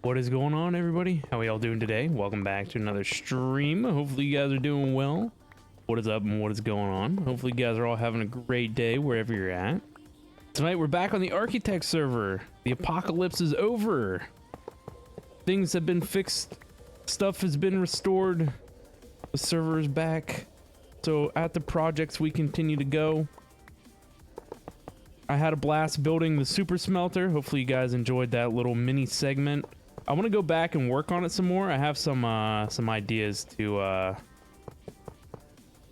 What is going on, everybody? How are y'all doing today? Welcome back to another stream. Hopefully you guys are doing well. What is up and what is going on? Hopefully you guys are all having a great day wherever you're at. Tonight we're back on the Architect server. The apocalypse is over. Things have been fixed. Stuff has been restored. The server is back. So at the projects we continue to go. I had a blast building the super smelter. Hopefully you guys enjoyed that little mini segment. I want to go back and work on it some more. I have some ideas to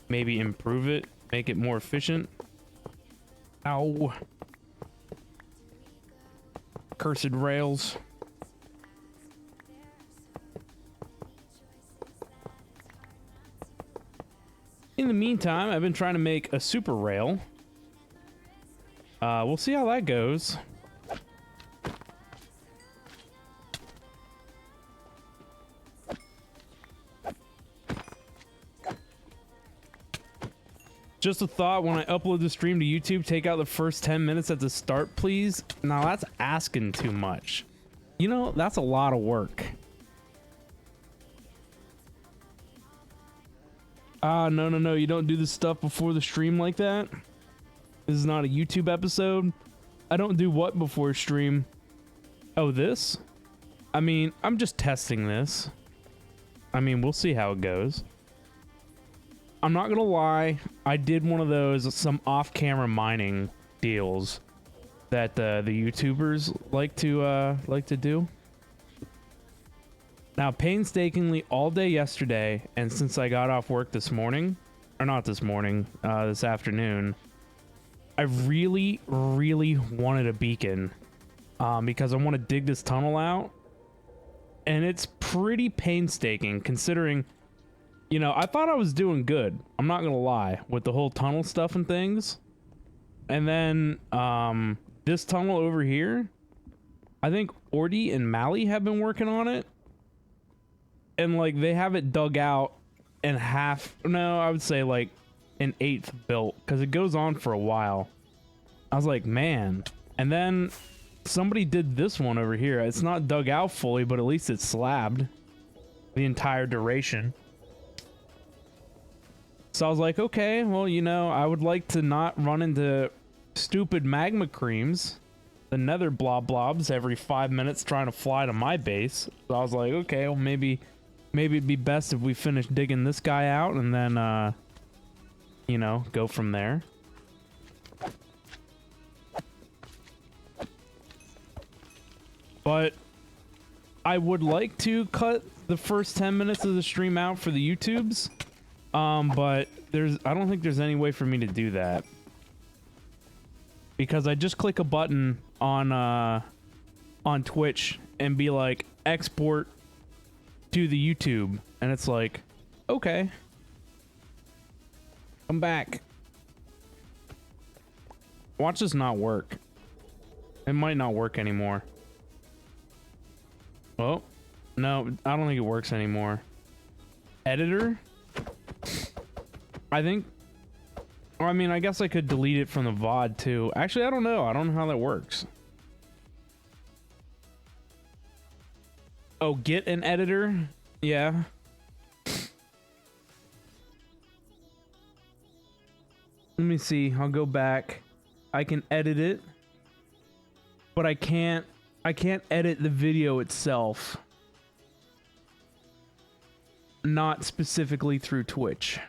maybe improve it, make it more efficient. Ow. Cursed rails. In the meantime, I've been trying to make a super rail. We'll see how that goes. Just a thought, when I upload the stream to YouTube, take out the first 10 minutes at the start, please. Now that's asking too much. You know, that's a lot of work. No, you don't do the stuff before the stream like that. This is not a YouTube episode. I don't do what before stream? Oh, this? I mean, I'm just testing this. I mean, we'll see how it goes. I'm not gonna lie, I did one of those, some off-camera mining deals that the YouTubers like to do. Now, painstakingly all day yesterday, and since I got off work this morning, or not this morning, this afternoon, I really wanted a beacon because I want to dig this tunnel out, and it's pretty painstaking considering, you know, I thought I was doing good. I'm not gonna lie with the whole tunnel stuff and things, and then this tunnel over here, I think Ordy and Mally have been working on it, and like they have it dug out in half. No, I would say like an eighth built because it goes on for a while. I was like, man. And then somebody did this one over here. It's not dug out fully, but at least it's slabbed the entire duration. So I was like, okay, well, you know, I would like to not run into stupid magma creams, the nether blobs every 5 minutes trying to fly to my base. So I was like, okay, well, maybe it'd be best if we finish digging this guy out and then, you know, go from there. But I would like to cut the first 10 minutes of the stream out for the YouTubes. But I don't think there's any way for me to do that. Because I just click a button on Twitch and be like, export to the YouTube. And it's like, okay. Come back. Watch this not work. It might not work anymore. Oh, no, I don't think it works anymore. Editor? I think, or I mean, I guess I could delete it from the VOD too. Actually, I don't know. I don't know how that works. Oh, get an editor? Yeah. Let me see. I'll go back. I can edit it, but I can't edit the video itself. Not specifically through Twitch.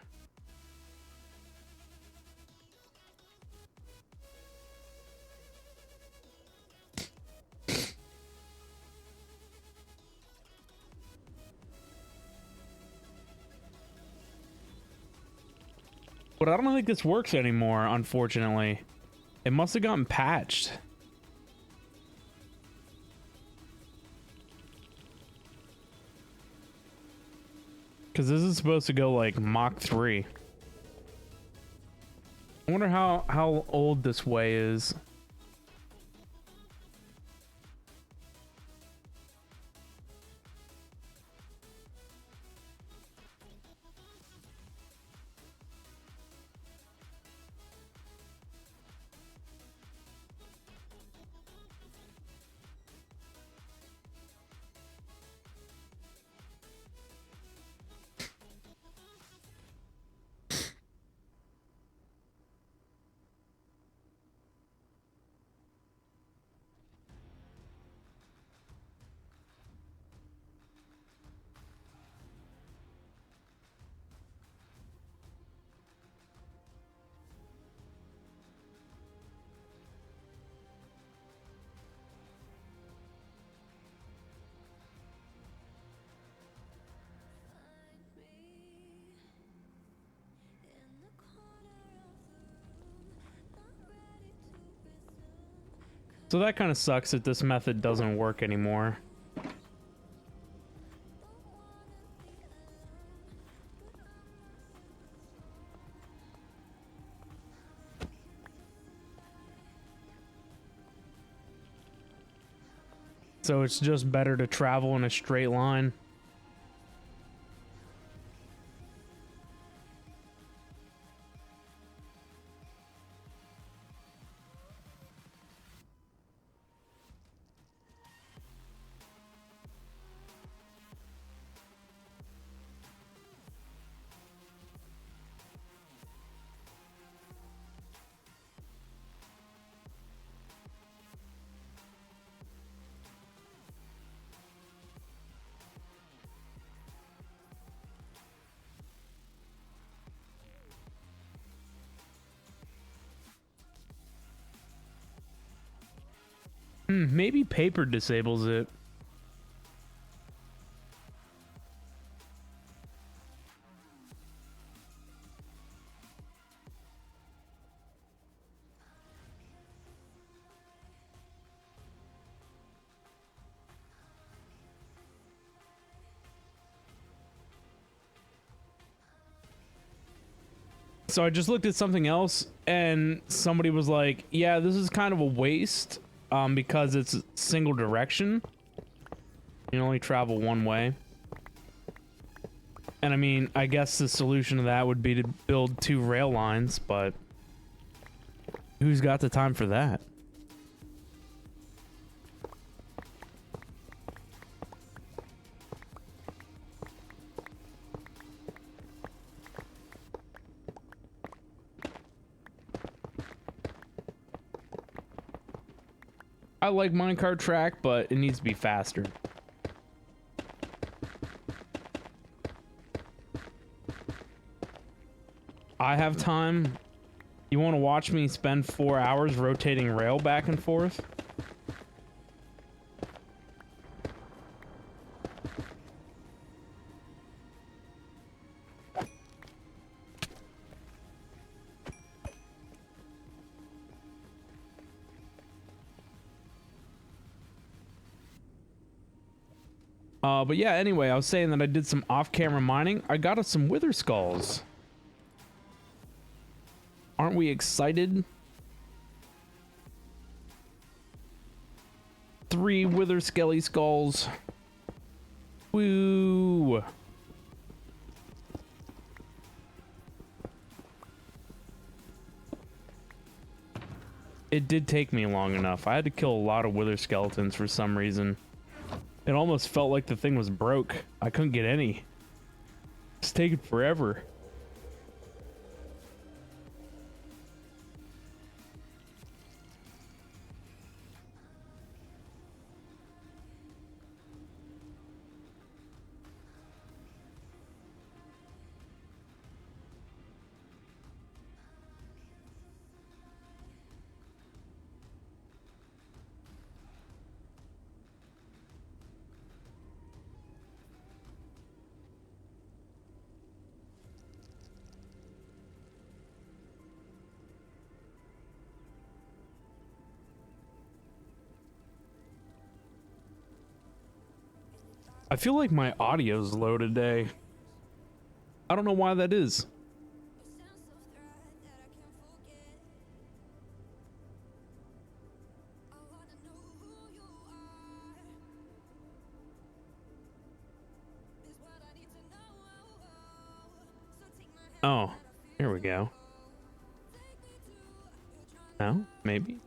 But I don't think this works anymore, unfortunately. It must have gotten patched. Because this is supposed to go like Mach 3. I wonder how old this way is. So that kind of sucks that this method doesn't work anymore. So it's just better to travel in a straight line. Maybe paper disables it. So I just looked at something else and somebody was like, yeah, this is kind of a waste because it's single direction. You only travel one way. And I mean, I guess the solution to that would be to build 2 rail lines, but who's got the time for that? I like minecart track, but it needs to be faster. I have time. You want to watch me spend 4 hours rotating rail back and forth? But yeah, anyway, I was saying that I did some off-camera mining. I got us some wither skulls. Aren't we excited? 3 wither skelly skulls. Woo! It did take me long enough. I had to kill a lot of wither skeletons for some reason. It almost felt like the thing was broke. I couldn't get any. It's taking forever. I feel like my audio's low today. I don't know why that is. Oh, here we go. No, maybe.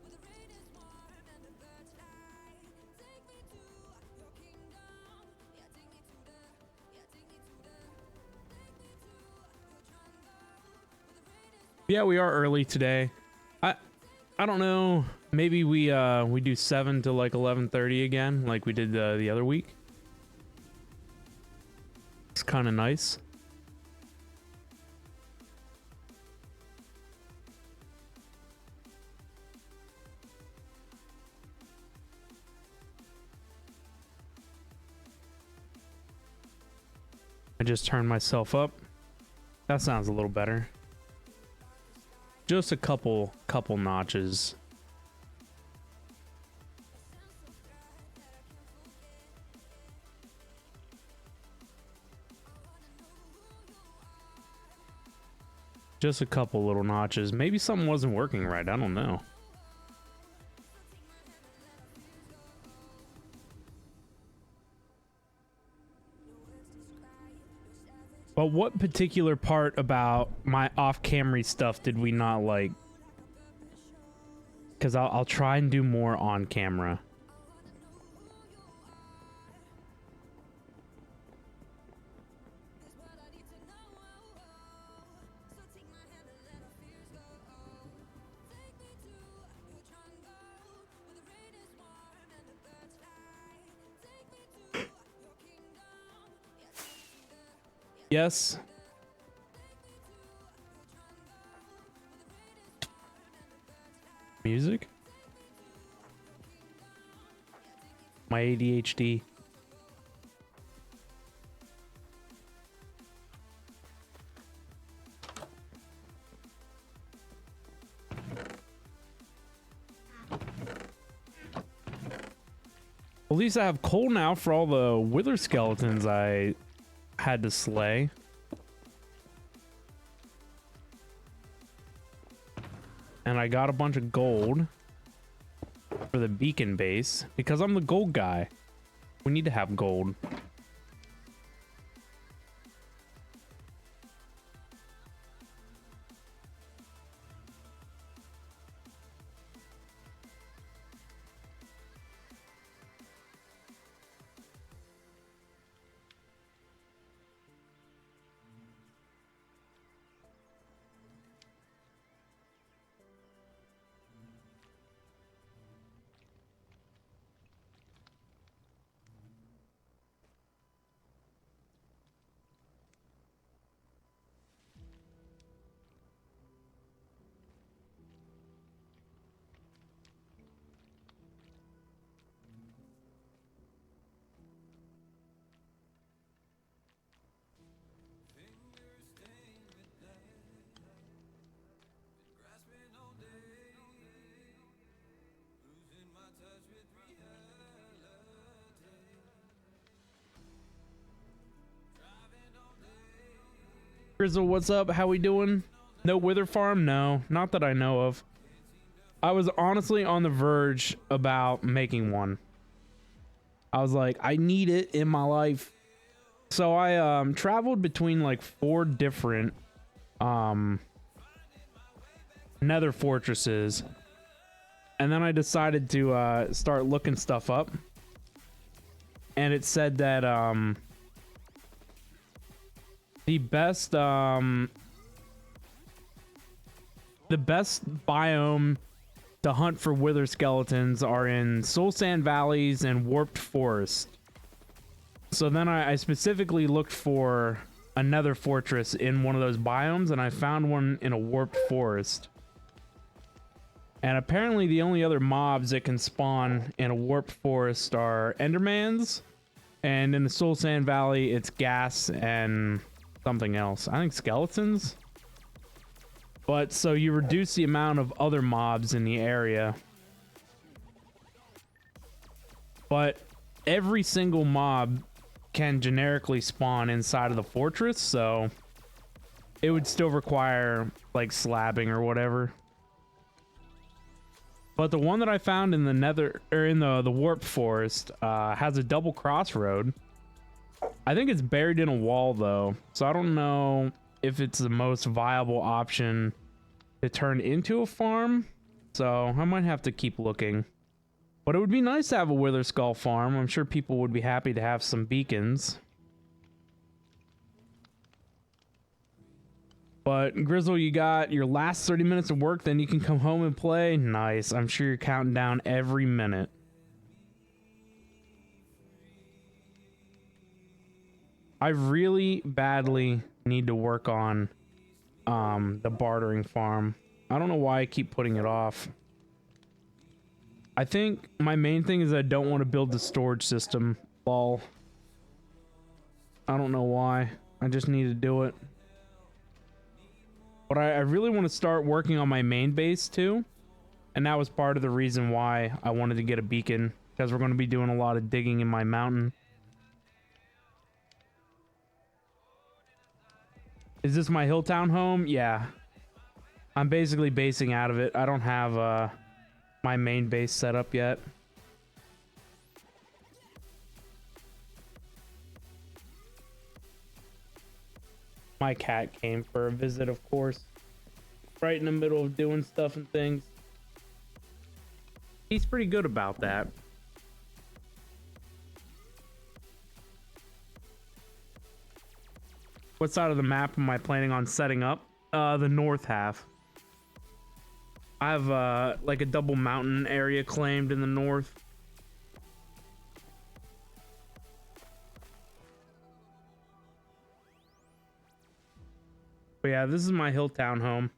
Yeah, we are early today. I don't know. Maybe we do 7 to like 11:30 again, like we did the other week. It's kind of nice. I just turned myself up. That sounds a little better. Just a couple notches. Just a couple little notches. Maybe something wasn't working right. I don't know. But what particular part about my off-camera stuff did we not like? Because I'll try and do more on camera. Yes. Music? My ADHD. At least I have coal now for all the wither skeletons I had to slay. And I got a bunch of gold for the beacon base because I'm the gold guy. We need to have gold. Grizzle, what's up? How we doing? No wither farm? No, not that I know of. I was honestly on the verge about making one. I was like, I need it in my life. So I traveled between like 4 different nether fortresses. And then I decided to start looking stuff up. And it said that the best biome to hunt for wither skeletons are in soul sand valleys and warped forest. So then I specifically looked for another fortress in one of those biomes, and I found one in a warped forest. And apparently the only other mobs that can spawn in a warped forest are endermans, and in the soul sand valley it's gas and something else. I think skeletons. But so you reduce the amount of other mobs in the area. But every single mob can generically spawn inside of the fortress, so it would still require like slabbing or whatever. But the one that I found in the Nether, or in the warp forest, has a double crossroad. I think it's buried in a wall though, so I don't know if it's the most viable option to turn into a farm. So I might have to keep looking. But it would be nice to have a Wither Skull farm. I'm sure people would be happy to have some beacons. But Grizzle, you got your last 30 minutes of work, then you can come home and play. Nice. I'm sure you're counting down every minute. I really badly need to work on the bartering farm. I don't know why I keep putting it off. I think my main thing is I don't want to build the storage system. Lol. I don't know why. I just need to do it. But I really want to start working on my main base too. And that was part of the reason why I wanted to get a beacon. Because we're going to be doing a lot of digging in my mountain. Is this my Hilltown home? Yeah. I'm basically basing out of it. I don't have my main base set up yet. My cat came for a visit, of course. Right in the middle of doing stuff and things. He's pretty good about that. What side of the map am I planning on setting up? The north half. I have like a double mountain area claimed in the north. But yeah, this is my Hilltown home.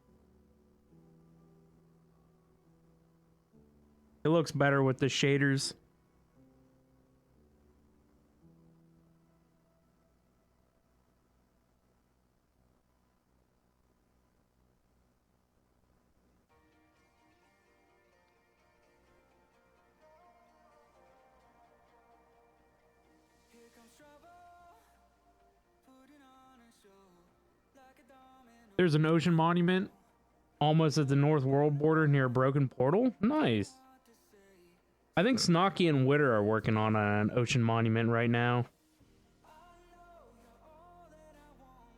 It looks better with the shaders. There's an ocean monument almost at the North World border near a broken portal. Nice. I think Snocky and Witter are working on an ocean monument right now.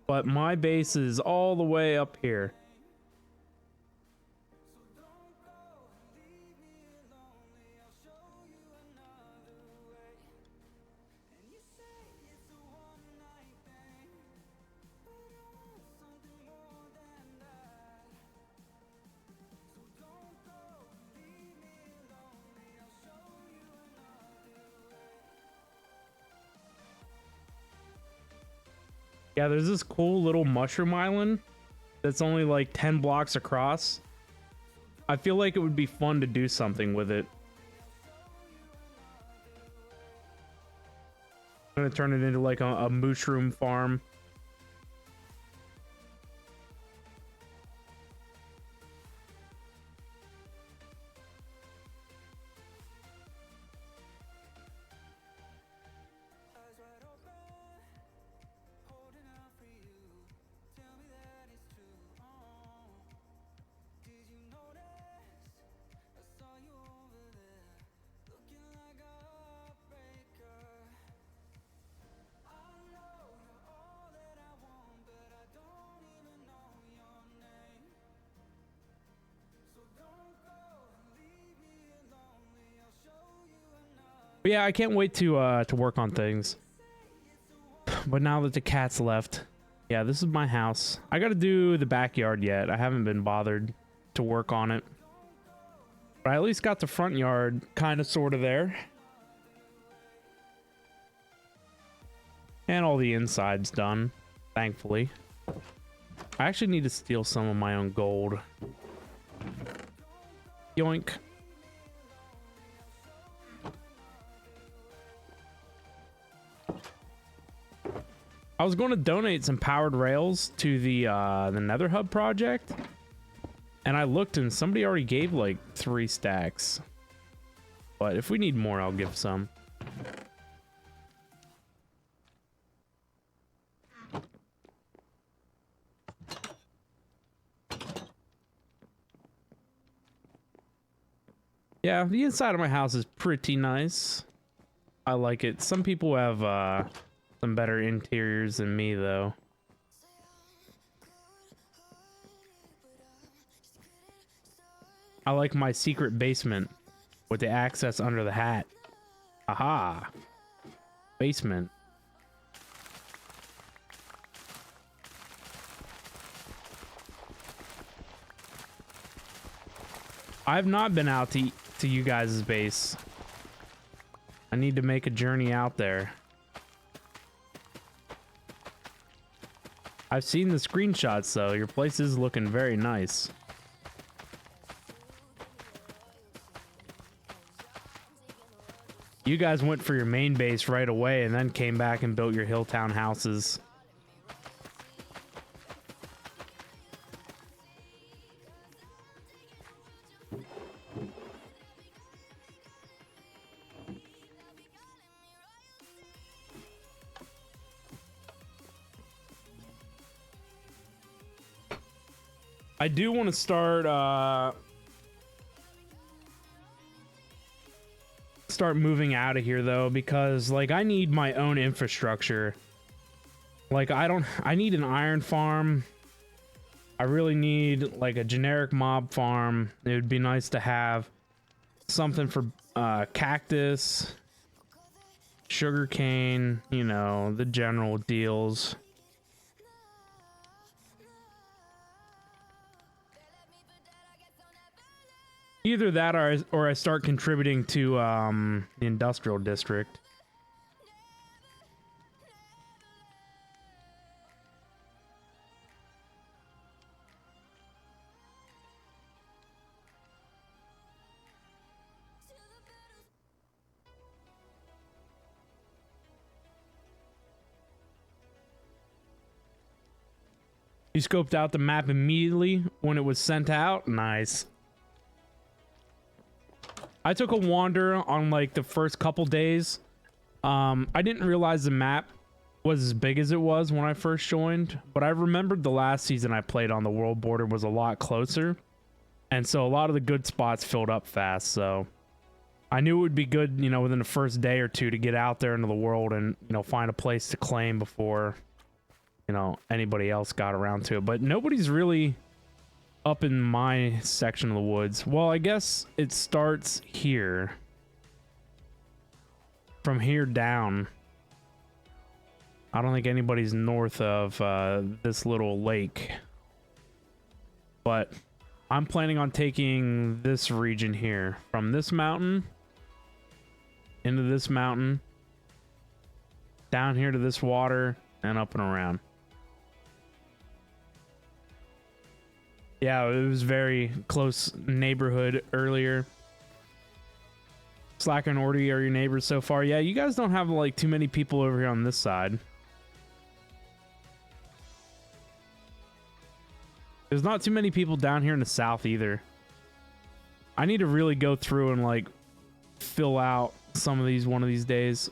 But my base is all the way up here. Yeah, there's this cool little mushroom island that's only like 10 blocks across. I feel like it would be fun to do something with it. I'm gonna turn it into like a mushroom farm. But yeah, I can't wait to work on things. But now that the cat's left, yeah, this is my house. I gotta do the backyard yet. I haven't been bothered to work on it. But I at least got the front yard kind of sort of there. And all the inside's done, thankfully. I actually need to steal some of my own gold. Yoink. I was going to donate some powered rails to the Nether Hub project, and I looked and somebody already gave like 3 stacks. But if we need more, I'll give some. Yeah, the inside of my house is pretty nice. I like it. Some people have some better interiors than me, though. I like my secret basement with the access under the hat. Aha! Basement. I've not been out to you guys' base. I need to make a journey out there. I've seen the screenshots, though. Your place is looking very nice. You guys went for your main base right away and then came back and built your Hilltown houses. I do want to start moving out of here, though, because like I need my own infrastructure. Like I need an iron farm. I really need like a generic mob farm. It would be nice to have something for cactus, sugarcane, you know, the general deals. Either that or I start contributing to the industrial district. You scoped out the map immediately when it was sent out? Nice. I took a wander on like the first couple days. I didn't realize the map was as big as it was when I first joined, but I remembered the last season I played on the world border was a lot closer. And so a lot of the good spots filled up fast, so I knew it would be good, you know, within the first day or two to get out there into the world and, you know, find a place to claim before, you know, anybody else got around to it. But nobody's really up in my section of the woods. Well, I guess it starts here. From here down. I don't think anybody's north of this little lake. But I'm planning on taking this region here. From this mountain into this mountain. Down here to this water and up and around. Yeah, it was very close neighborhood earlier. Slacker and Orty are your neighbors so far. Yeah, you guys don't have like too many people over here on this side. There's not too many people down here in the south either. I need to really go through and like fill out some of these one of these days.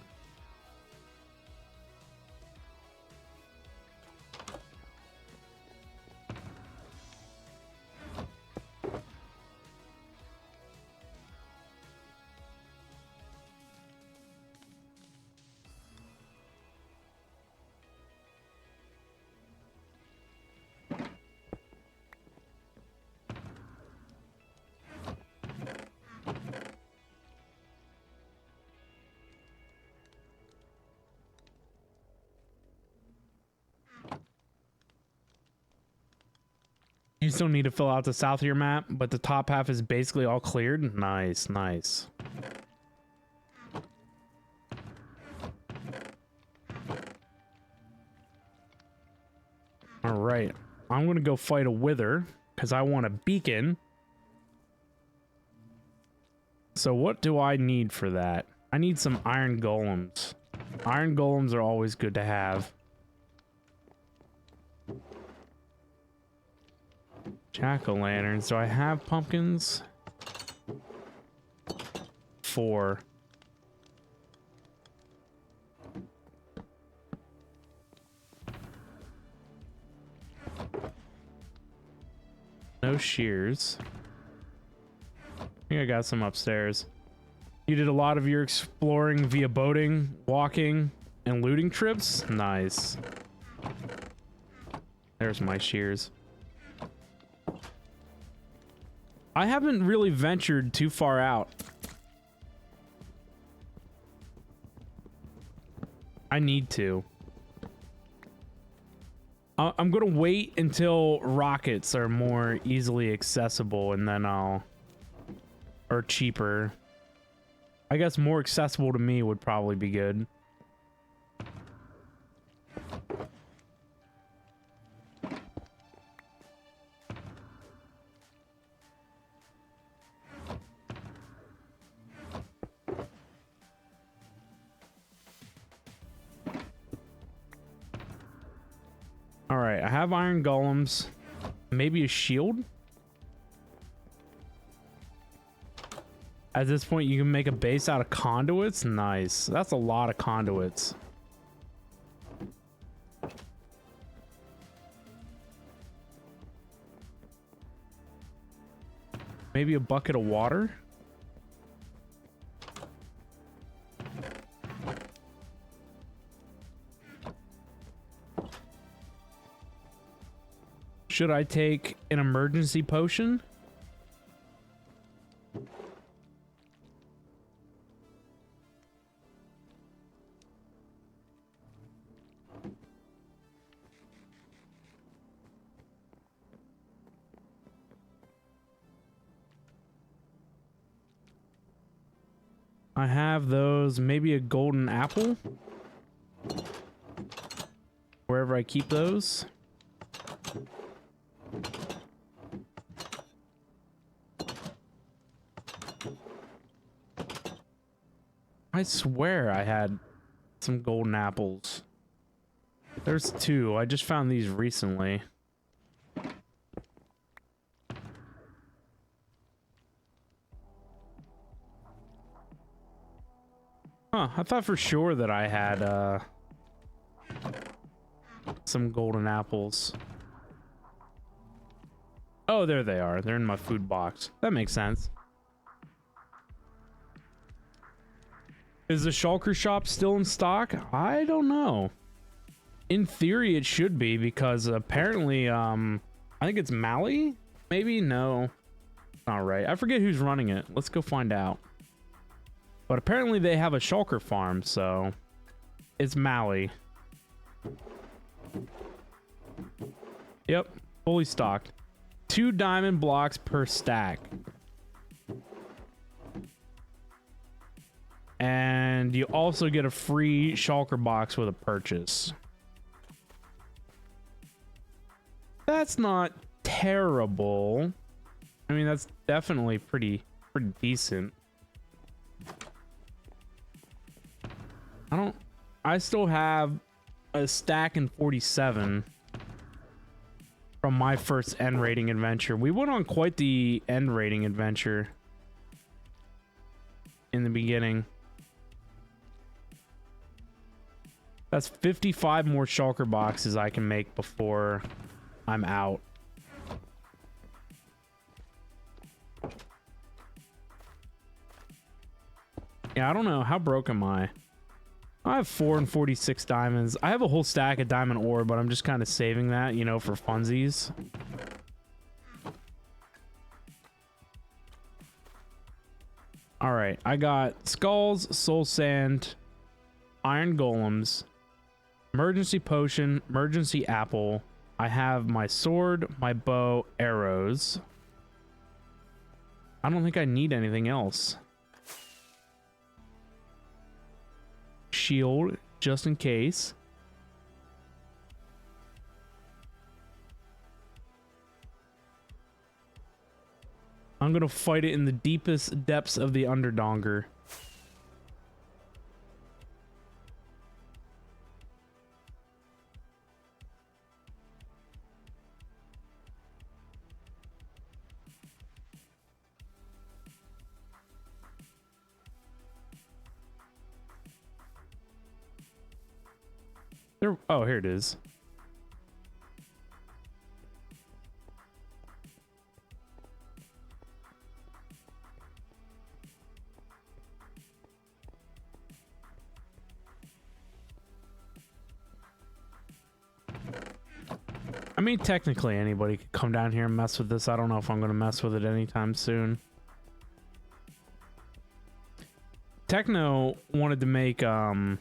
You still need to fill out the south of your map, but the top half is basically all cleared. Nice, nice. All right, I'm gonna go fight a wither because I want a beacon. So what do I need for that? I need some iron golems. Iron golems are always good to have. Jack-o'-lanterns. Do I have pumpkins? 4. No shears. think I got some upstairs. You did a lot of your exploring via boating, walking, and looting trips? Nice. There's my shears. I haven't really ventured too far out. I need to. I'm gonna wait until rockets are more easily accessible, and then I'll... or cheaper. I guess more accessible to me would probably be good. Alright, I have iron golems. Maybe a shield? At this point, you can make a base out of conduits? Nice. That's a lot of conduits. Maybe a bucket of water? Should I take an emergency potion? I have those. Maybe a golden apple? Wherever I keep those. I swear I had some golden apples. There's two. I just found these recently. Huh, I thought for sure that I had some golden apples. Oh, there they are. They're in my food box. That makes sense. Is the shulker shop still in stock? I don't know. In theory, it should be, because apparently, I think it's Mally? Maybe? No. Not right. I forget who's running it. Let's go find out. But apparently they have a shulker farm, so it's Mally. Yep, fully stocked. 2 diamond blocks per stack. And you also get a free shulker box with a purchase. That's not terrible. I mean, that's definitely pretty decent. I still have a stack in 47 from my first end rating adventure. We went on quite the end rating adventure in the beginning. That's 55 more shulker boxes I can make before I'm out. Yeah, I don't know. How broke am I? I have 4 and 46 diamonds. I have a whole stack of diamond ore, but I'm just kind of saving that, you know, for funsies. All right, I got skulls, soul sand, iron golems, emergency potion, emergency apple. I have my sword, my bow, arrows. I don't think I need anything else. Shield, just in case. I'm gonna fight it in the deepest depths of the Underdonger. There, oh, here it is. I mean, technically anybody could come down here and mess with this. I don't know if I'm going to mess with it anytime soon. Techno wanted to make a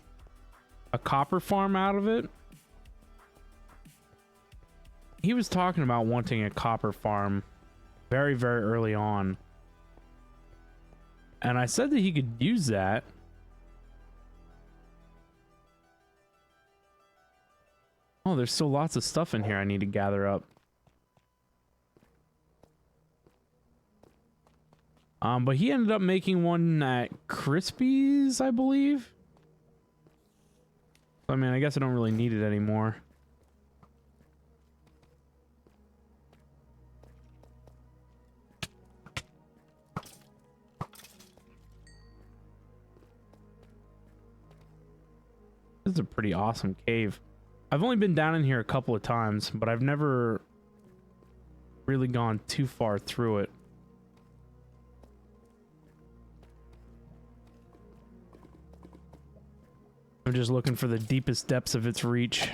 copper farm out of it. He was talking about wanting a copper farm very, very early on. And I said that he could use that. Oh, there's still lots of stuff in here I need to gather up. But he ended up making one at Crispy's, I believe. I mean, I guess I don't really need it anymore. This is a pretty awesome cave. I've only been down in here a couple of times, but I've never really gone too far through it. I'm just looking for the deepest depths of its reach.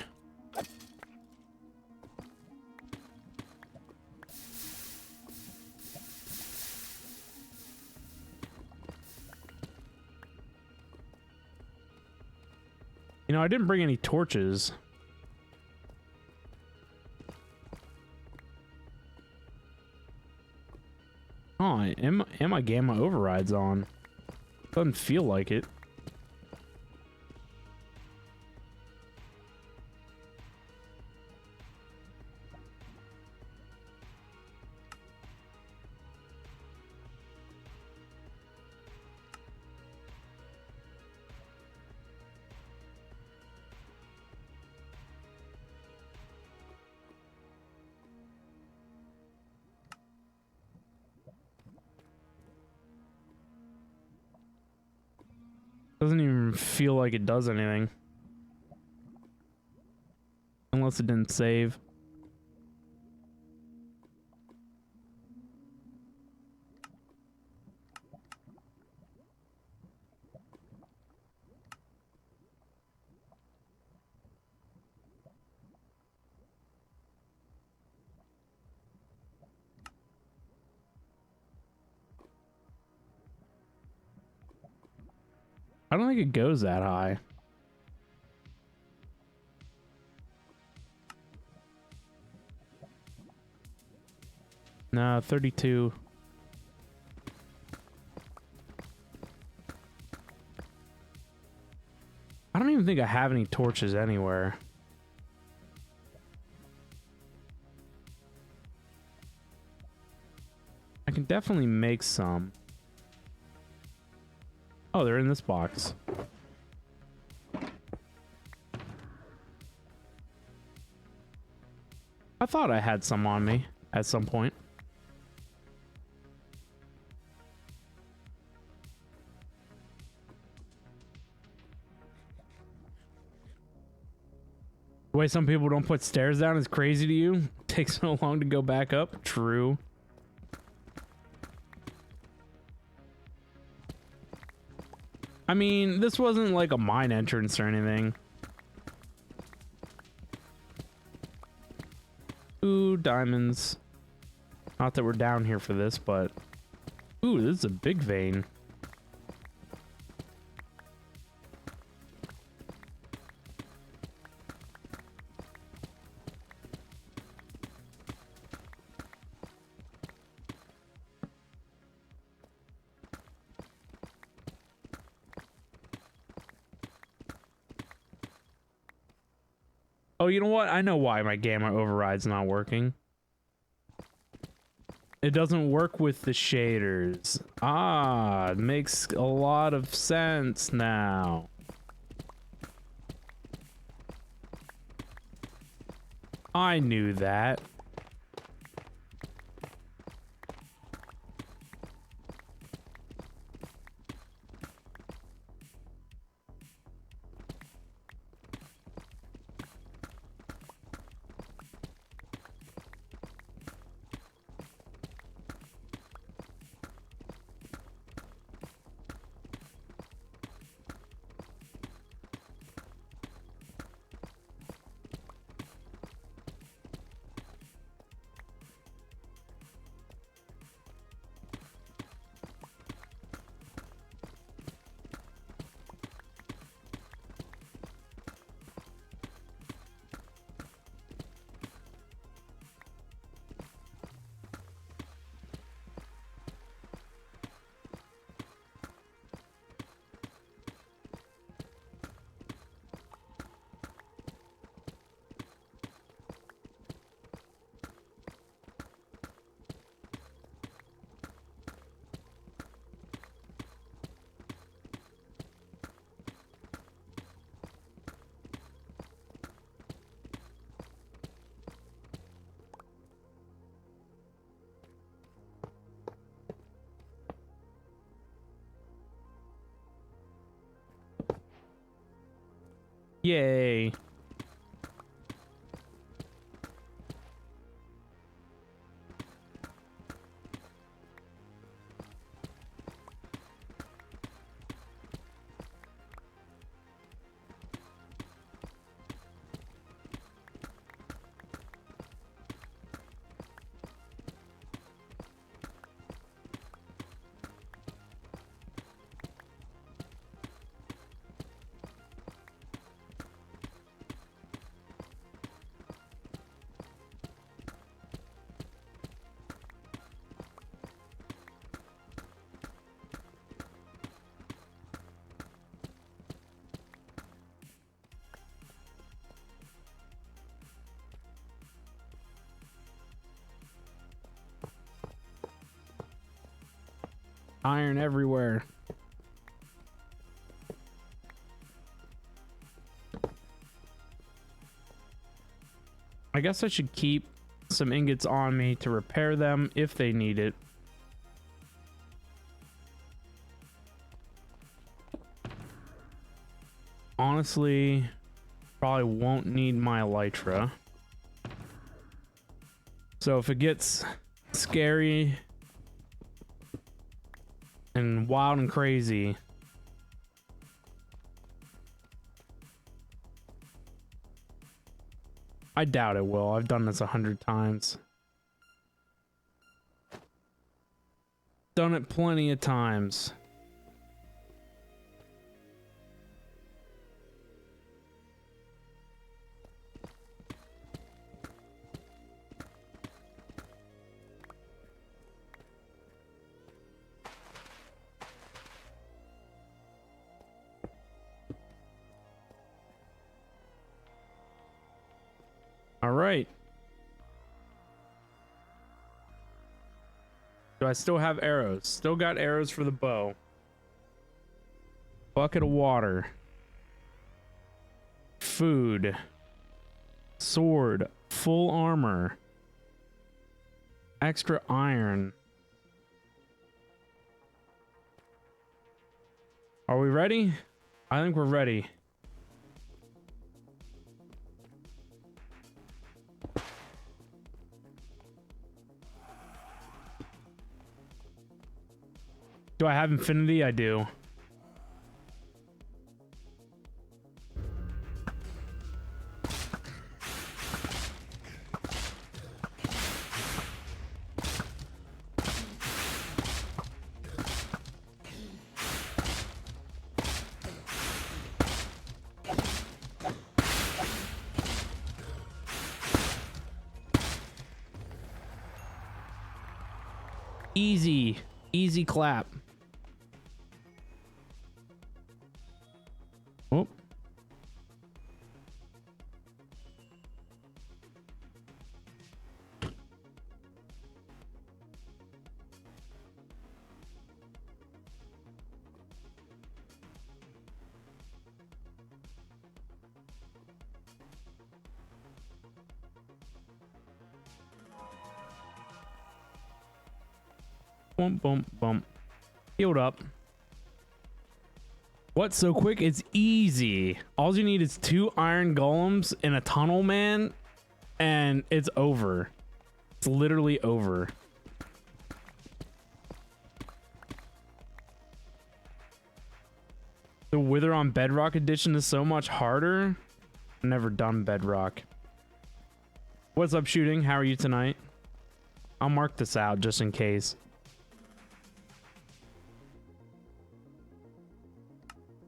You know, I didn't bring any torches. Oh, and my gamma override's on. Doesn't feel like it. Doesn't even feel like it does anything. Unless it didn't save. I don't think it goes that high. No, 32. I don't even think I have any torches anywhere. I can definitely make some. Oh, they're in this box. I thought I had some on me at some point. The way some people don't put stairs down is crazy to you. Takes so long to go back up. True. I mean, this wasn't like a mine entrance or anything. Ooh, diamonds. Not that we're down here for this, but... Ooh, this is a big vein. Oh, you know what? I know why my gamma override's not working. It doesn't work with the shaders. Ah, it makes a lot of sense now. I knew that. Yay. Iron everywhere. I guess I should keep some ingots on me to repair them if they need it. Honestly, probably won't need my elytra. So if it gets scary and wild and crazy, I doubt it will. I've done this 100 times. Done it plenty of times. All right. Do I still have arrows? Still got arrows for the bow. Bucket of water. Food. Sword. Full armor. Extra iron. Are we ready? I think we're ready. Do I have infinity? I do. Easy. Easy clap. Oh. Bump, bump, bump. Healed up. What? So quick? It's easy. All you need is 2 iron golems in a tunnel, man, and it's over. It's literally over. The Wither on Bedrock edition is so much harder. I've never done Bedrock. What's up, Shooting? How are you tonight? I'll mark this out just in case.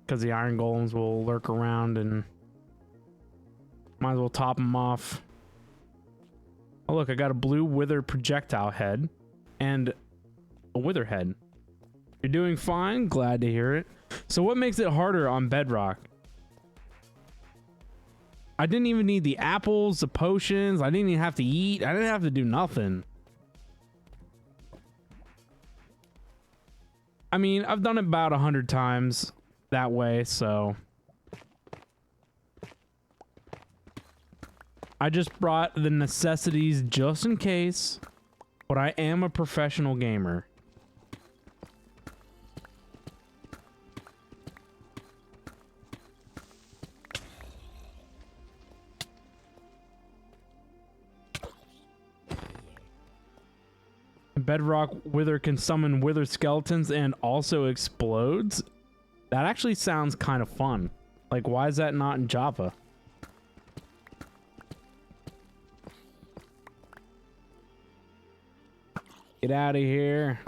Because the iron golems will lurk around and might as well top them off. Oh, look, I got a blue wither projectile head and a wither head. You're doing fine. Glad to hear it. So what makes it harder on Bedrock? I didn't even need the apples, the potions. I didn't even have to eat. I didn't have to do nothing. I mean, I've done it about 100 times that way, so I just brought the necessities just in case, but I am a professional gamer. Bedrock Wither can summon wither skeletons and also explodes. That actually sounds kind of fun. Like, why is that not in Java? Get out of here.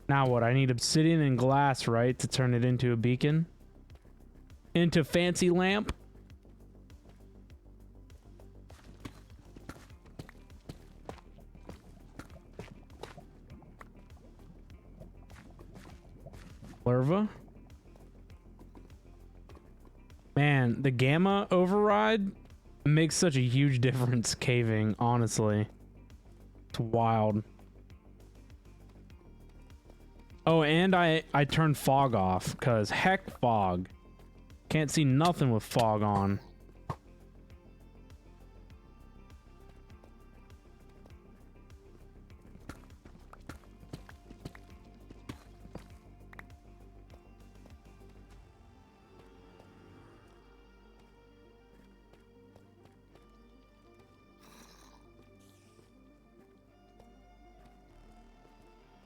Now what? I need obsidian and glass, right, to turn it into a beacon? Into fancy lamp? Larva? Man, the gamma override makes such a huge difference caving, honestly. It's wild. Oh, and I turned fog off, because heck fog. Can't see nothing with fog on.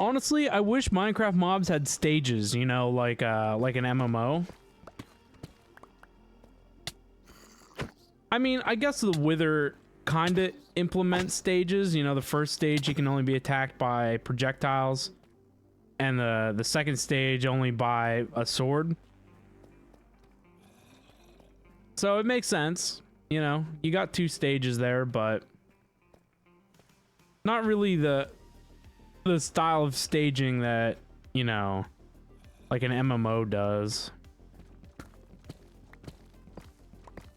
Honestly, I wish Minecraft mobs had stages, you know, like an MMO. I mean, I guess the Wither kind of implements stages. You know, the first stage you can only be attacked by projectiles, and the second stage only by a sword. So it makes sense. You know, you got two stages there, but not really the style of staging that, you know, like an MMO does.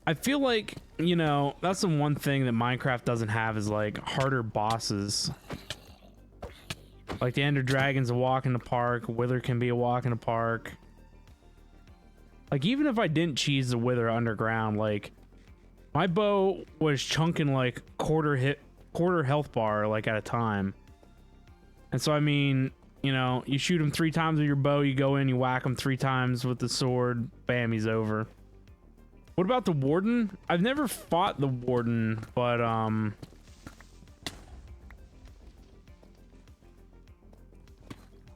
I feel like, you know, that's the one thing that Minecraft doesn't have is like harder bosses. Like the Ender Dragon's a walk in the park, Wither can be a walk in the park. Like even if I didn't cheese the Wither underground, like my bow was chunking like quarter health bar like at a time. And so, I mean, you know, you shoot him 3 times with your bow, you go in, you whack him 3 times with the sword, bam, he's over. What about the Warden? I've never fought the Warden, but, I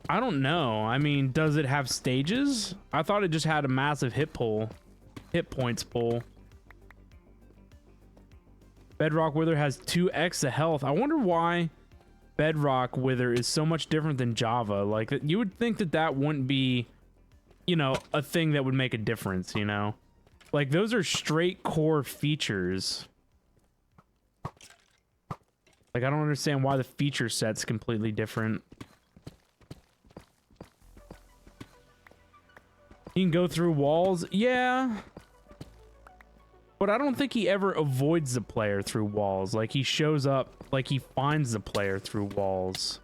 don't know. I mean, does it have stages? I thought it just had a massive hit points pull. Bedrock Wither has 2x the health. I wonder why Bedrock Wither is so much different than Java. Like, you would think that that wouldn't be, you know, a thing that would make a difference, you know? Like, those are straight core features. Like, I don't understand why the feature set's completely different. You can go through walls? Yeah. But I don't think he ever avoids the player through walls. Like, he shows up, like, he finds the player through walls.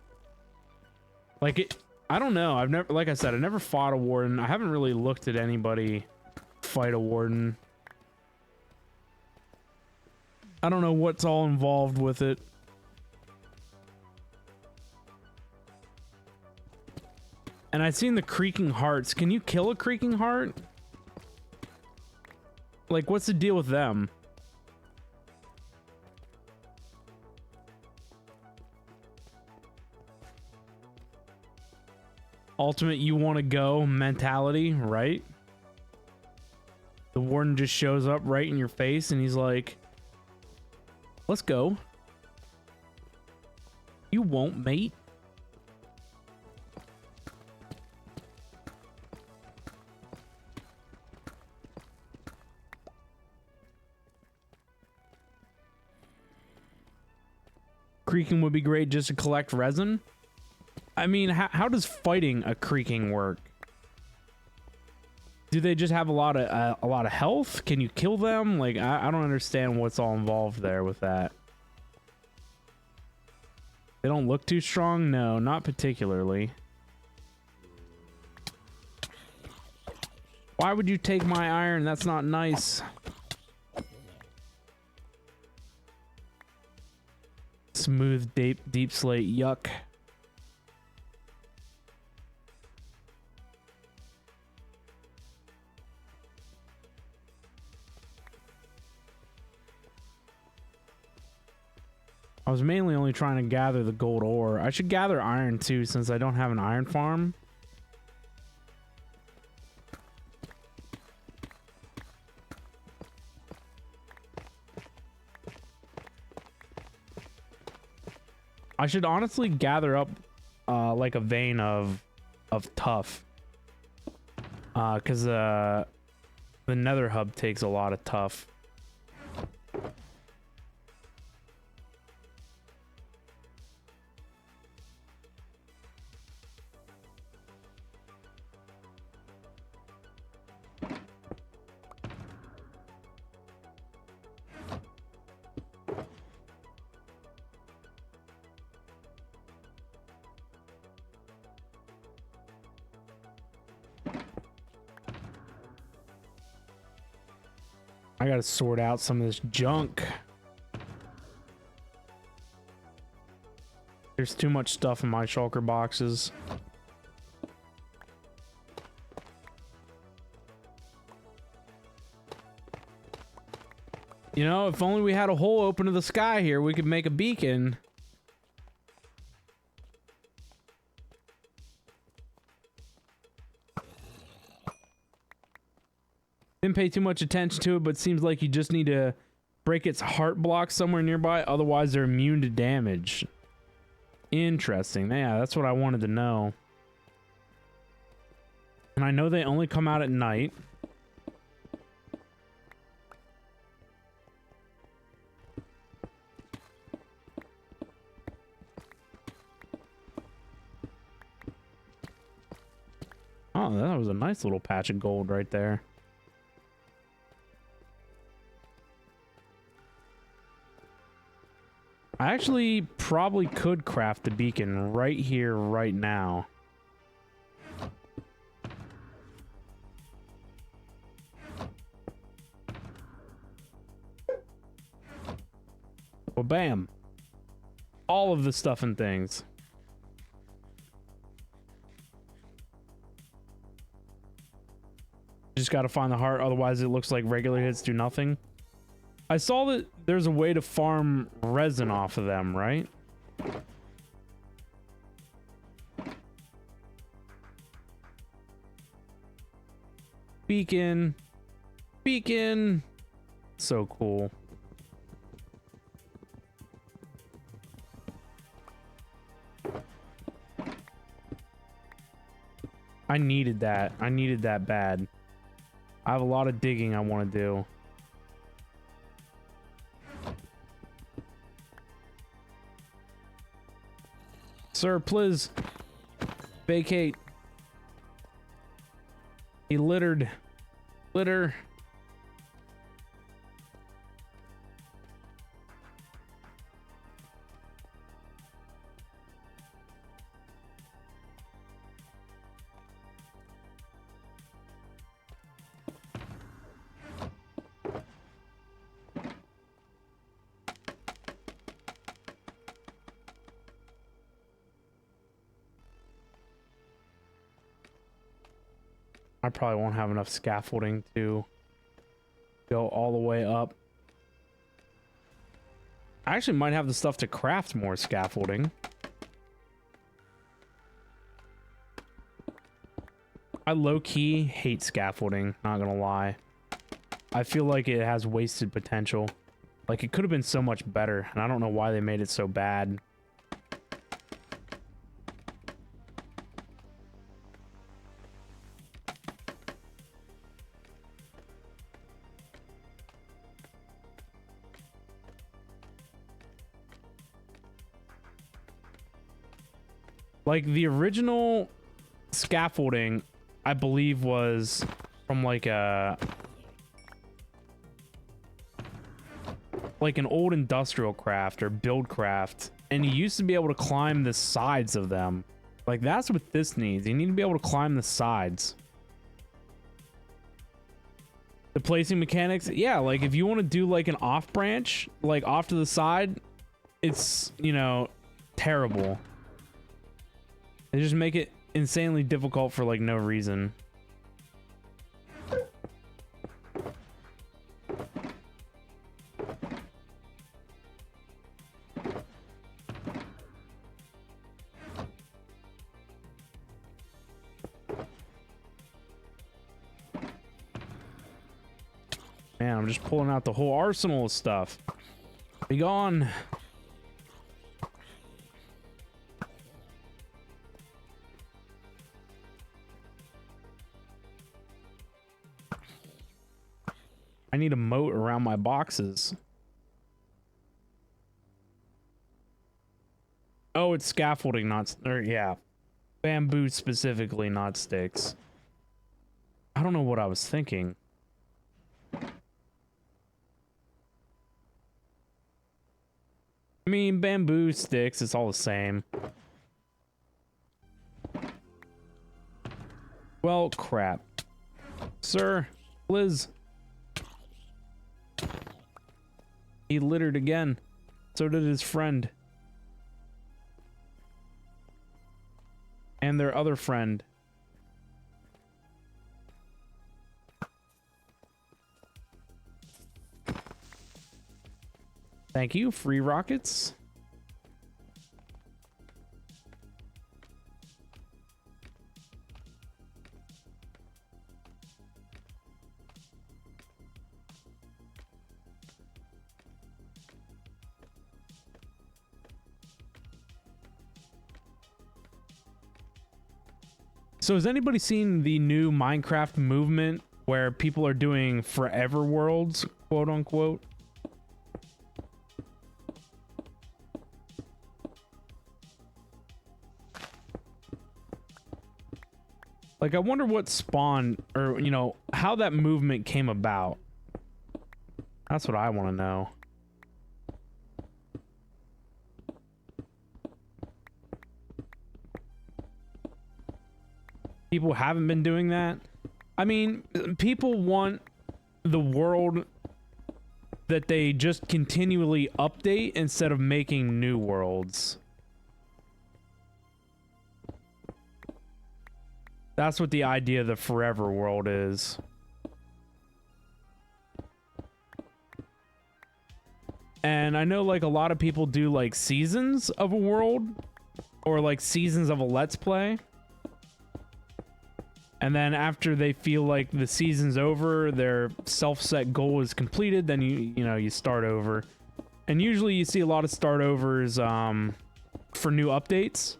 Like, I don't know. I've never, like I said, I never fought a Warden. I haven't really looked at anybody fight a Warden. I don't know what's all involved with it. And I've seen the creaking hearts. Can you kill a creaking heart? Like, what's the deal with them? Ultimate you want to go mentality, right? The Warden just shows up right in your face and he's like, let's go. You won't, mate. Creaking would be great just to collect resin. I mean, how does fighting a creaking work? Do they just have a lot of health? Can you kill them? Like, I don't understand what's all involved there with that. They don't look too strong? No, not particularly. Why would you take my iron? That's not nice. Smooth deep slate, yuck. I was mainly only trying to gather the gold ore. I should gather iron too, since I don't have an iron farm. I should honestly gather up like a vein of tough. Cause the Nether hub takes a lot of tough. I gotta sort out some of this junk. There's too much stuff in my shulker boxes. You know, if only we had a hole open to the sky here, we could make a beacon. Didn't pay too much attention to it, but seems like you just need to break its heart block somewhere nearby, otherwise they're immune to damage. Interesting. Yeah, that's what I wanted to know. And I know they only come out at night. Oh, that was a nice little patch of gold right there. I actually probably could craft the beacon right here, right now. Well, bam. All of the stuff and things. Just gotta find the heart, otherwise it looks like regular hits do nothing. I saw that there's a way to farm resin off of them, right? Beacon. Beacon. So cool. I needed that. I needed that bad. I have a lot of digging I want to do. Sir, please vacate. He littered. Litter. I probably won't have enough scaffolding to go all the way up. I actually might have the stuff to craft more scaffolding. I low-key hate scaffolding, not gonna lie. I feel like it has wasted potential. Like, it could have been so much better, and I don't know why they made it so bad. Like, the original scaffolding, I believe, was from like an old industrial craft or build craft. and you used to be able to climb the sides of them. Like, that's what this needs. You need to be able to climb the sides. The placing mechanics, yeah, like if you want to do like an off branch, like off to the side, it's, you know, terrible. They just make it insanely difficult for like no reason. Man, I'm just pulling out the whole arsenal of stuff. Be gone. I need a moat around my boxes. Oh, it's scaffolding, not... Or, yeah. Bamboo specifically, not sticks. I don't know what I was thinking. I mean, bamboo, sticks, it's all the same. Well, crap. Sir, Liz. He littered again. So did his friend. And their other friend. Thank you, free rockets. So has anybody seen the new Minecraft movement where people are doing forever worlds, quote unquote? Like, I wonder what spawned, or, you know, how that movement came about. That's what I want to know. People haven't been doing that. I mean, people want the world that they just continually update instead of making new worlds. That's what the idea of the forever world is. And I know like a lot of people do like seasons of a world or like seasons of a let's play. And then after they feel like the season's over, their self-set goal is completed, then you start over. And usually you see a lot of start overs for new updates.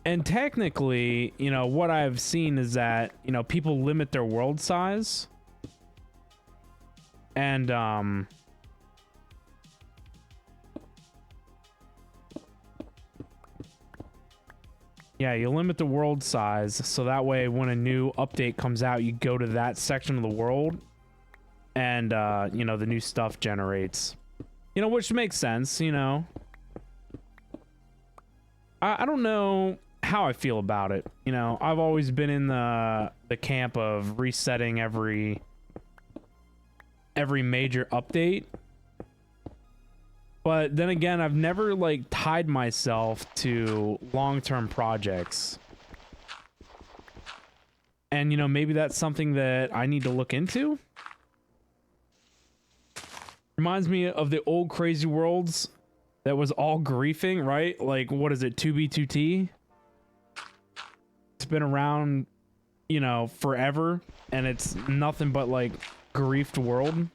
And technically, you know, what I've seen is that, you know, people limit their world size. And, yeah, you limit the world size, so that way when a new update comes out, you go to that section of the world, and, you know, the new stuff generates. You know, which makes sense, you know. I don't know how I feel about it. You know, I've always been in the camp of resetting every major update. But then again, I've never like tied myself to long-term projects. And you know, maybe that's something that I need to look into. Reminds me of the old Crazy Worlds that was all griefing, right? Like, what is it, 2B2T? It's been around, you know, forever, and it's nothing but like griefed world.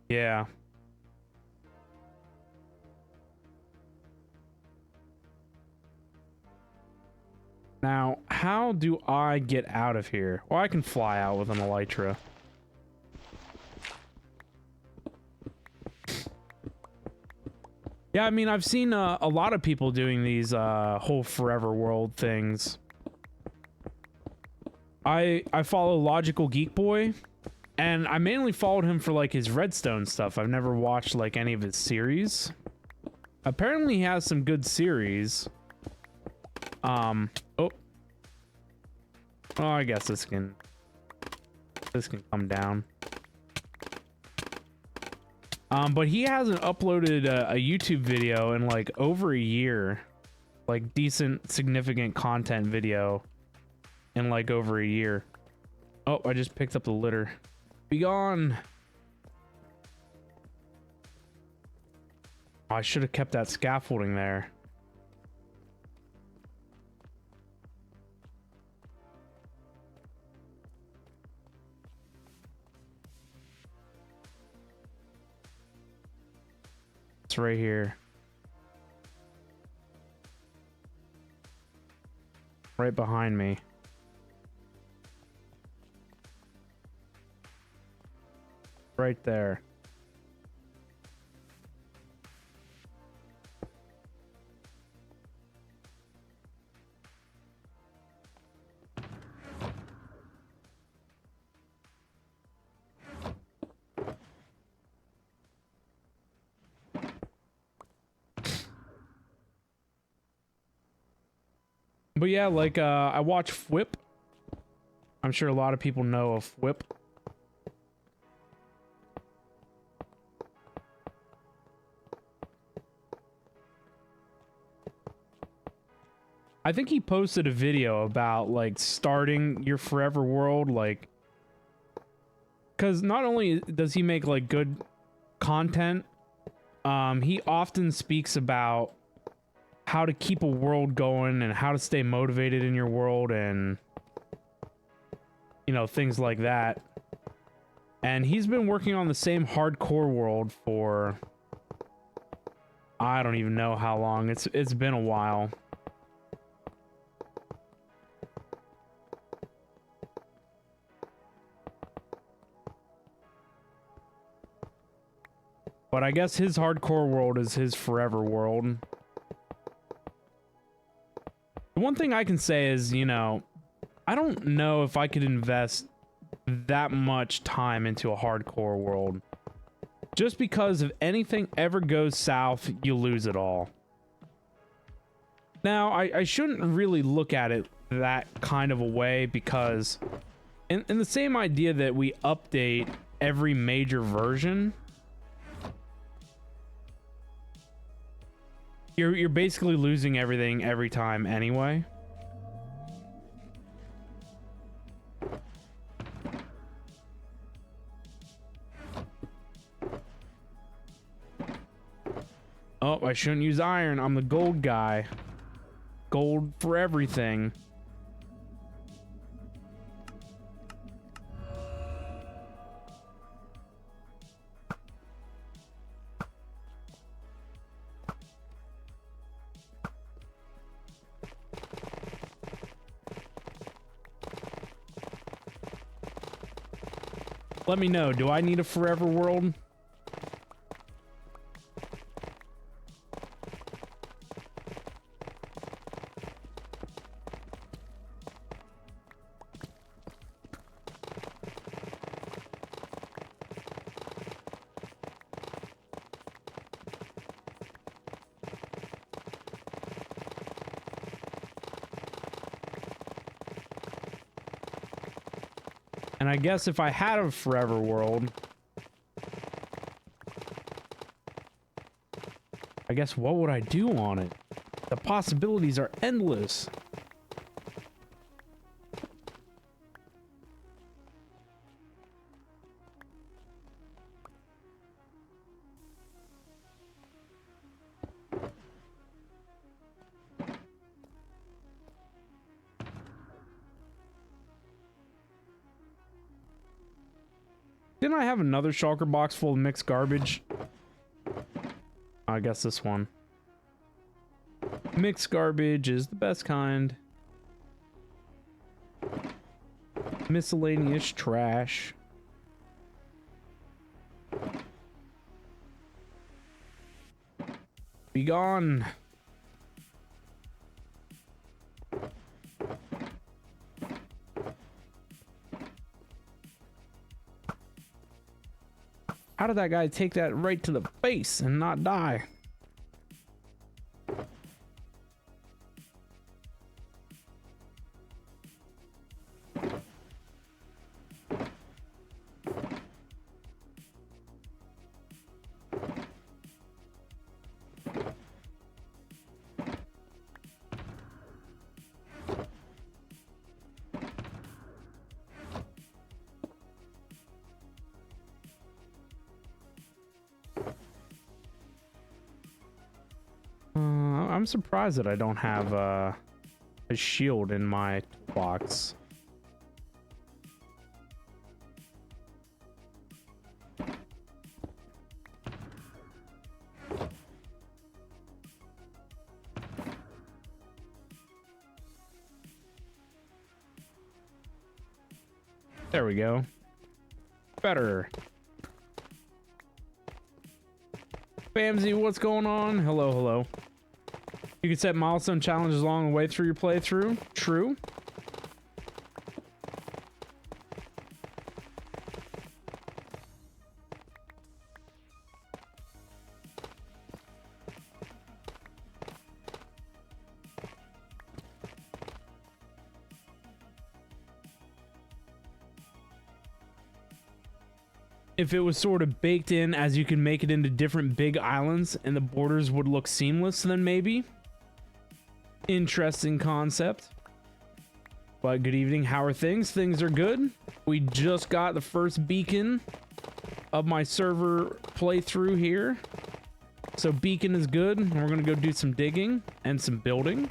Yeah. Now, how do I get out of here? Well, I can fly out with an elytra. Yeah, I mean, I've seen a lot of people doing these whole forever world things. I follow Logical Geek Boy, And I mainly followed him for like his Redstone stuff. I've never watched like any of his series. Apparently he has some good series. Oh. Oh, I guess this can come down. But he hasn't uploaded a YouTube video in like over a year. Like decent, significant content video in like over a year. Oh, I just picked up the litter. Be gone. Oh, I should have kept that scaffolding there. It's right here. Right behind me. Right there. But yeah, like I watch Whip. I'm sure a lot of people know of Whip. I think he posted a video about like starting your forever world, like, because not only does he make like good content, he often speaks about how to keep a world going and how to stay motivated in your world and, you know, things like that. And he's been working on the same hardcore world for I don't even know how long. It's been a while. But I guess his hardcore world is his forever world. The one thing I can say is, you know, I don't know if I could invest that much time into a hardcore world. Just because if anything ever goes south, you lose it all. Now, I shouldn't really look at it that kind of a way because in the same idea that we update every major version, you're basically losing everything every time anyway. Oh, I shouldn't use iron. I'm the gold guy. Gold for everything. Let me know, do I need a forever world? And I guess if I had a forever world, I guess what would I do on it? The possibilities are endless. Didn't I have another shulker box full of mixed garbage? I guess this one. Mixed garbage is the best kind. Miscellaneous trash. Be gone. How did that guy take that right to the face and not die? I'm surprised that I don't have a shield in my box. There we go. Better. Bamsy, what's going on? Hello, hello. You can set milestone challenges along the way through your playthrough. True. If it was sort of baked in as you can make it into different big islands and the borders would look seamless, then maybe. Interesting concept. But good evening, how are things? Things are good. We just got the first beacon of my server playthrough here. So beacon is good. We're gonna go do some digging and some building.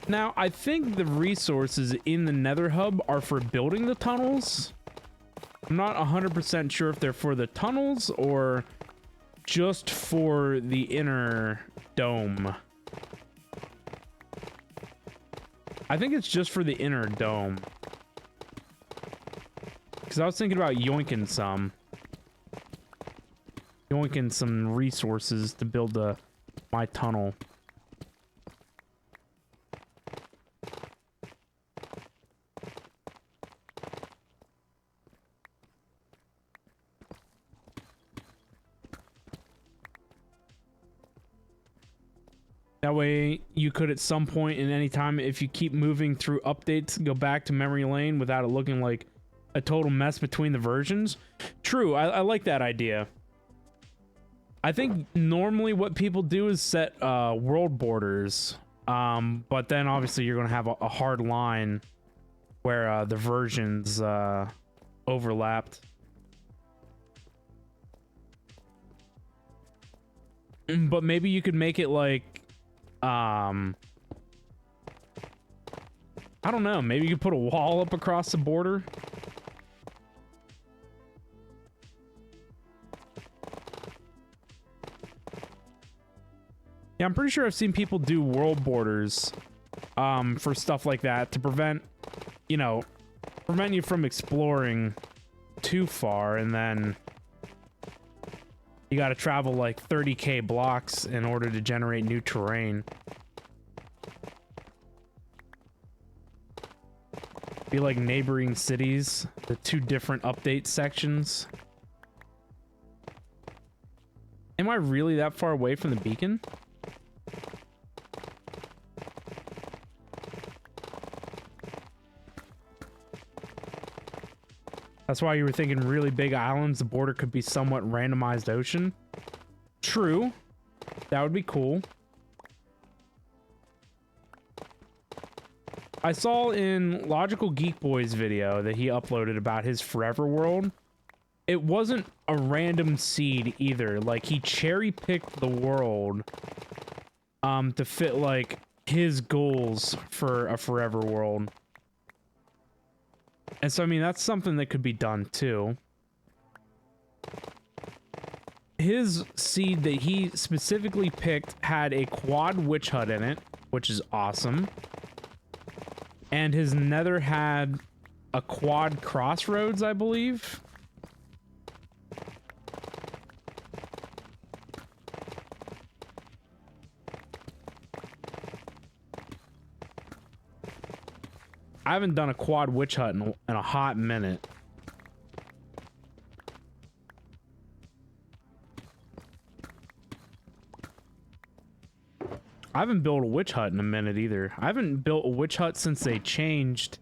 Now, I think the resources in the Nether hub are for building the tunnels. I'm not 100% sure if they're for the tunnels or just for the inner dome. I think it's just for the inner dome. Because I was thinking about yoinking some resources to build my tunnel. That way you could at some point in any time, if you keep moving through updates, go back to memory lane without it looking like a total mess between the versions. True, I like that idea. I think normally what people do is set world borders, but then obviously you're going to have a hard line where the versions overlapped. But maybe you could make it like I don't know, maybe you could put a wall up across the border. Yeah, I'm pretty sure I've seen people do world borders for stuff like that to prevent you from exploring too far, and then you got to travel like 30k blocks in order to generate new terrain. Be like neighboring cities, the two different update sections. Am I really that far away from the beacon? That's why you were thinking really big islands, the border could be somewhat randomized ocean. True. That would be cool. I saw in Logical Geek Boy's video that he uploaded about his Forever World. It wasn't a random seed either. Like, he cherry-picked the world to fit, like, his goals for a Forever World. And so, I mean, that's something that could be done, too. His seed that he specifically picked had a quad witch hut in it, which is awesome. And his nether had a quad crossroads, I believe. I haven't done a quad witch hut in a hot minute. I haven't built a witch hut in a minute either. I haven't built a witch hut since they changed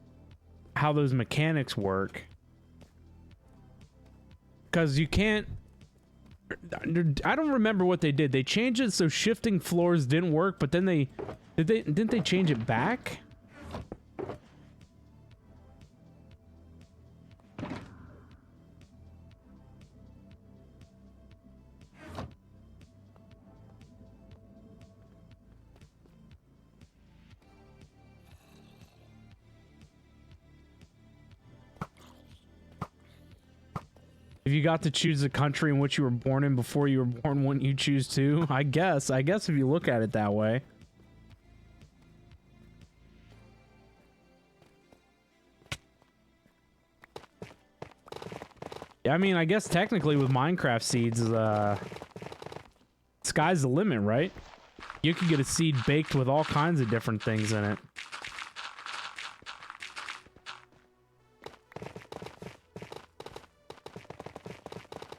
how those mechanics work. Because you can't... I don't remember what they did. They changed it so shifting floors didn't work, but then they... Didn't they change it back? If you got to choose the country in which you were born in before you were born, wouldn't you choose to? I guess if you look at it that way. Yeah, I mean, I guess technically with Minecraft seeds, sky's the limit, right? You could get a seed baked with all kinds of different things in it.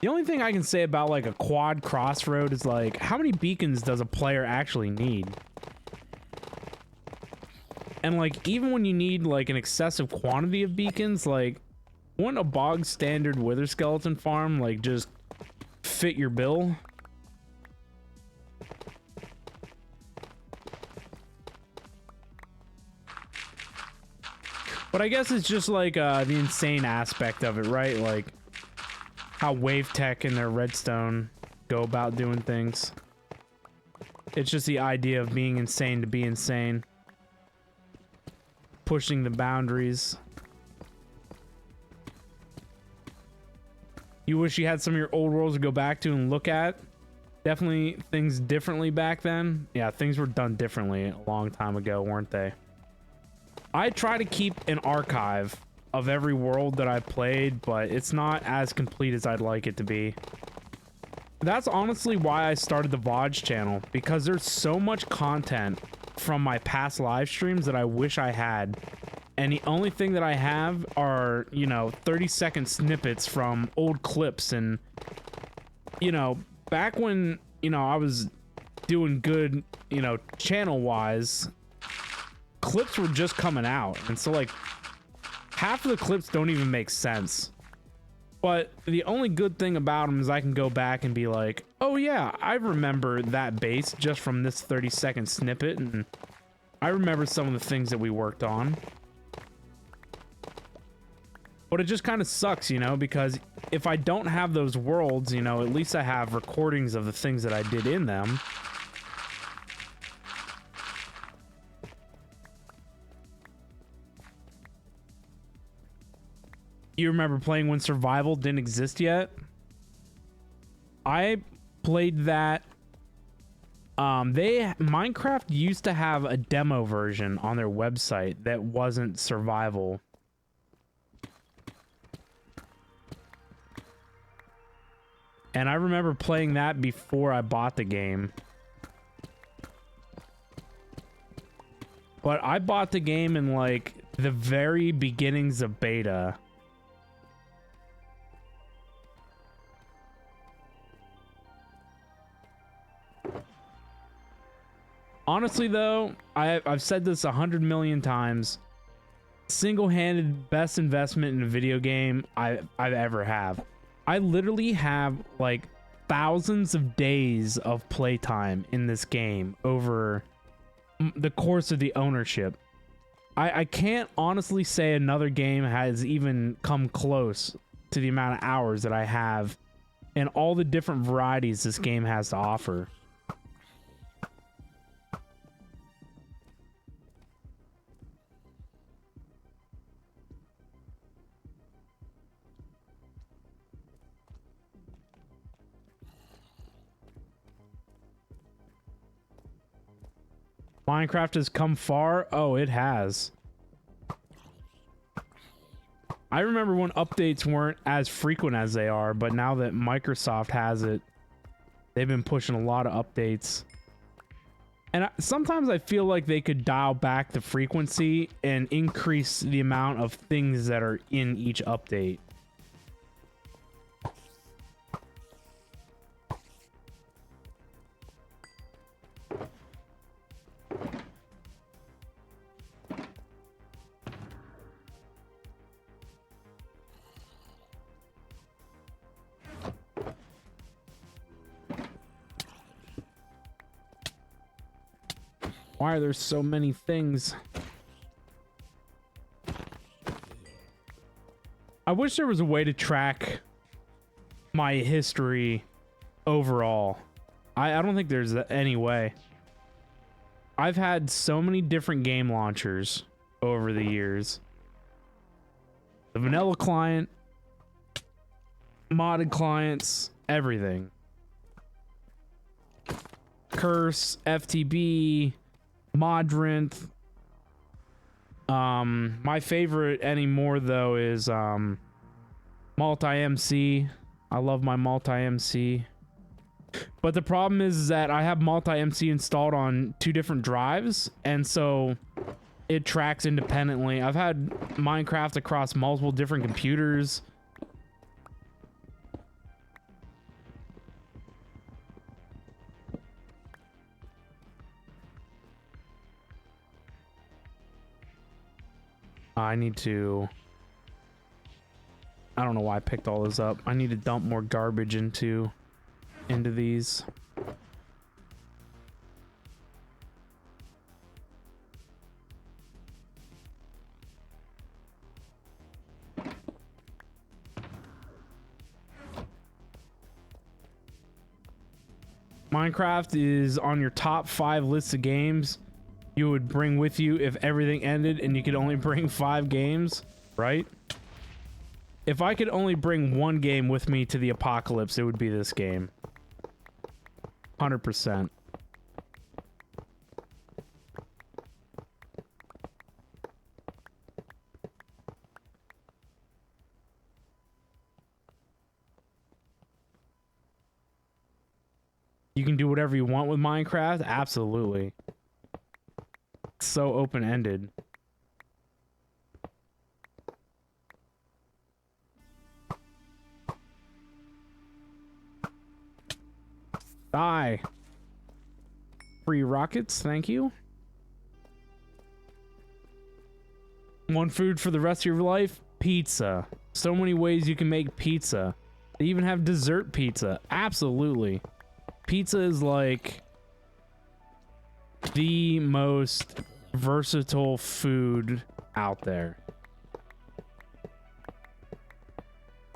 The only thing I can say about like a quad crossroad is like, how many beacons does a player actually need? And like, even when you need like an excessive quantity of beacons, like, wouldn't a bog standard wither skeleton farm like just fit your bill? But I guess it's just like the insane aspect of it, right? Like how Wave Tech and their redstone go about doing things. It's just the idea of being insane to be insane. Pushing the boundaries. You wish you had some of your old worlds to go back to and look at? Definitely things differently back then. Yeah, things were done differently a long time ago, weren't they? I try to keep an archive of every world that I've played, but it's not as complete as I'd like it to be. That's honestly why I started the VOD channel, because there's so much content from my past live streams that I wish I had. And the only thing that I have are, you know, 30-second snippets from old clips. And, you know, back when, you know, I was doing good, you know, channel-wise, clips were just coming out. And so, like, half of the clips don't even make sense. But the only good thing about them is I can go back and be like, oh yeah, I remember that base just from this 30-second snippet, and I remember some of the things that we worked on. But it just kind of sucks, you know, because if I don't have those worlds, you know, at least I have recordings of the things that I did in them. You remember playing when survival didn't exist yet? I played that. Minecraft used to have a demo version on their website that wasn't survival. And I remember playing that before I bought the game. But I bought the game in like the very beginnings of beta. Honestly, though, I've said this 100 million times. Single-handed best investment in a video game I've ever have. I literally have like thousands of days of playtime in this game over the course of the ownership. I can't honestly say another game has even come close to the amount of hours that I have and all the different varieties this game has to offer. Minecraft has come far. Oh, it has. I remember when updates weren't as frequent as they are, but now that Microsoft has it, they've been pushing a lot of updates. And sometimes I feel like they could dial back the frequency and increase the amount of things that are in each update. Why are there so many things? I wish there was a way to track my history overall. I don't think there's any way. I've had so many different game launchers over the years. The vanilla client, modded clients, everything. Curse, FTB, Modrinth. My favorite anymore though is multi-MC. I love my multi-MC. But the problem is that I have multi-MC installed on 2 different drives, and so it tracks independently. I've had Minecraft across multiple different computers. I need to... I don't know why I picked all this up. I need to dump more garbage into these. Minecraft is on your top 5 lists of games you would bring with you if everything ended and you could only bring 5 games, right? If I could only bring 1 game with me to the apocalypse, it would be this game. 100%. You can do whatever you want with Minecraft? Absolutely. It's so open-ended. Die. Free rockets, thank you. 1 food for the rest of your life? Pizza. So many ways you can make pizza. They even have dessert pizza. Absolutely. Pizza is like the most versatile food out there.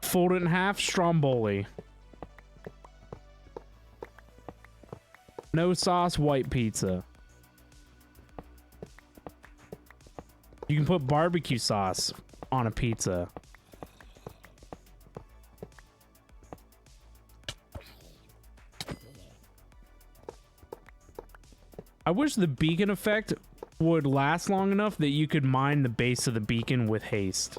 Fold it in half, stromboli. No sauce, white pizza. You can put barbecue sauce on a pizza. I wish the beacon effect would last long enough that you could mine the base of the beacon with haste.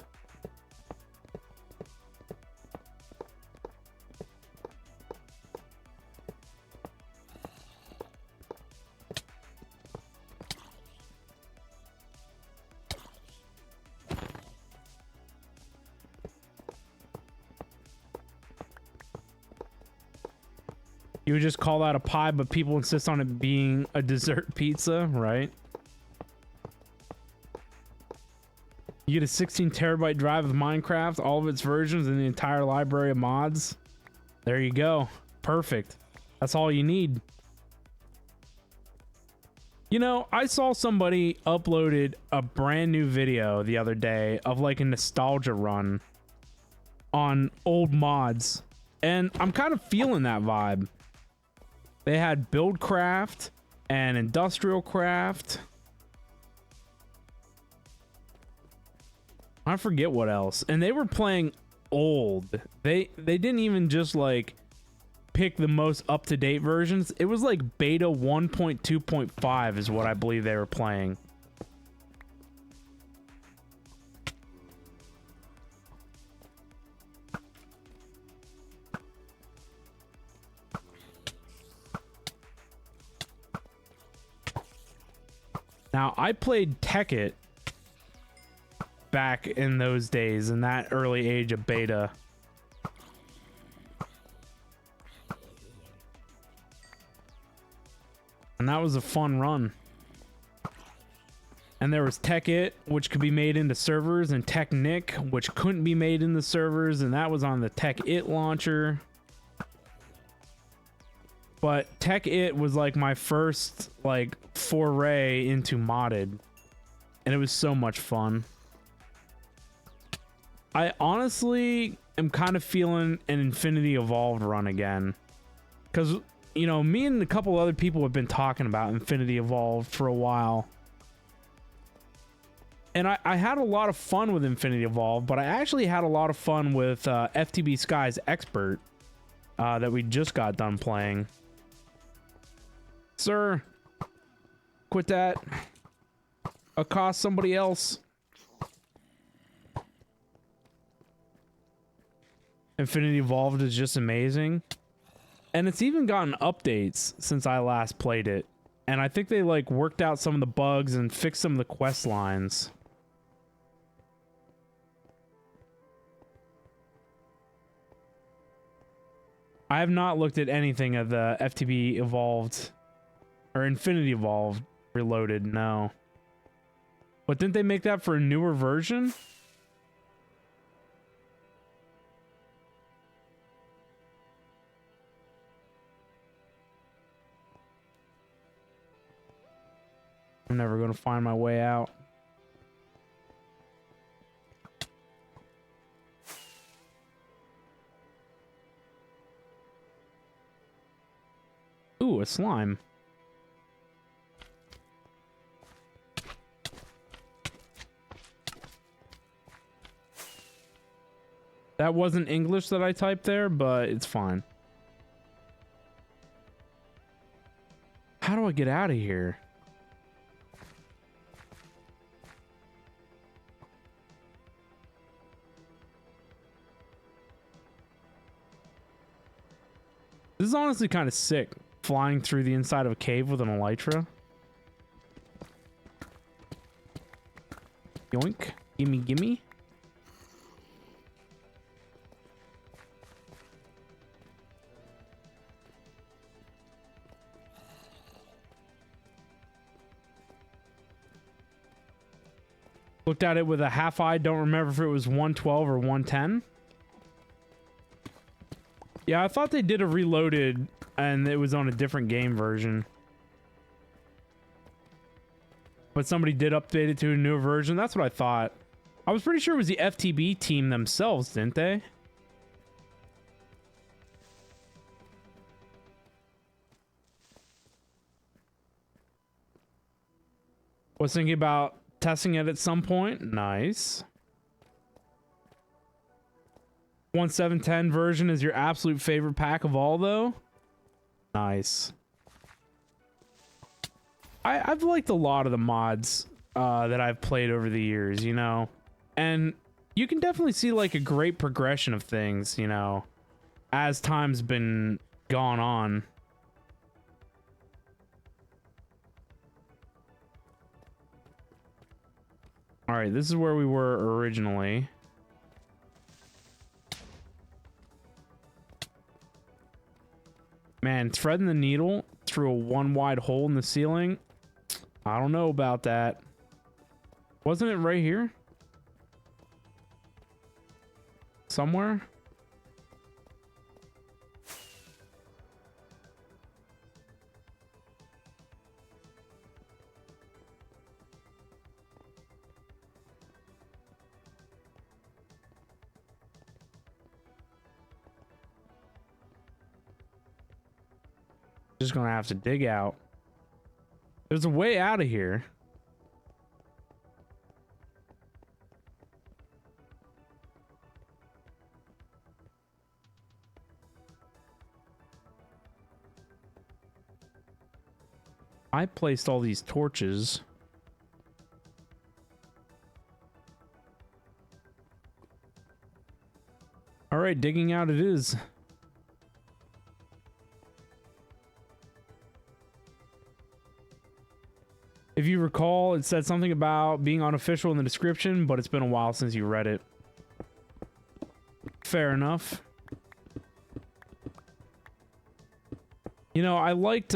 You would just call that a pie, but people insist on it being a dessert pizza, right? You get a 16 terabyte drive of Minecraft, all of its versions, and the entire library of mods. There you go. Perfect. That's all you need. You know, I saw somebody uploaded a brand new video the other day of like a nostalgia run on old mods, and I'm kind of feeling that vibe. They had Buildcraft and Industrial Craft. I forget what else. And they were playing old. They didn't even just like pick the most up-to-date versions. It was like beta 1.2.5 is what I believe they were playing. Now, I played Tekkit back in those days, in that early age of beta. And that was a fun run. And there was Tekkit, which could be made into servers, and Technic, which couldn't be made into servers, and that was on the Tekkit launcher. But Tech It was like my first like foray into modded, and it was so much fun. I honestly am kind of feeling an Infinity Evolved run again, because you know, me and a couple other people have been talking about Infinity Evolved for a while. And I had a lot of fun with Infinity Evolved, but I actually had a lot of fun with FTB Sky's Expert that we just got done playing. Sir, quit that. Accost somebody else. Infinity Evolved is just amazing. And it's even gotten updates since I last played it. And I think they like worked out some of the bugs and fixed some of the quest lines. I have not looked at anything of the FTB Evolved or Infinity Evolved Reloaded, no. But didn't they make that for a newer version? I'm never going to find my way out. Ooh, a slime. That wasn't English that I typed there, but it's fine. How do I get out of here? This is honestly kind of sick, flying through the inside of a cave with an elytra. Yoink. Gimme, gimme. Looked at it with a half eye. Don't remember if it was 112 or 110. Yeah, I thought they did a reloaded and it was on a different game version. But somebody did update it to a newer version. That's what I thought. I was pretty sure it was the FTB team themselves, didn't they? Was thinking about testing it at some point. Nice. 1710 version is your absolute favorite pack of all, though? Nice. I've liked a lot of the mods that I've played over the years, you know? And you can definitely see, like, a great progression of things, you know, as time's been gone on. Alright, this is where we were originally. Man, threading the needle through a one wide hole in the ceiling? I don't know about that. Wasn't it right here? Somewhere? Just gonna have to dig out. There's a way out of here. I placed all these torches. All right, digging out it is. If you recall, it said something about being unofficial in the description, but it's been a while since you read it. Fair enough. You know, I liked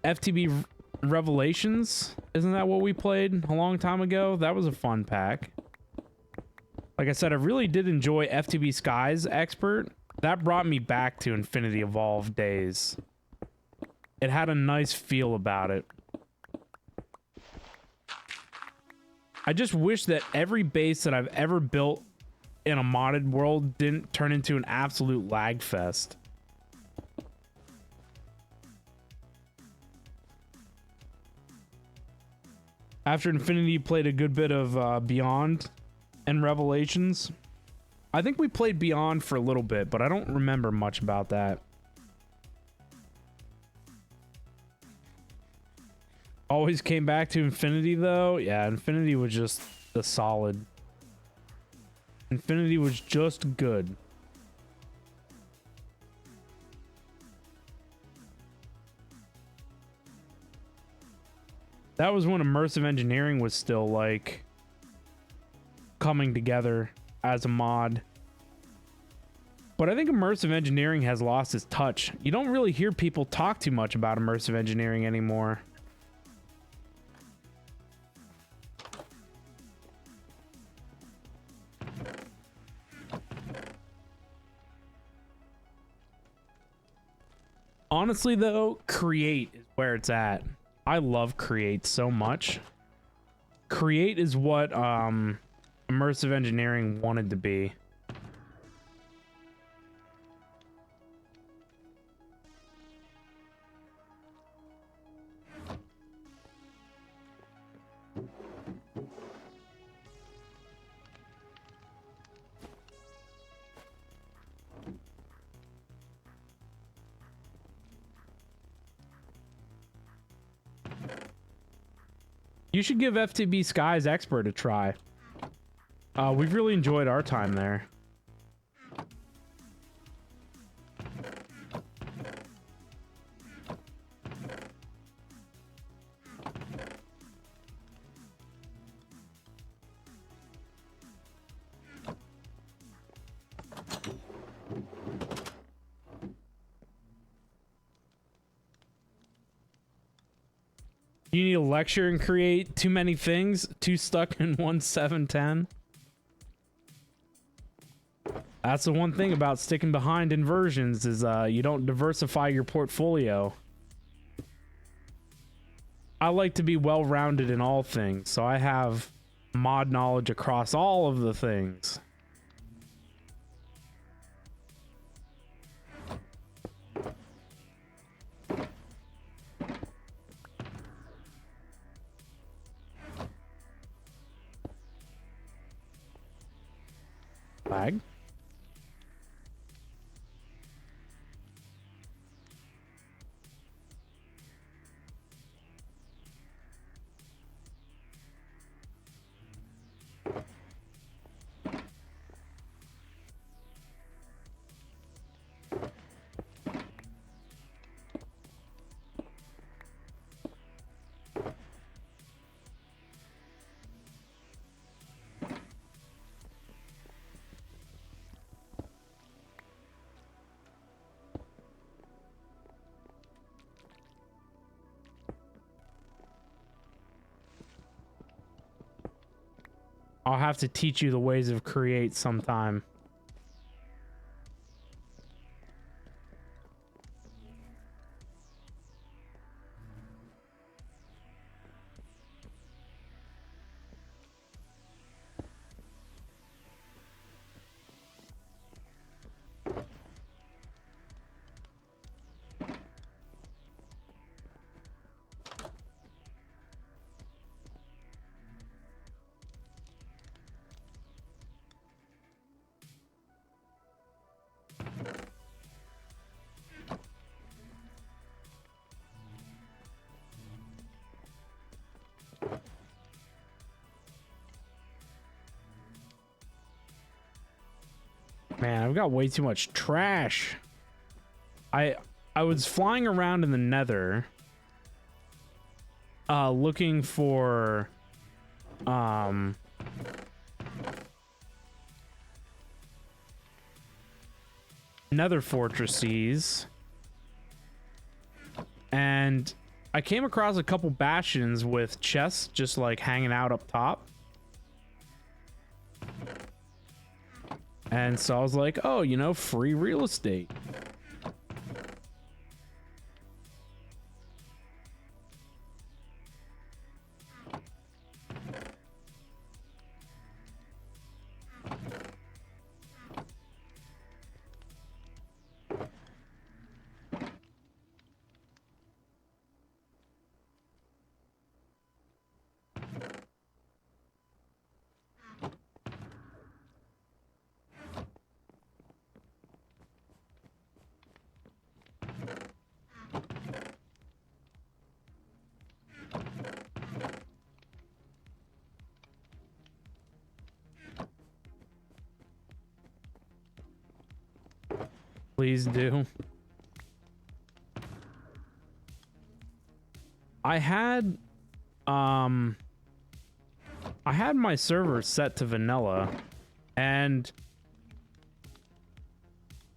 FTB Revelations. Isn't that what we played a long time ago? That was a fun pack. Like I said, I really did enjoy FTB Sky's Expert. That brought me back to Infinity Evolved days. It had a nice feel about it. I just wish that every base that I've ever built in a modded world didn't turn into an absolute lag fest. After Infinity, played a good bit of Beyond and Revelations. I think we played Beyond for a little bit, but I don't remember much about that. Always came back to Infinity, though. Yeah, Infinity was just the solid. Infinity was just good. That was when immersive engineering was still, like, coming together as a mod. But I think immersive engineering has lost its touch. You don't really hear people talk too much about immersive engineering anymore. Honestly, though, Create is where it's at. I love Create so much. Create is what immersive engineering wanted to be. You should give FTB Sky's Expert a try. We've really enjoyed our time there. You need a lecture and create too many things, too stuck in 1.7.10. That's the one thing about sticking behind in versions is you don't diversify your portfolio. I like to be well-rounded in all things, so I have mod knowledge across all of the things. Lag. I'll have to teach you the ways of Create sometime. Man, I've got way too much trash. I was flying around in the Nether looking for Nether fortresses, and I came across a couple bastions with chests just like hanging out up top. And so I was like, oh, you know, free real estate. Please do. I had my server set to vanilla, and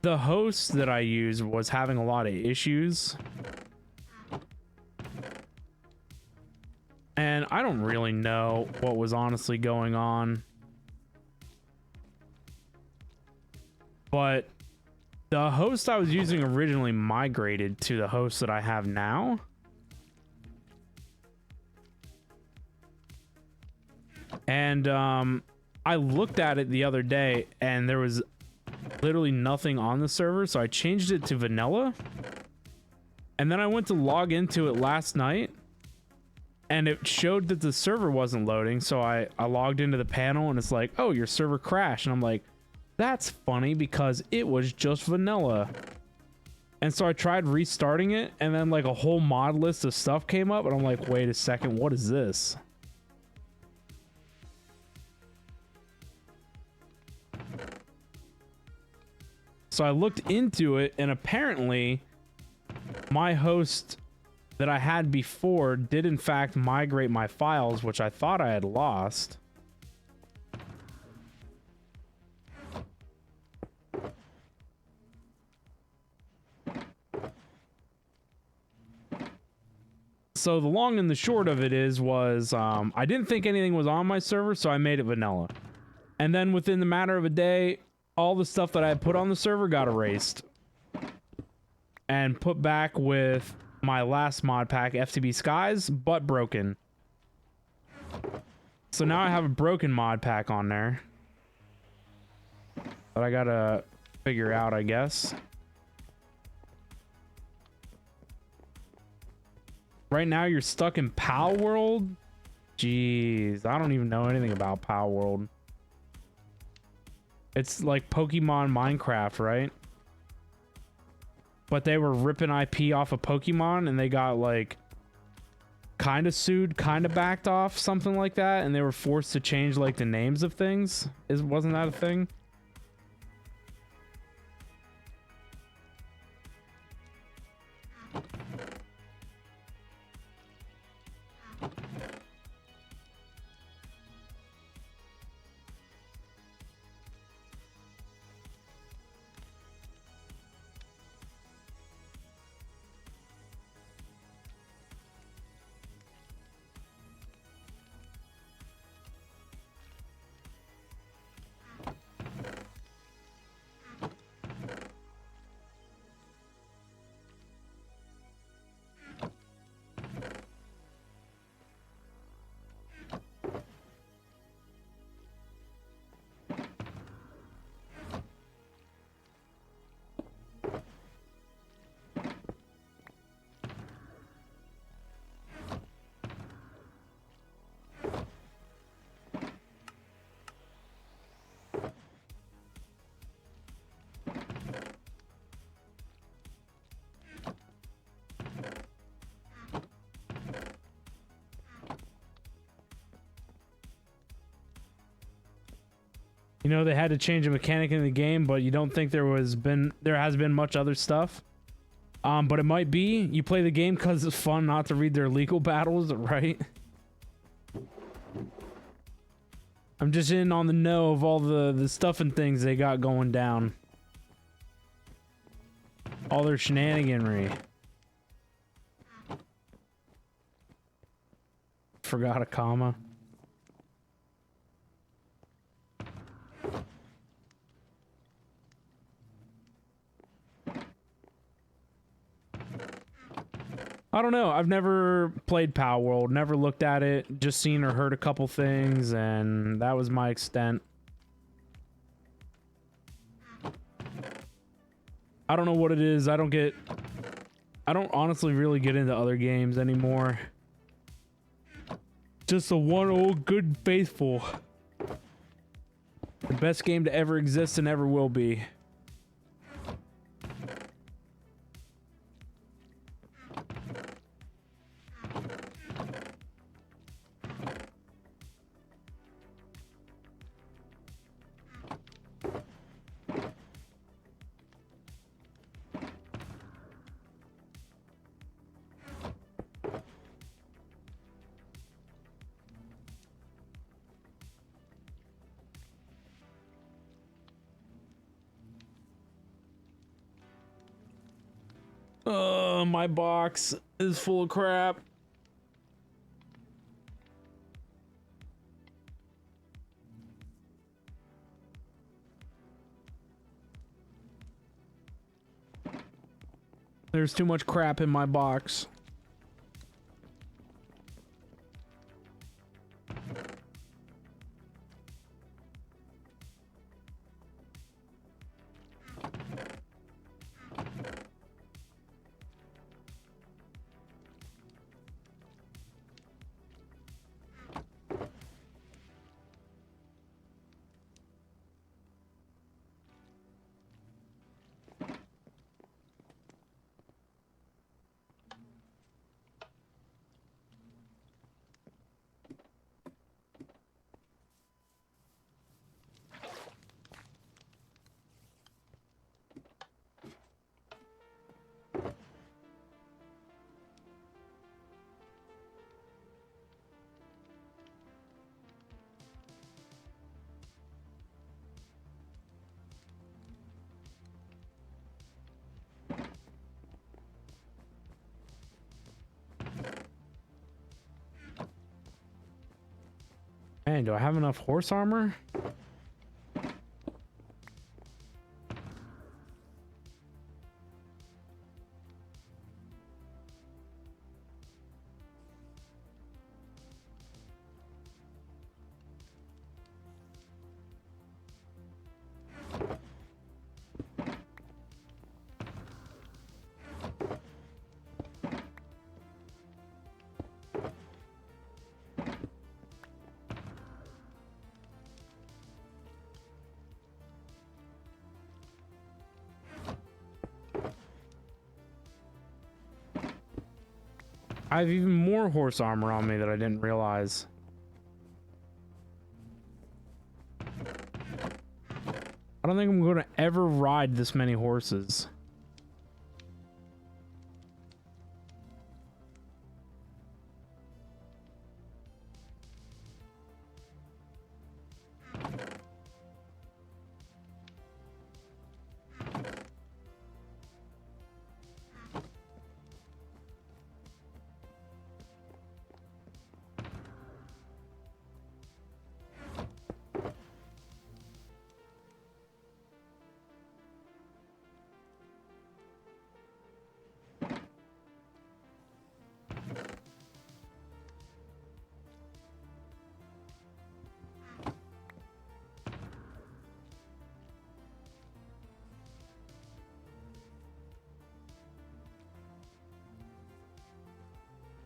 the host that I used was having a lot of issues. And I don't really know what was honestly going on. But the host I was using originally migrated to the host that I have now. And I looked at it the other day and there was literally nothing on the server, so I changed it to vanilla. And then I went to log into it last night and it showed that the server wasn't loading, so I logged into the panel and it's like, oh, your server crashed. And I'm like, that's funny because it was just vanilla. And so I tried restarting it and then like a whole mod list of stuff came up and I'm like, wait a second, what is this? So I looked into it and apparently my host that I had before did in fact migrate my files, which I thought I had lost. So the long and the short of it was I didn't think anything was on my server, so I made it vanilla. And then within the matter of a day, all the stuff that I had put on the server got erased and put back with my last mod pack, FTB Skies, but broken. So now I have a broken mod pack on there that I gotta figure out, I guess. Right now you're stuck in Pal World? Jeez, I don't even know anything about Pal World. It's like Pokemon Minecraft, right? But they were ripping IP off of Pokemon and they got like kind of sued, kind of backed off, something like that, and they were forced to change like the names of things. Wasn't that a thing? You know, they had to change a mechanic in the game, but you don't think there has been much other stuff. But it might be. You play the game because it's fun not to read their legal battles, right? I'm just in on the know of all the stuff and things they got going down. All their shenaniganry. Forgot a comma. I don't know. I've never played Pow World, never looked at it, just seen or heard a couple things, and that was my extent. I don't know what it is. I don't honestly really get into other games anymore. Just the one old good and faithful. The best game to ever exist and ever will be. My box is full of crap. There's too much crap in my box. Man, do I have enough horse armor? I have even more horse armor on me that I didn't realize. I don't think I'm going to ever ride this many horses.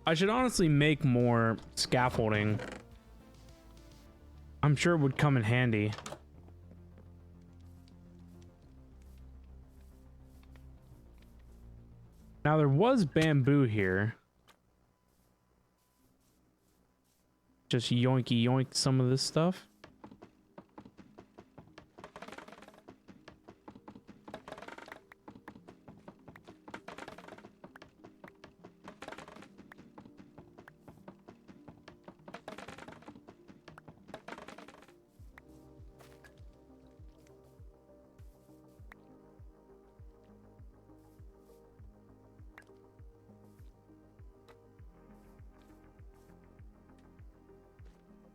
I should honestly make more scaffolding. I'm sure it would come in handy. Now there was bamboo here. Just yoinky yoink some of this stuff.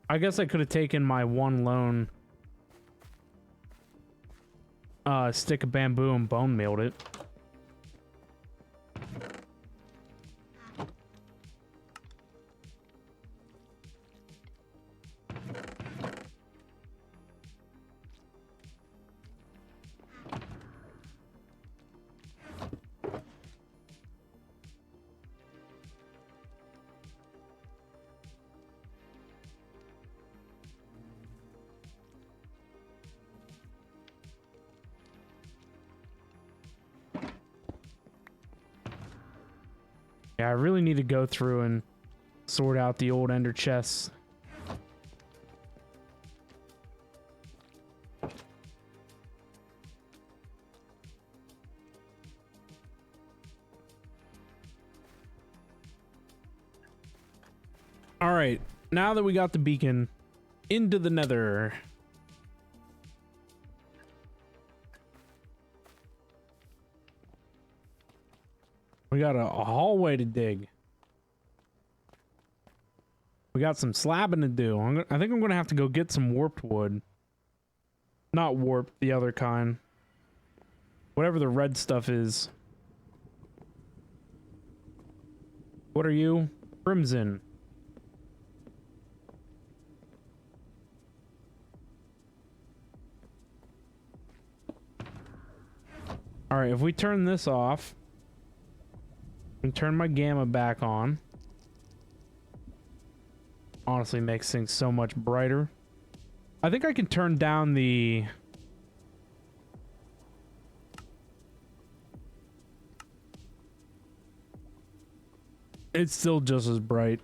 I guess I could have taken my one lone stick of bamboo and bone mealed it. Yeah, I really need to go through and sort out the old ender chests. All right, now that we got the beacon, into the Nether. We got a hallway to dig. We got some slabbing to do. I think I'm going to have to go get some warped wood. Not warped, the other kind. Whatever the red stuff is. What are you? Crimson. Alright, if we turn this off and turn my gamma back on, honestly makes things so much brighter. I think I can turn down the... It's still just as bright.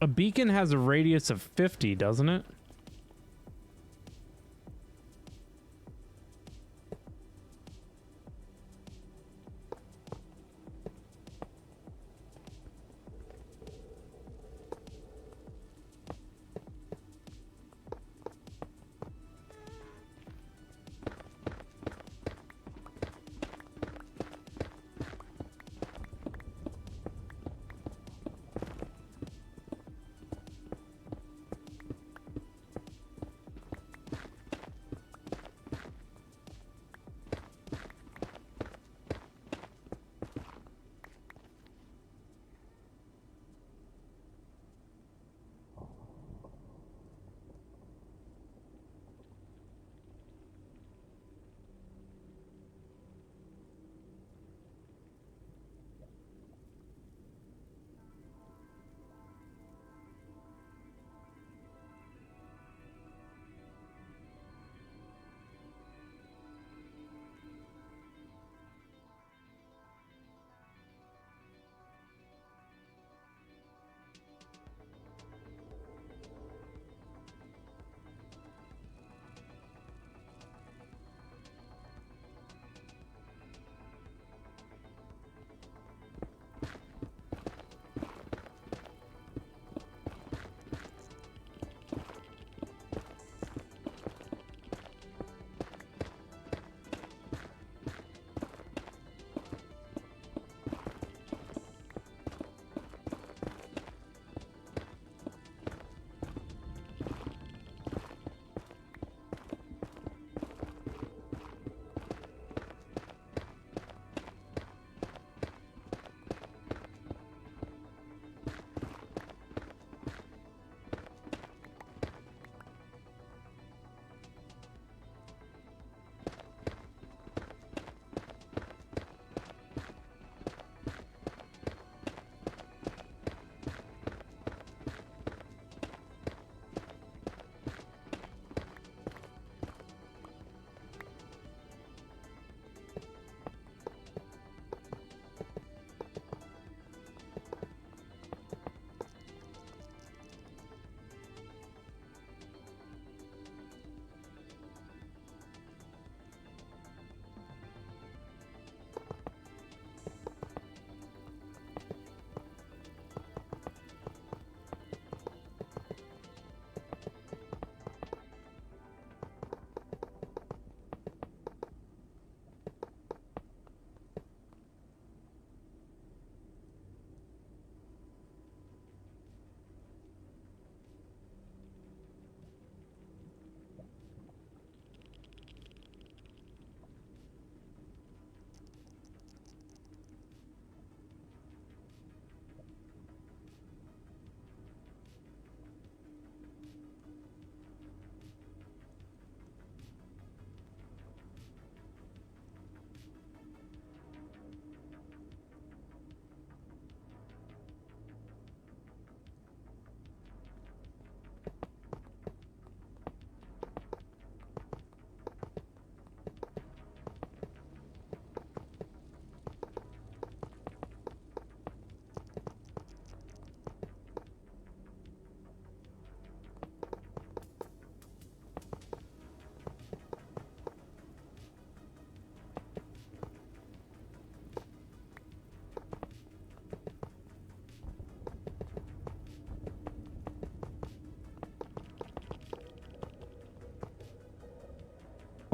A beacon has a radius of 50, doesn't it?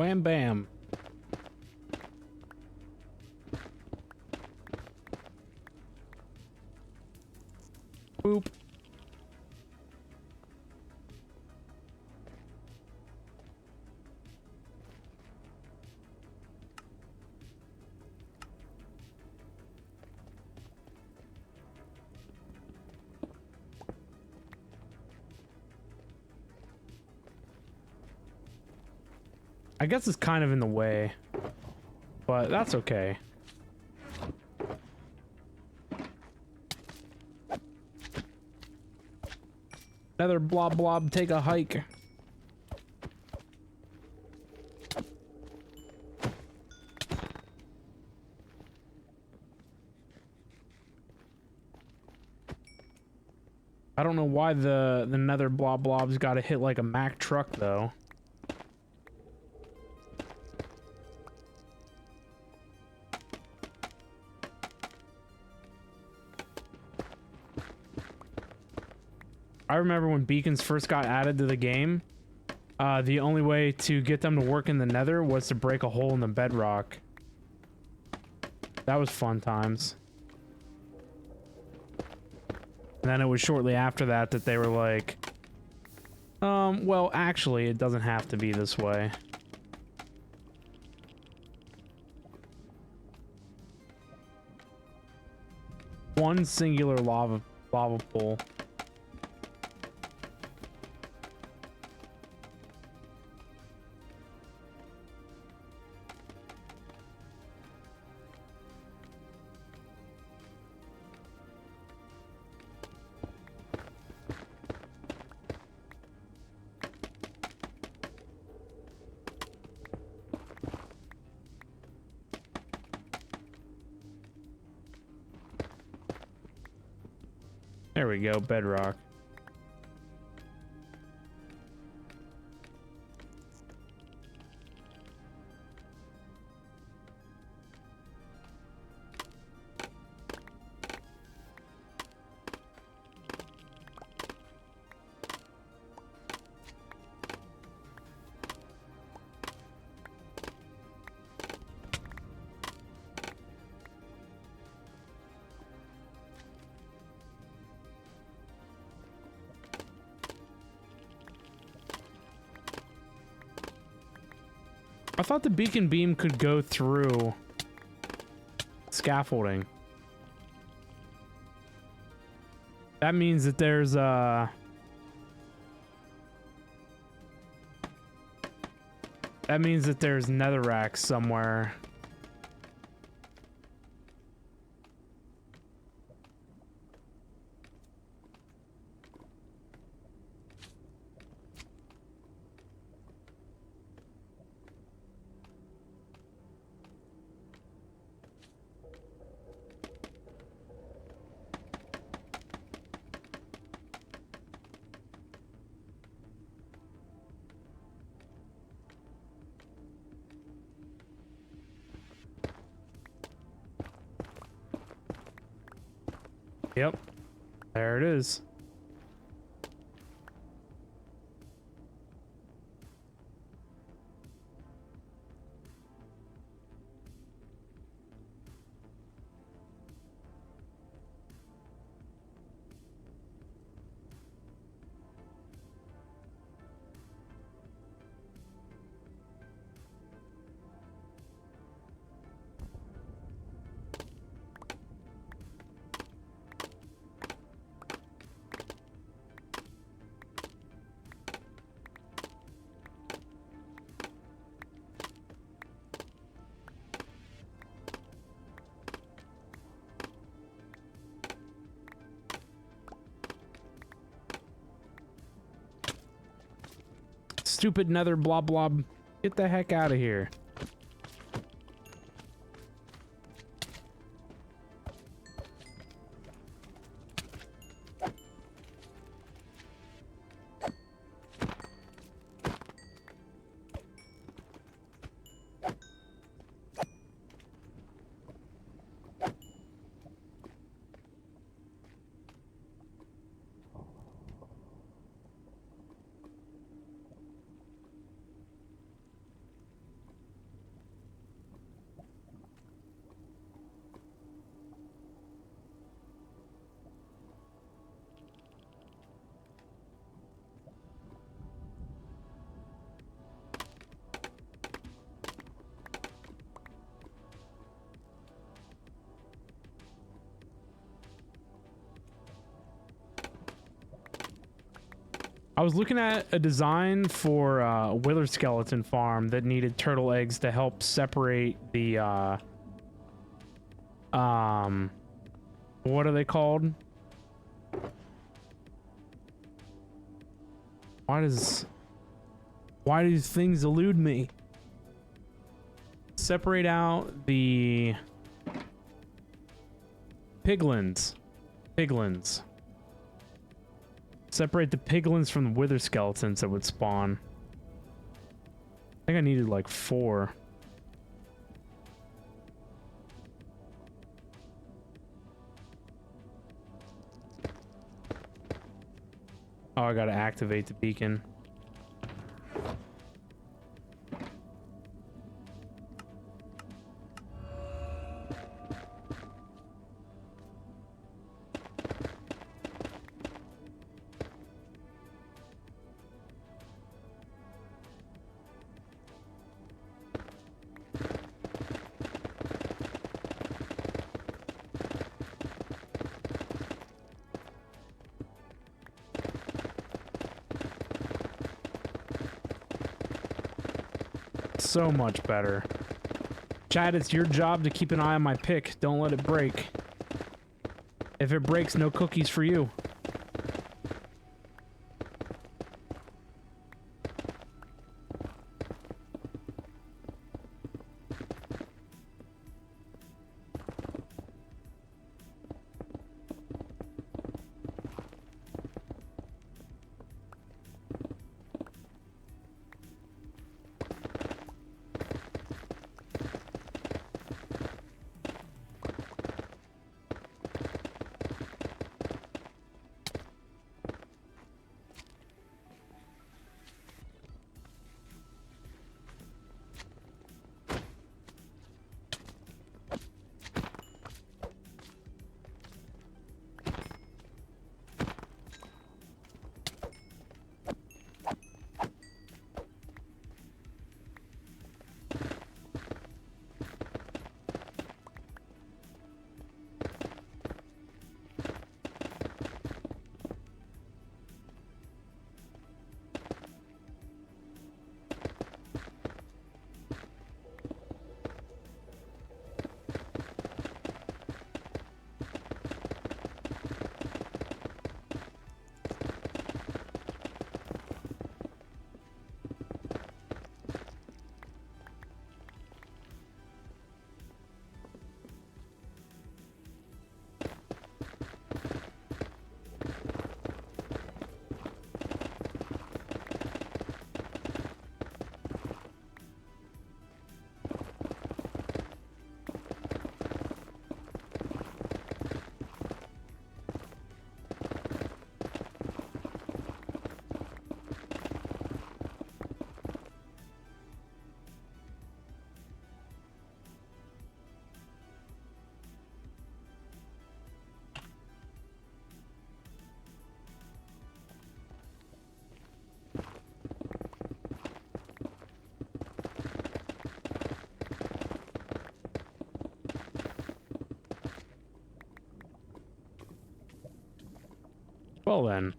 Wham bam. Boop. I guess it's kind of in the way, but that's okay. Another blob blob, take a hike. I don't know why the nether blob blob's got to hit like a Mack truck though. I remember when beacons first got added to the game, the only way to get them to work in the nether was to break a hole in the bedrock. That was fun times. And then it was shortly after that that they were like, well, actually, it doesn't have to be this way. One singular lava pool. There we go, bedrock. I thought the beacon beam could go through scaffolding. That means that there's that means that there's netherrack somewhere. Yep. There it is. Stupid nether blob blob. Get the heck out of here. I was looking at a design for a wither skeleton farm that needed turtle eggs to help separate the what are they called? Why do things elude me? Separate out the piglins. Separate the piglins from the wither skeletons that would spawn. I think I needed like 4. Oh, I gotta activate the beacon. So much better. Chad, it's your job to keep an eye on my pick. Don't let it break. If it breaks, no cookies for you. Well then.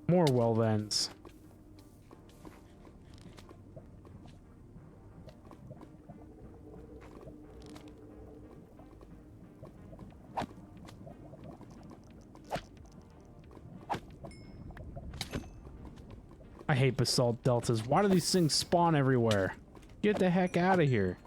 More well thens. I hate basalt deltas. Why do these things spawn everywhere? Get the heck out of here.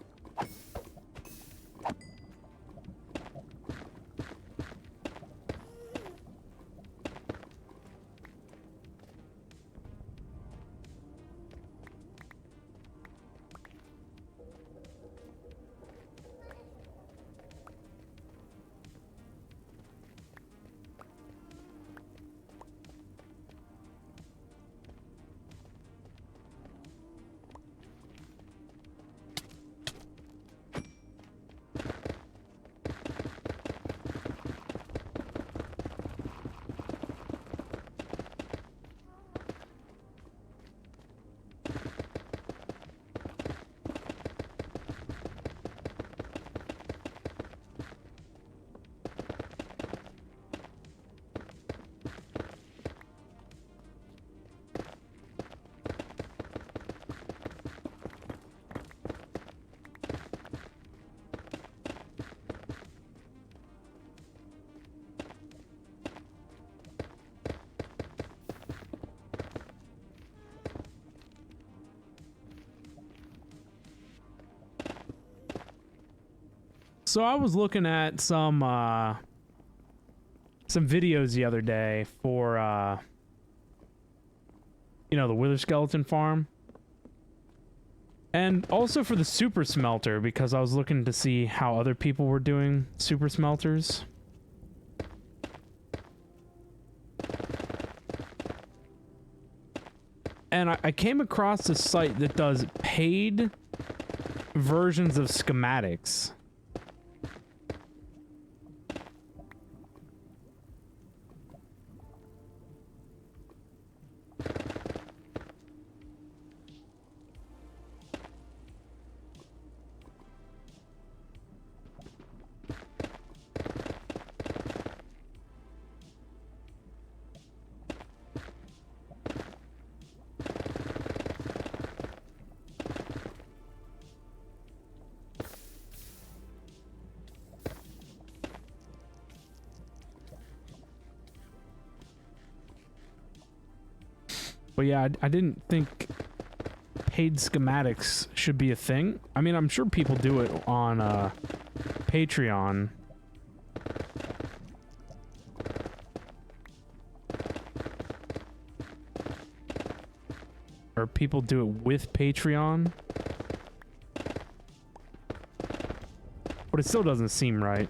So I was looking at some videos the other day for you know, the Wither Skeleton farm. And also for the super smelter, because I was looking to see how other people were doing super smelters. And I came across a site that does paid versions of schematics. But yeah, I didn't think paid schematics should be a thing. I mean, I'm sure people do it on Patreon. Or people do it with Patreon. But it still doesn't seem right.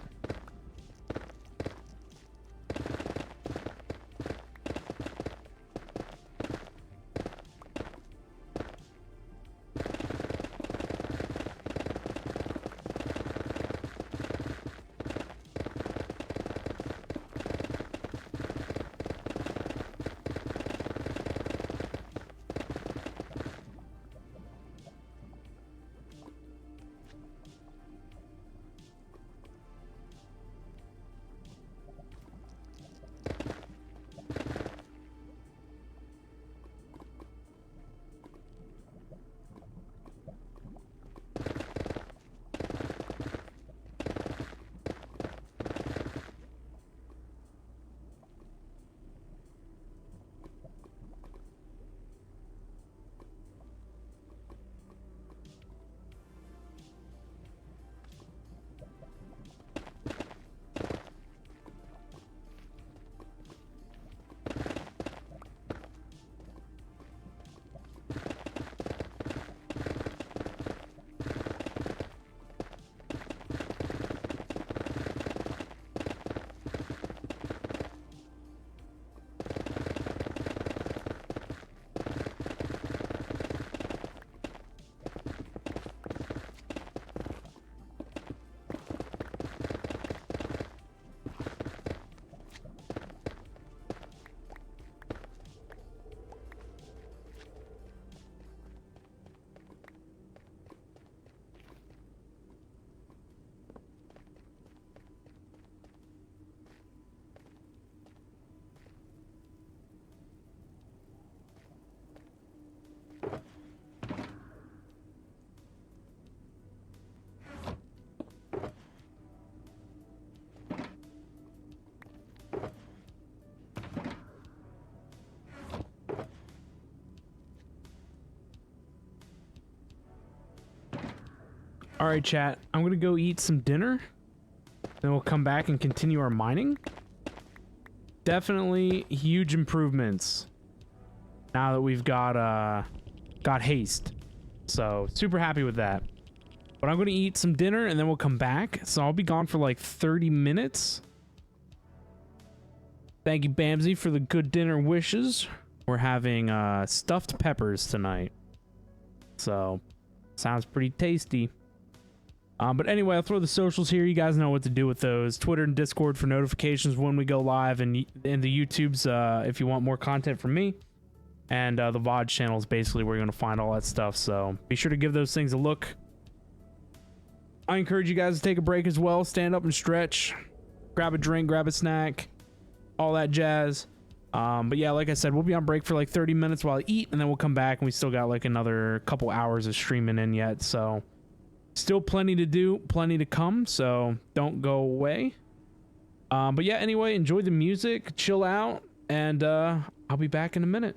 All right, chat. I'm gonna go eat some dinner. Then we'll come back and continue our mining. Definitely huge improvements now that we've got haste. So super happy with that. But I'm gonna eat some dinner and then we'll come back. So I'll be gone for like 30 minutes. Thank you, Bamsy, for the good dinner wishes. We're having stuffed peppers tonight. So sounds pretty tasty. But anyway, I'll throw the socials here. You guys know what to do with those. Twitter and Discord for notifications when we go live, and in the YouTubes if you want more content from me. And the VOD channel is basically where you're going to find all that stuff. So be sure to give those things a look. I encourage you guys to take a break as well. Stand up and stretch. Grab a drink, grab a snack. All that jazz. But yeah, like I said, we'll be on break for like 30 minutes while I eat, and then we'll come back, and we still got like another couple hours of streaming in yet. So still plenty to do, plenty to come, so don't go away. But yeah, anyway, enjoy the music, chill out, and I'll be back in a minute.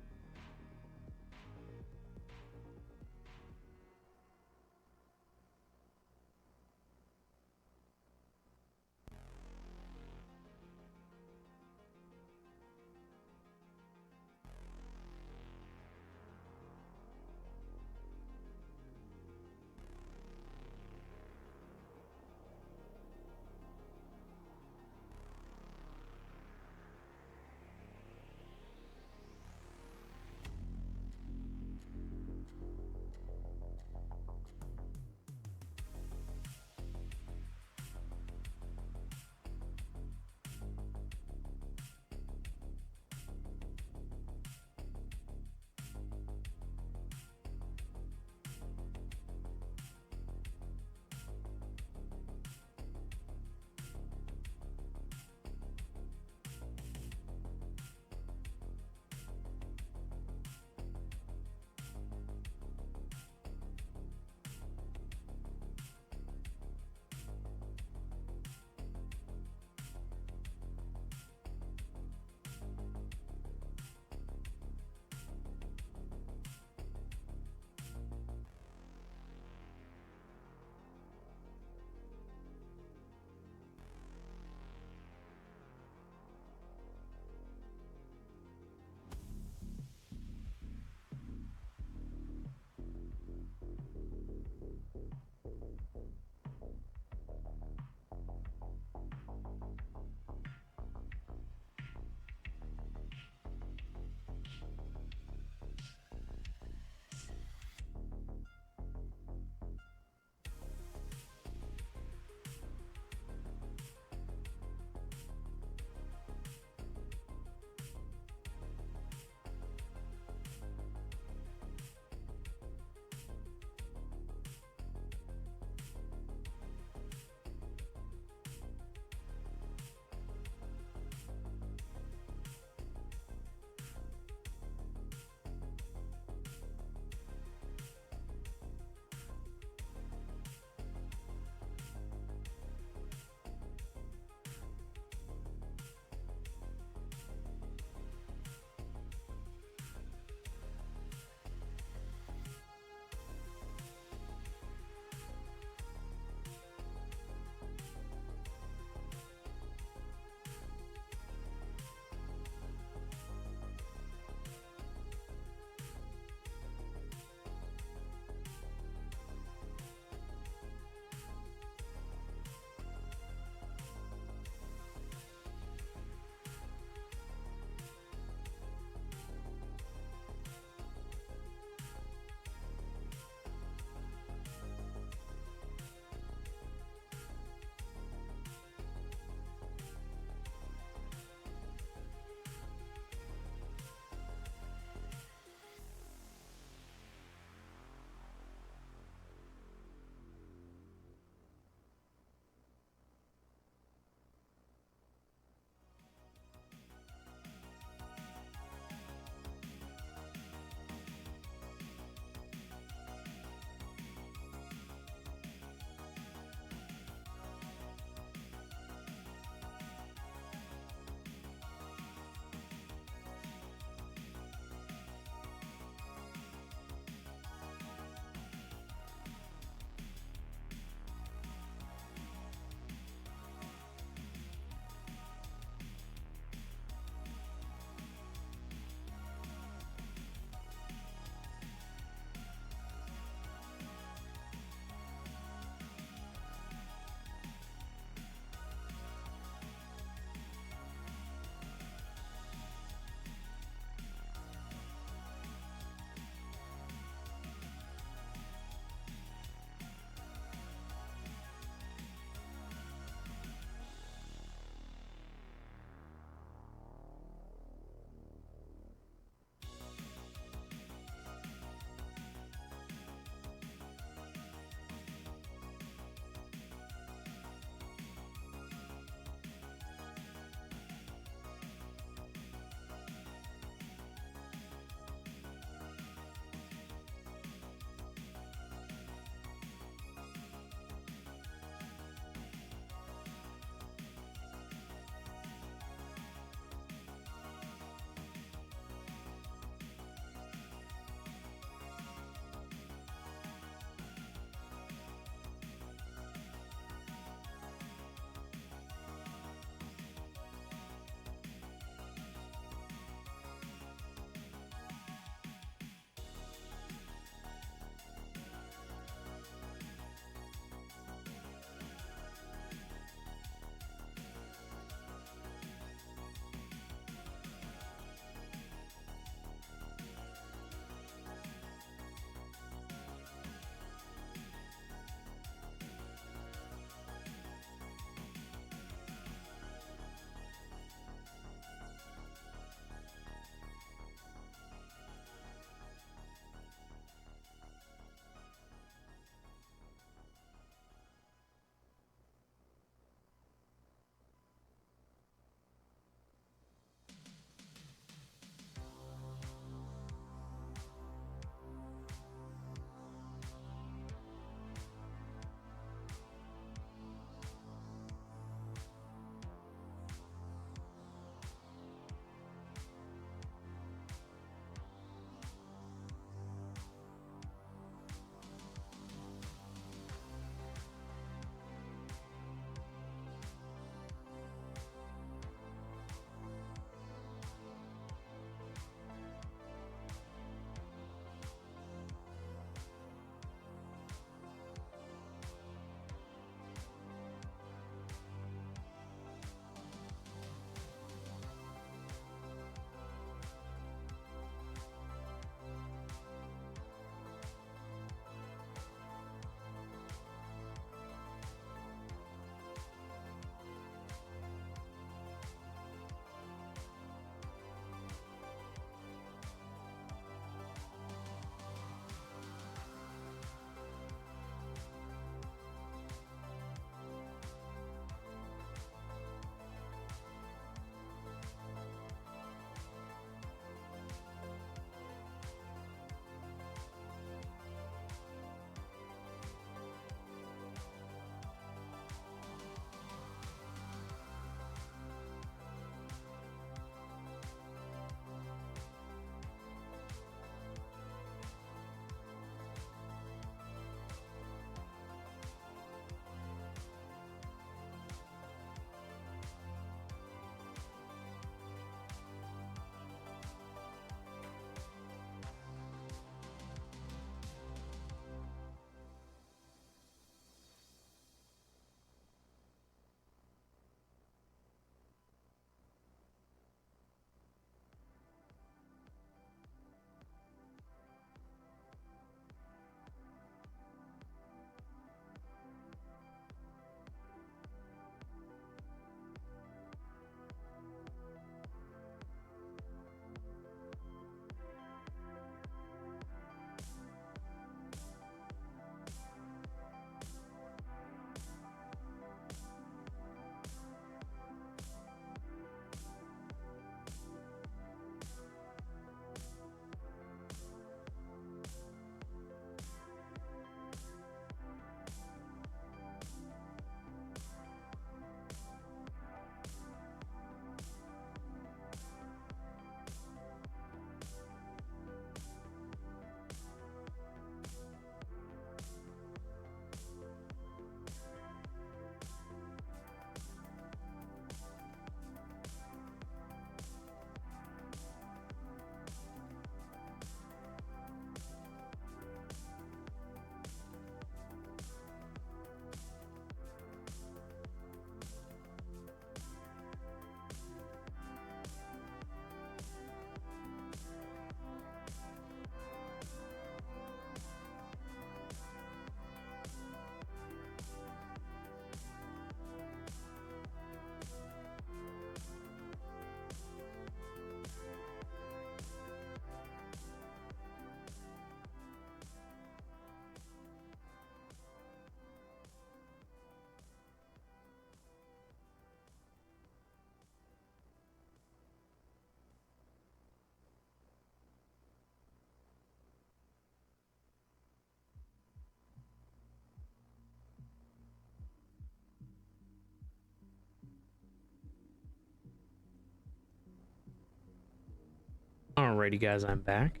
Alrighty, guys, I'm back.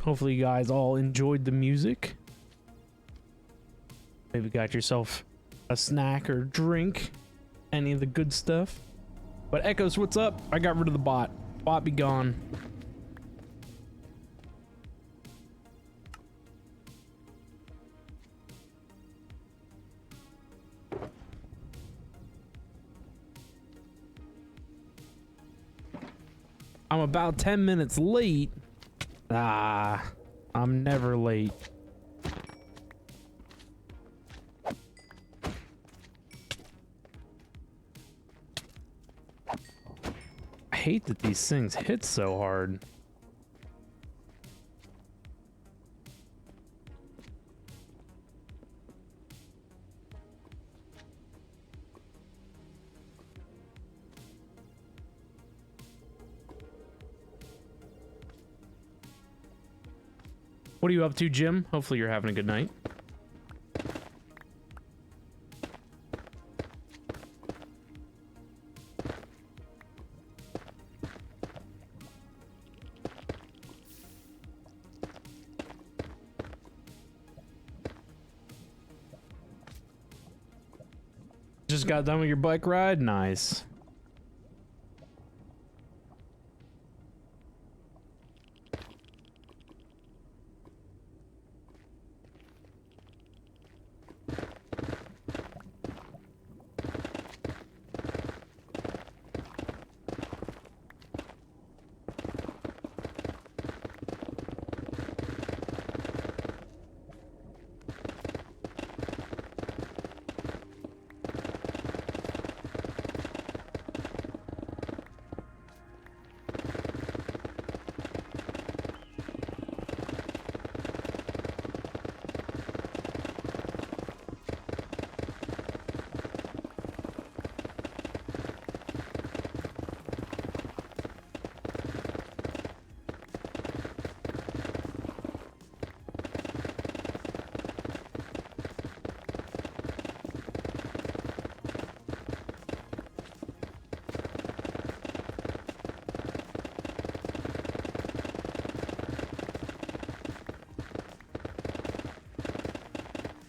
Hopefully you guys all enjoyed the music. Maybe got yourself a snack or drink, any of the good stuff. But Echoes, what's up? I got rid of the bot. Bot be gone. I'm about 10 minutes late. Ah, I'm never late. I hate that these things hit so hard. What are you up to, Jim? Hopefully you're having a good night. Just got done with your bike ride? Nice.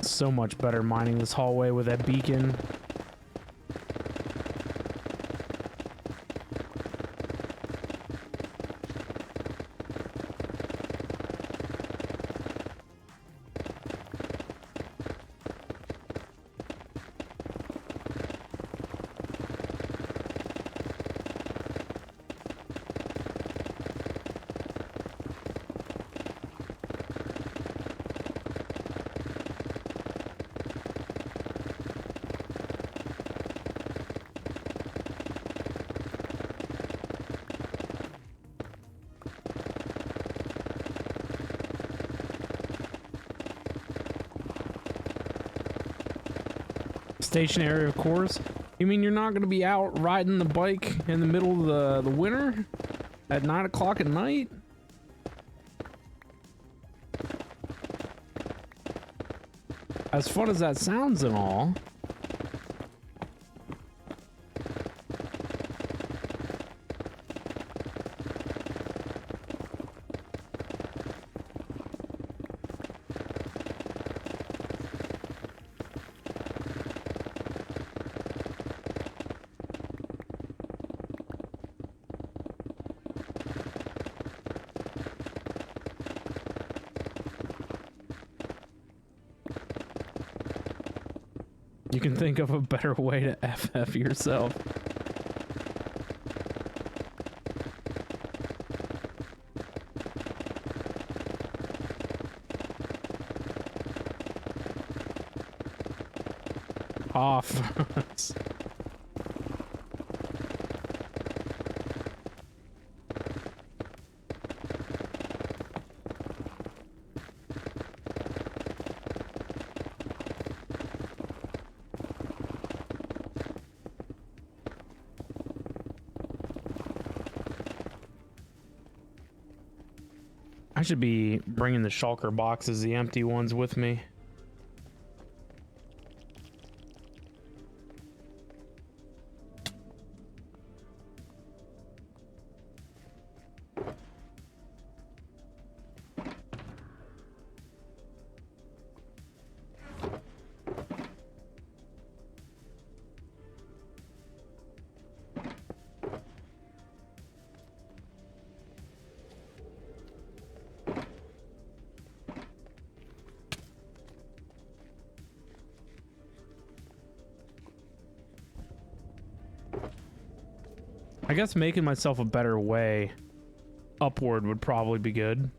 So much better mining this hallway with that beacon. Stationary, of course. You mean you're not going to be out riding the bike in the middle of the winter at 9 o'clock at night? As fun as that sounds and all. You can think of a better way to FF yourself. Off. I should be bringing the shulker boxes, the empty ones, with me. I guess making myself a better way upward would probably be good.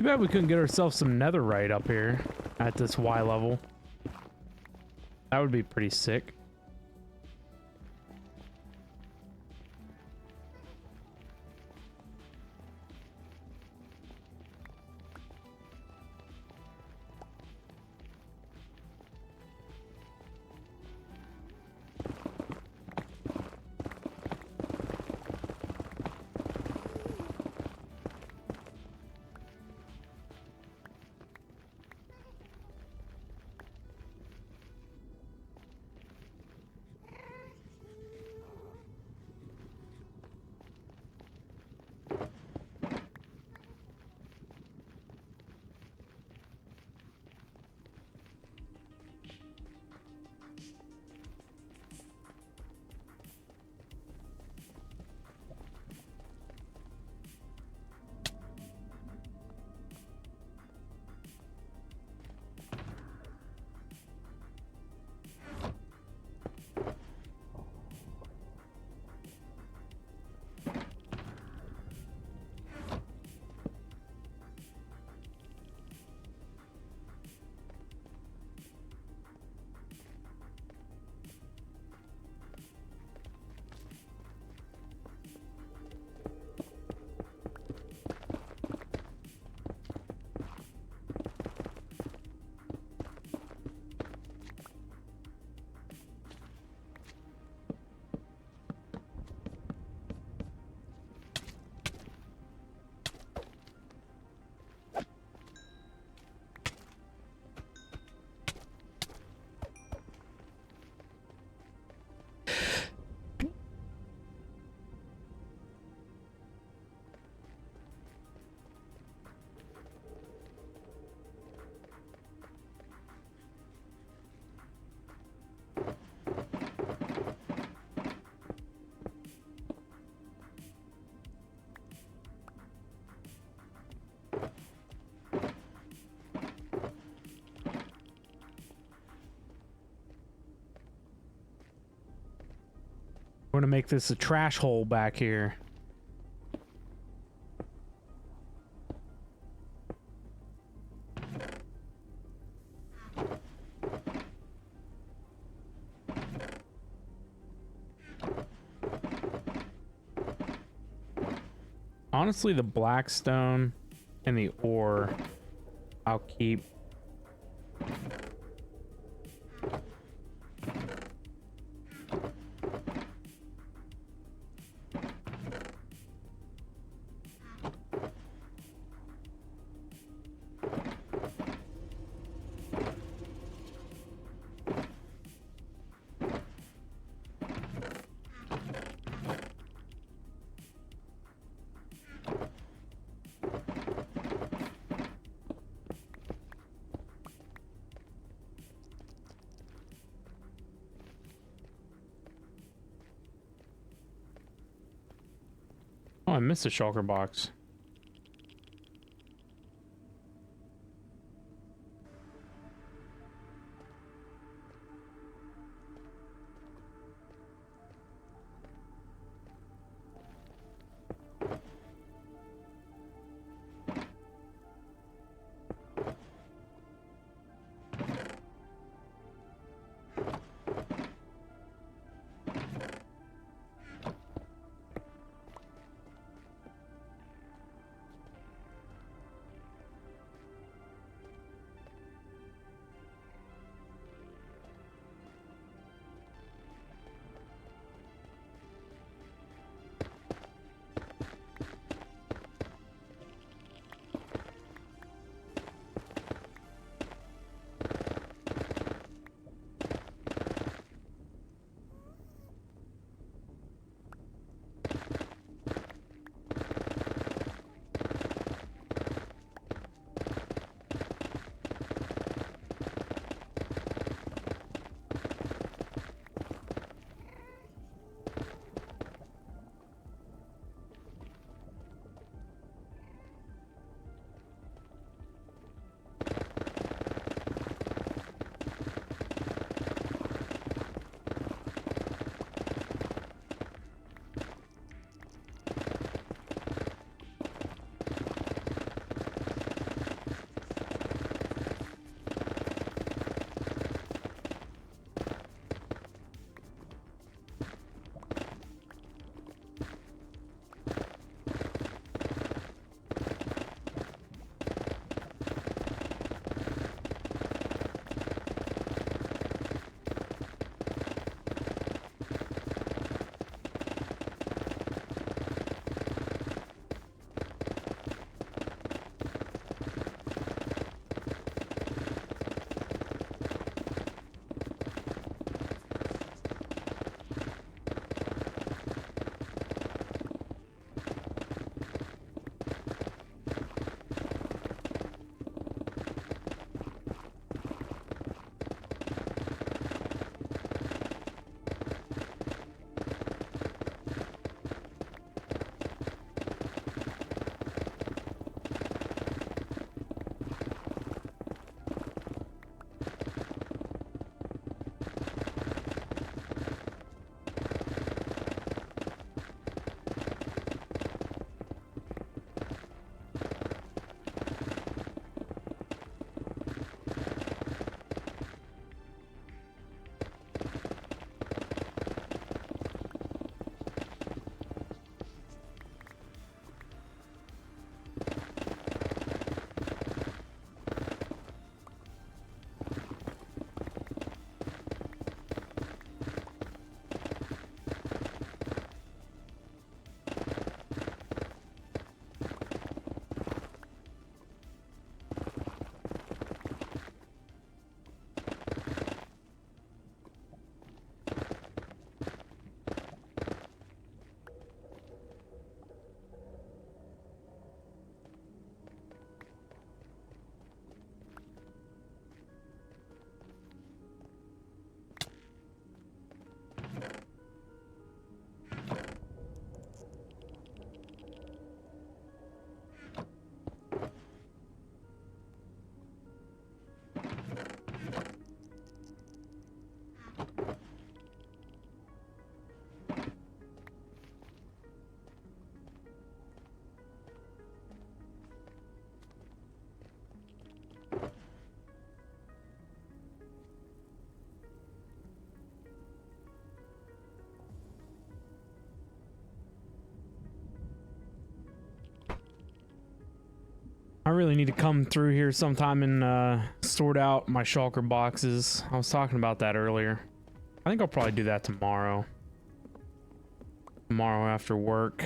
Too bad we couldn't get ourselves some netherite up here at this Y level. That would be pretty sick. We're gonna make this a trash hole back here. Honestly, the blackstone and the ore I'll keep. Oh, I missed a shulker box. really need to come through here sometime and sort out my shulker boxes. I was talking about that earlier. I think I'll probably do that tomorrow. Tomorrow after work.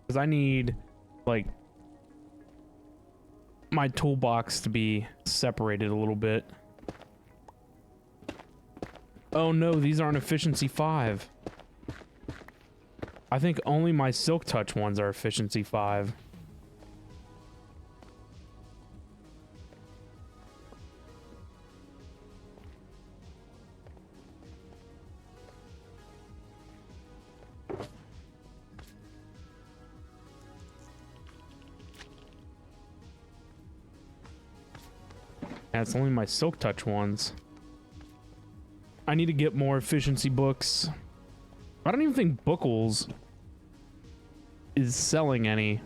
Because I need, like, my toolbox to be separated a little bit. Oh no, these aren't efficiency 5. I think only my silk touch ones are efficiency 5. That's only my silk touch ones. I need to get more efficiency books. I don't even think Bookles is selling any.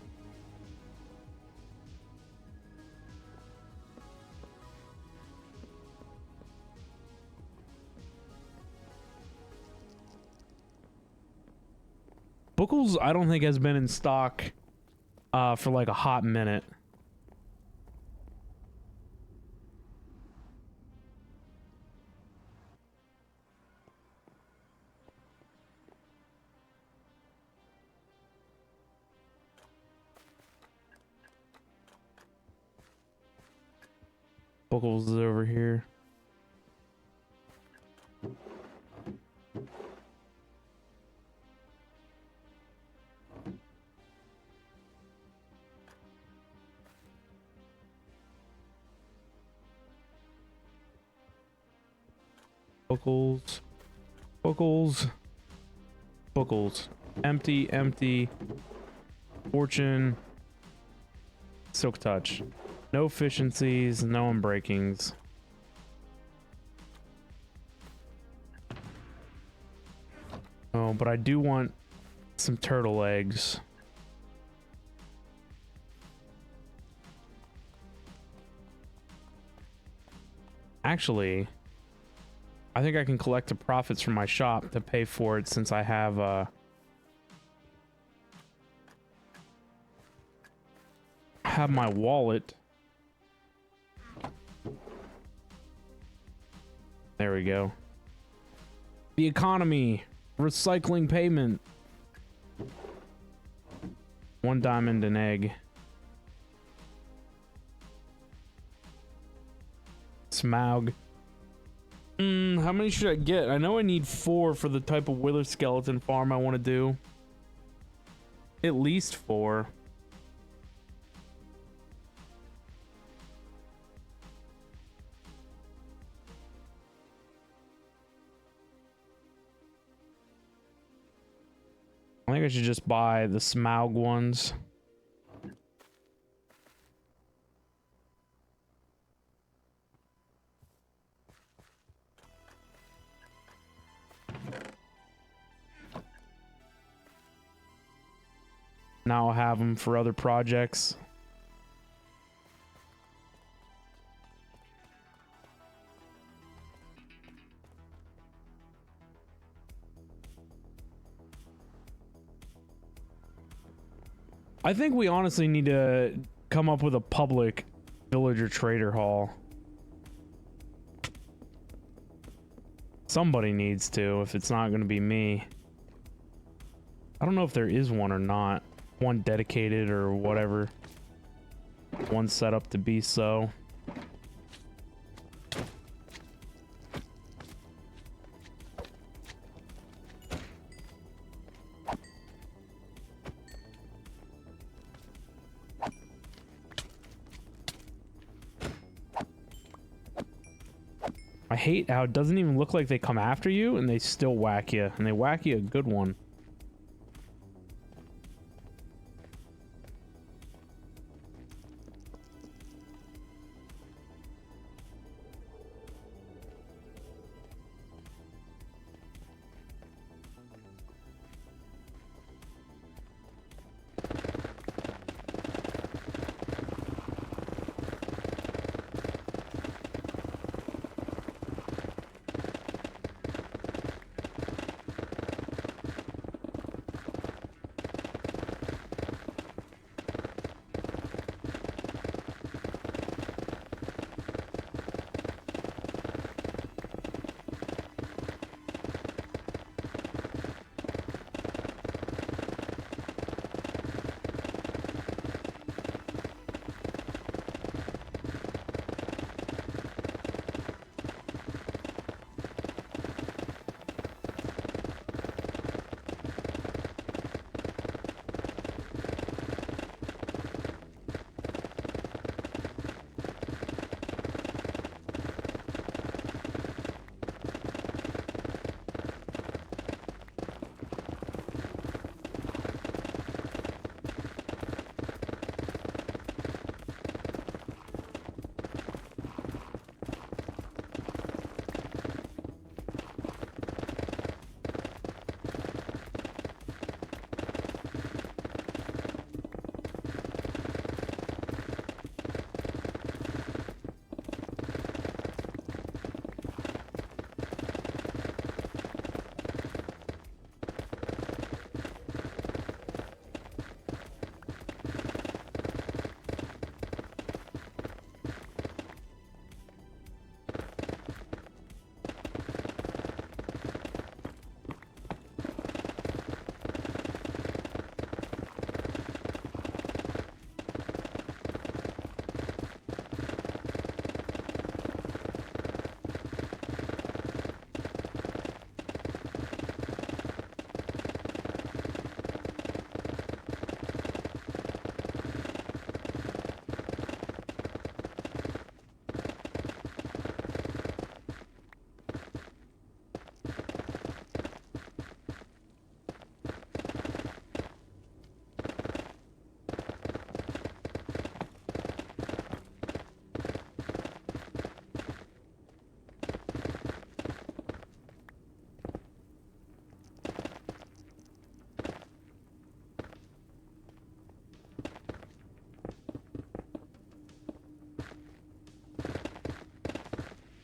Bookles, I don't think has been in stock for like a hot minute. Bookles is over here. Bookles. Bookles. Bookles. Empty, empty. Fortune. Silk touch. No efficiencies, no unbreakings. Oh, but I do want some turtle eggs. Actually, I think I can collect the profits from my shop to pay for it since I have my wallet. There we go. The economy. Recycling payment. 1 diamond an egg. Smaug. How many should I get? I know I need 4 for the type of wither skeleton farm I want to do. At least 4. I think I should just buy the Smaug ones. Now I'll have them for other projects. I think we honestly need to come up with a public villager trader hall. Somebody needs to, if it's not going to be me. I don't know if there is one or not. One dedicated or whatever. One set up to be so. I hate how it doesn't even look like they come after you and they still whack you, and they whack you a good one.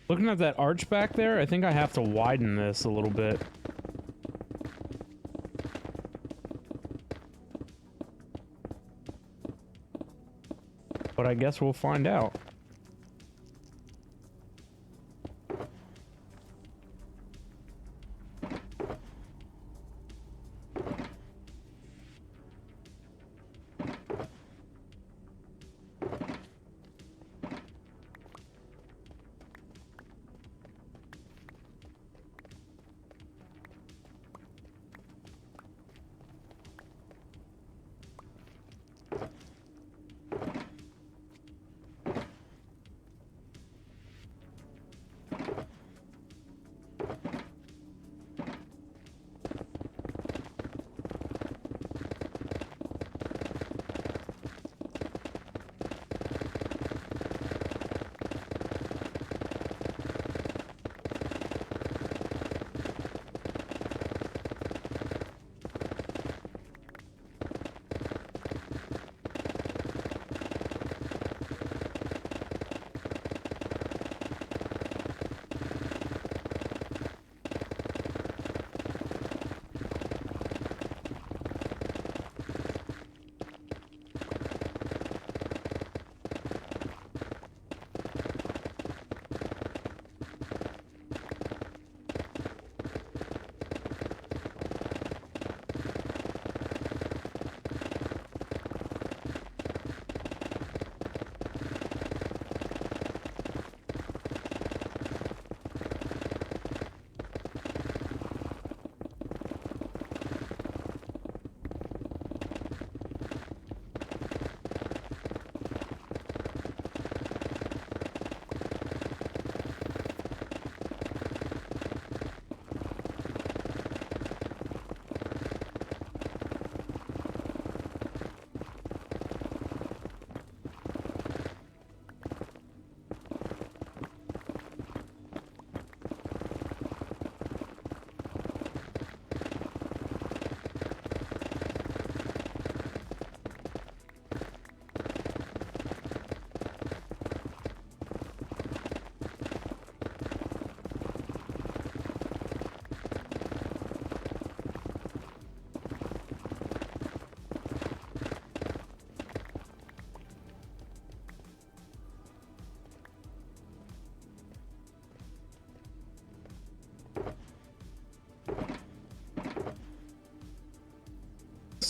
Looking at that arch back there, I think I have to widen this a little bit. But I guess we'll find out.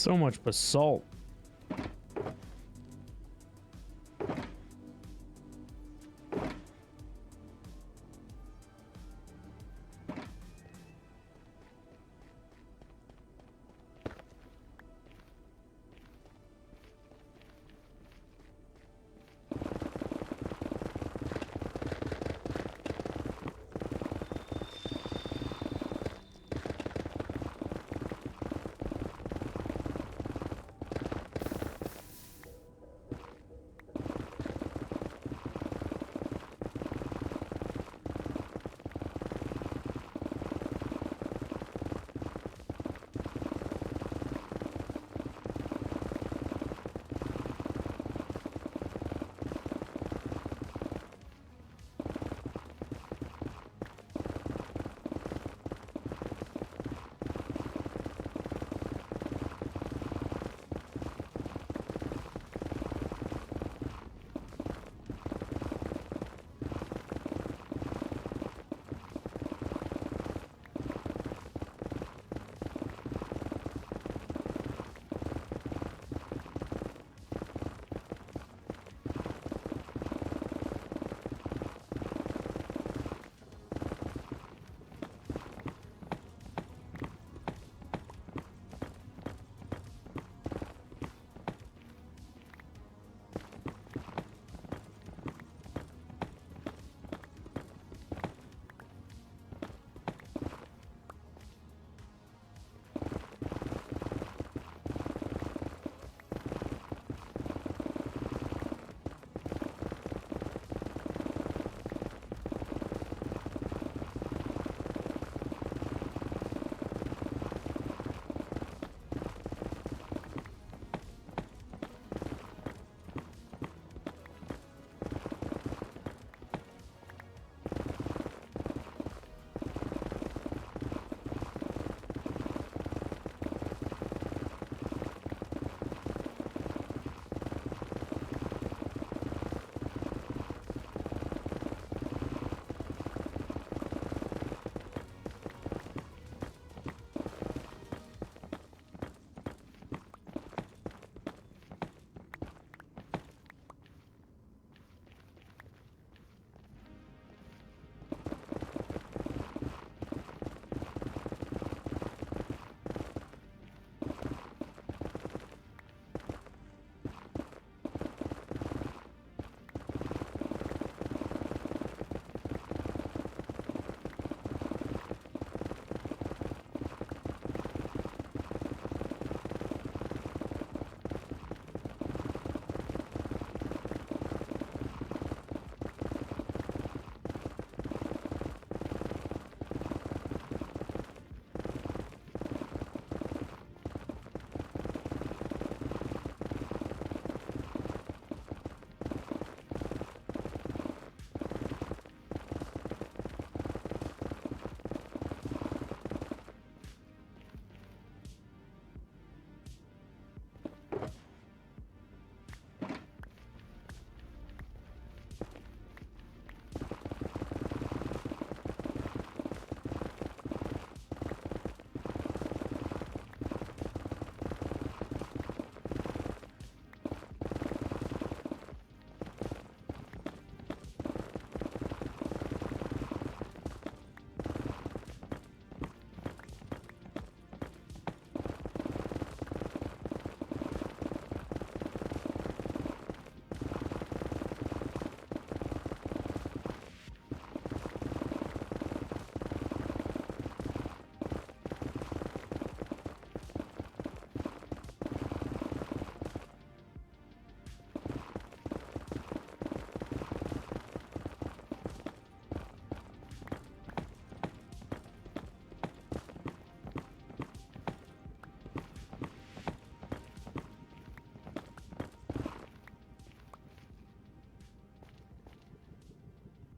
So much basalt.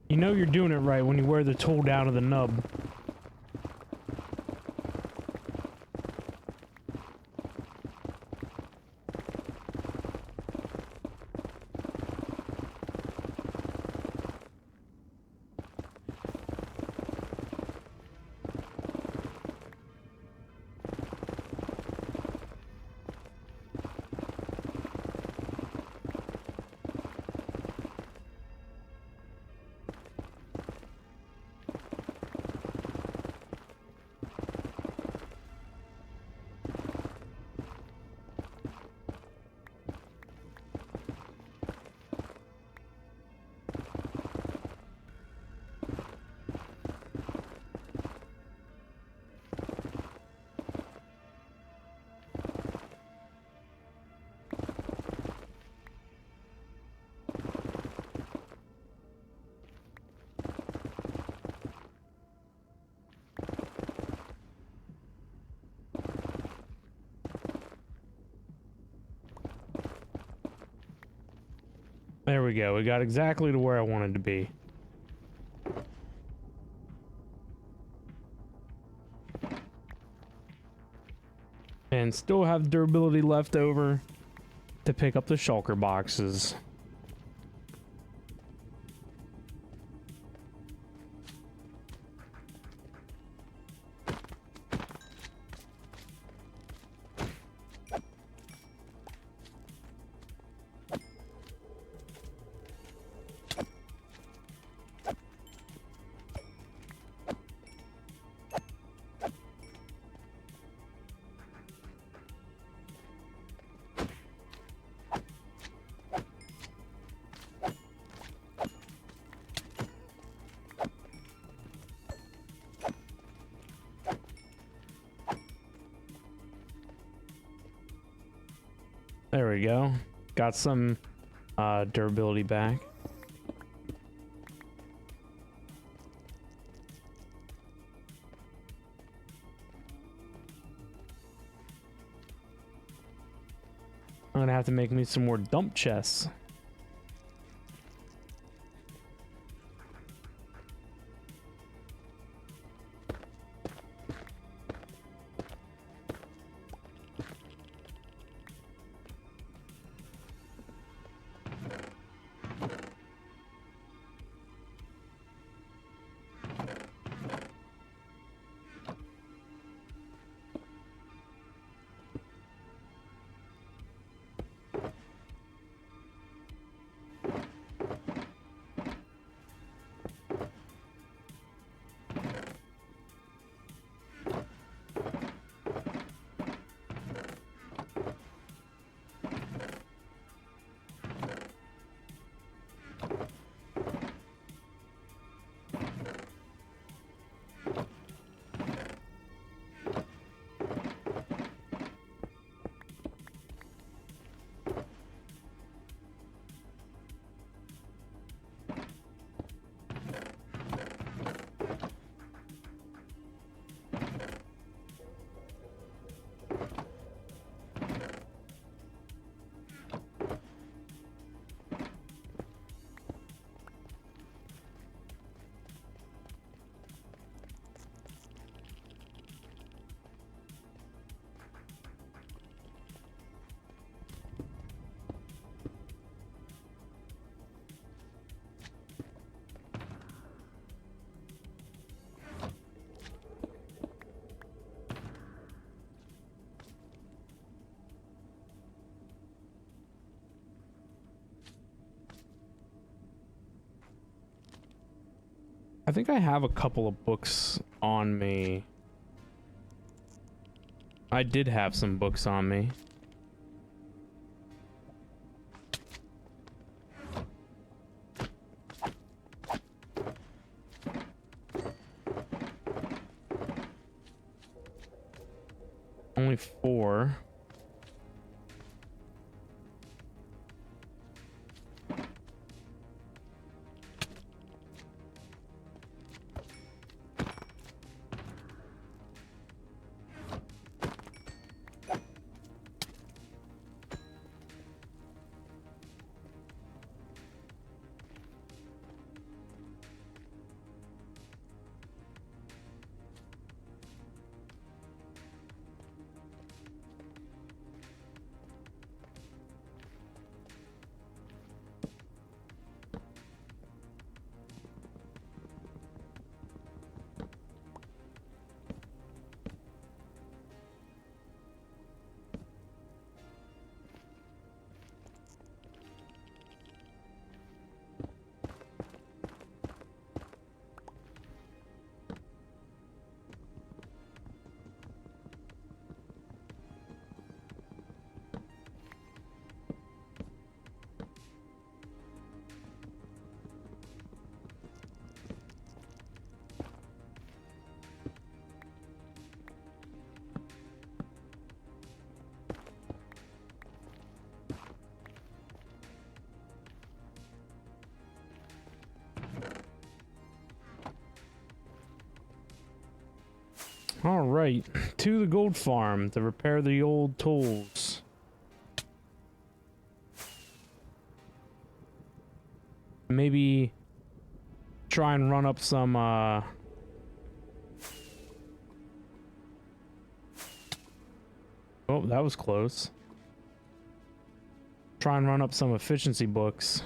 You know you're doing it right when you wear the tool down to the nub. There we go. We got exactly to where I wanted to be. And still have durability left over to pick up the shulker boxes. There we go. Got some durability back. I'm gonna have to make me some more dump chests. I think I have a couple of books on me. I did have some books on me. Only 4. All right, to the gold farm to repair the old tools. Maybe try and run up some, oh, that was close. Try and run up some efficiency books.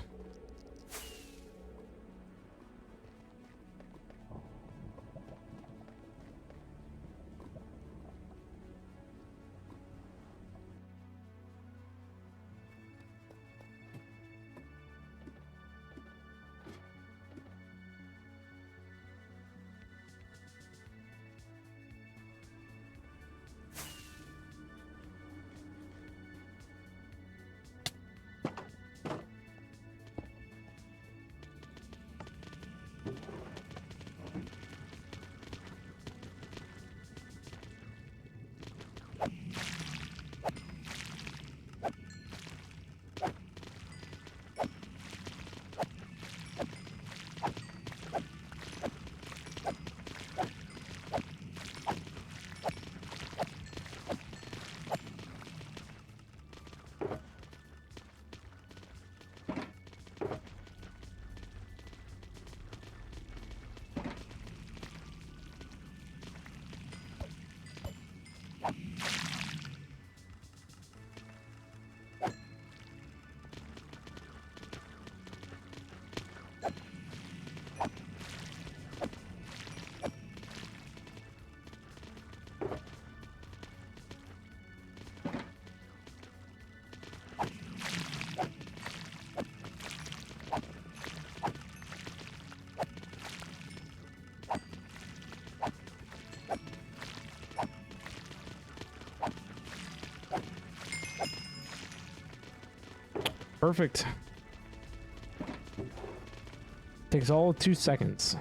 Perfect. Takes all of 2 seconds.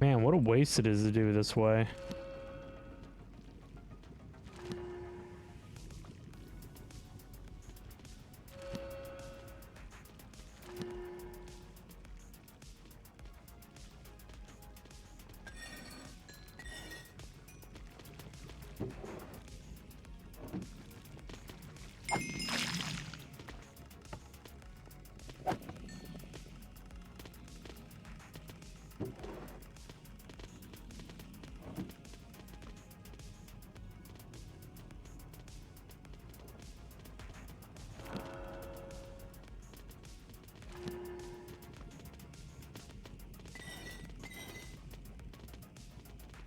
Man, what a waste it is to do this way.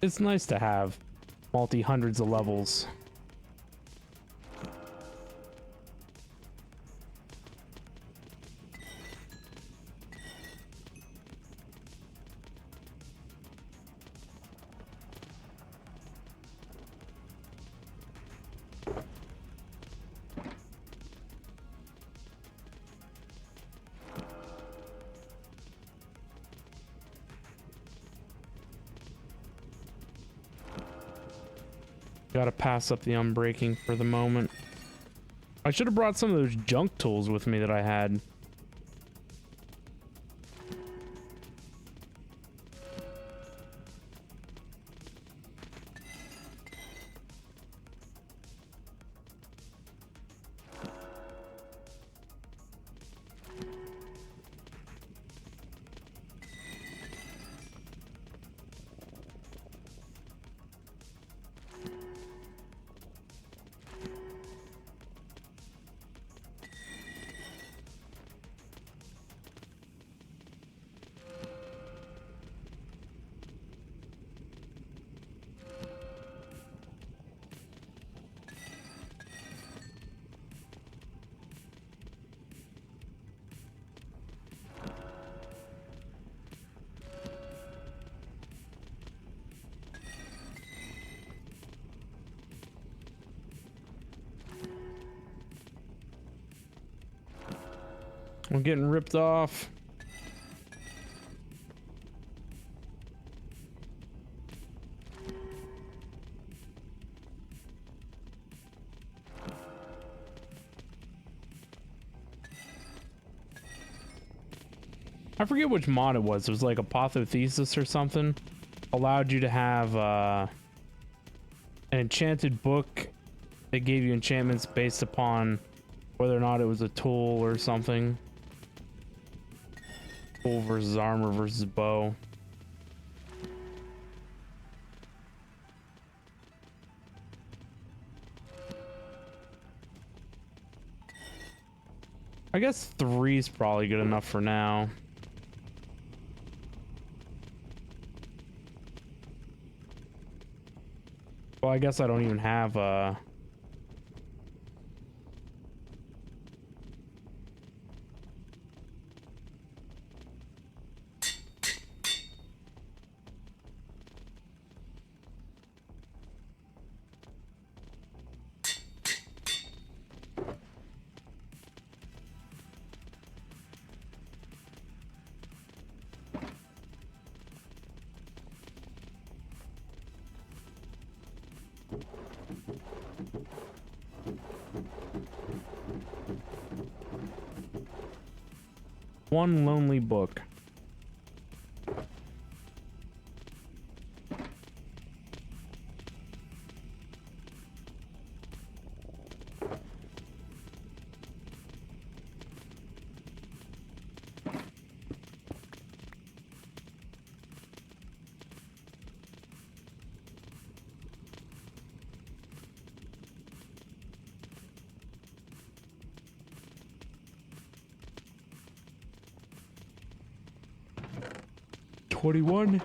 It's nice to have multi-hundreds of levels. Gotta pass up the unbreaking for the moment. I should have brought some of those junk tools with me that I had. I'm getting ripped off. I forget which mod it was. It was like Apotheosis or something. Allowed you to have an enchanted book that gave you enchantments based upon whether or not it was a tool or something. Tool versus armor versus bow. I guess 3 is probably good enough for now. Well, I guess I don't even have one lonely book. $21.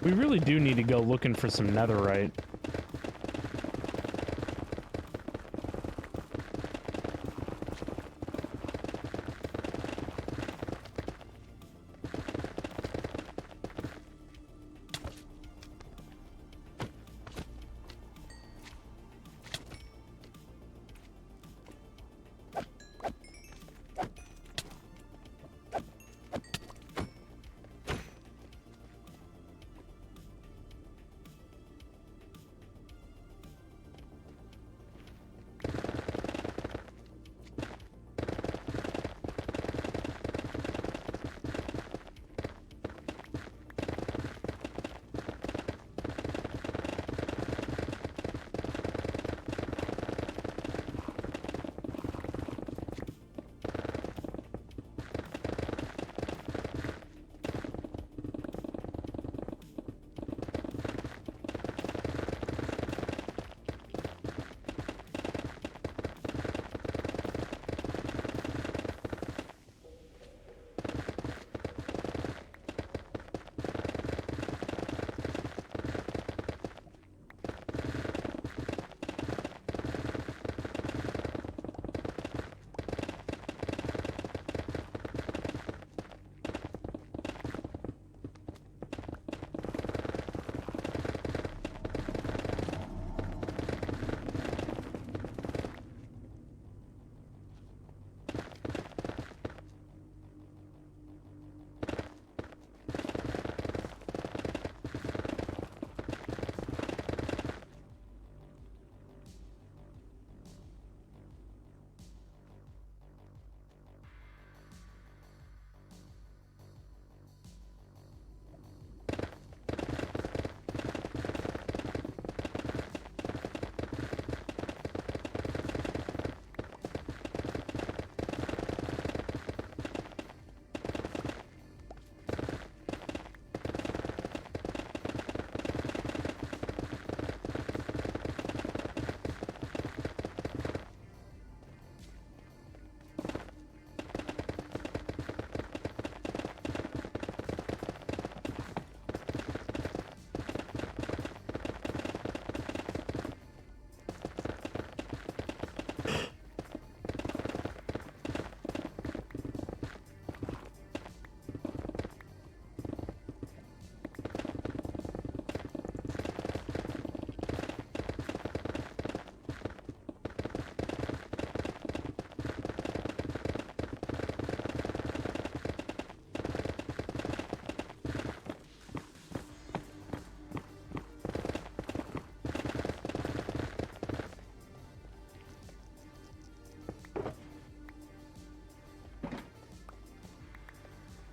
We really do need to go looking for some netherite.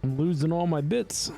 I'm losing all my bits.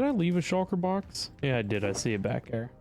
Did I leave a shulker box? Yeah, I did. I see it back there.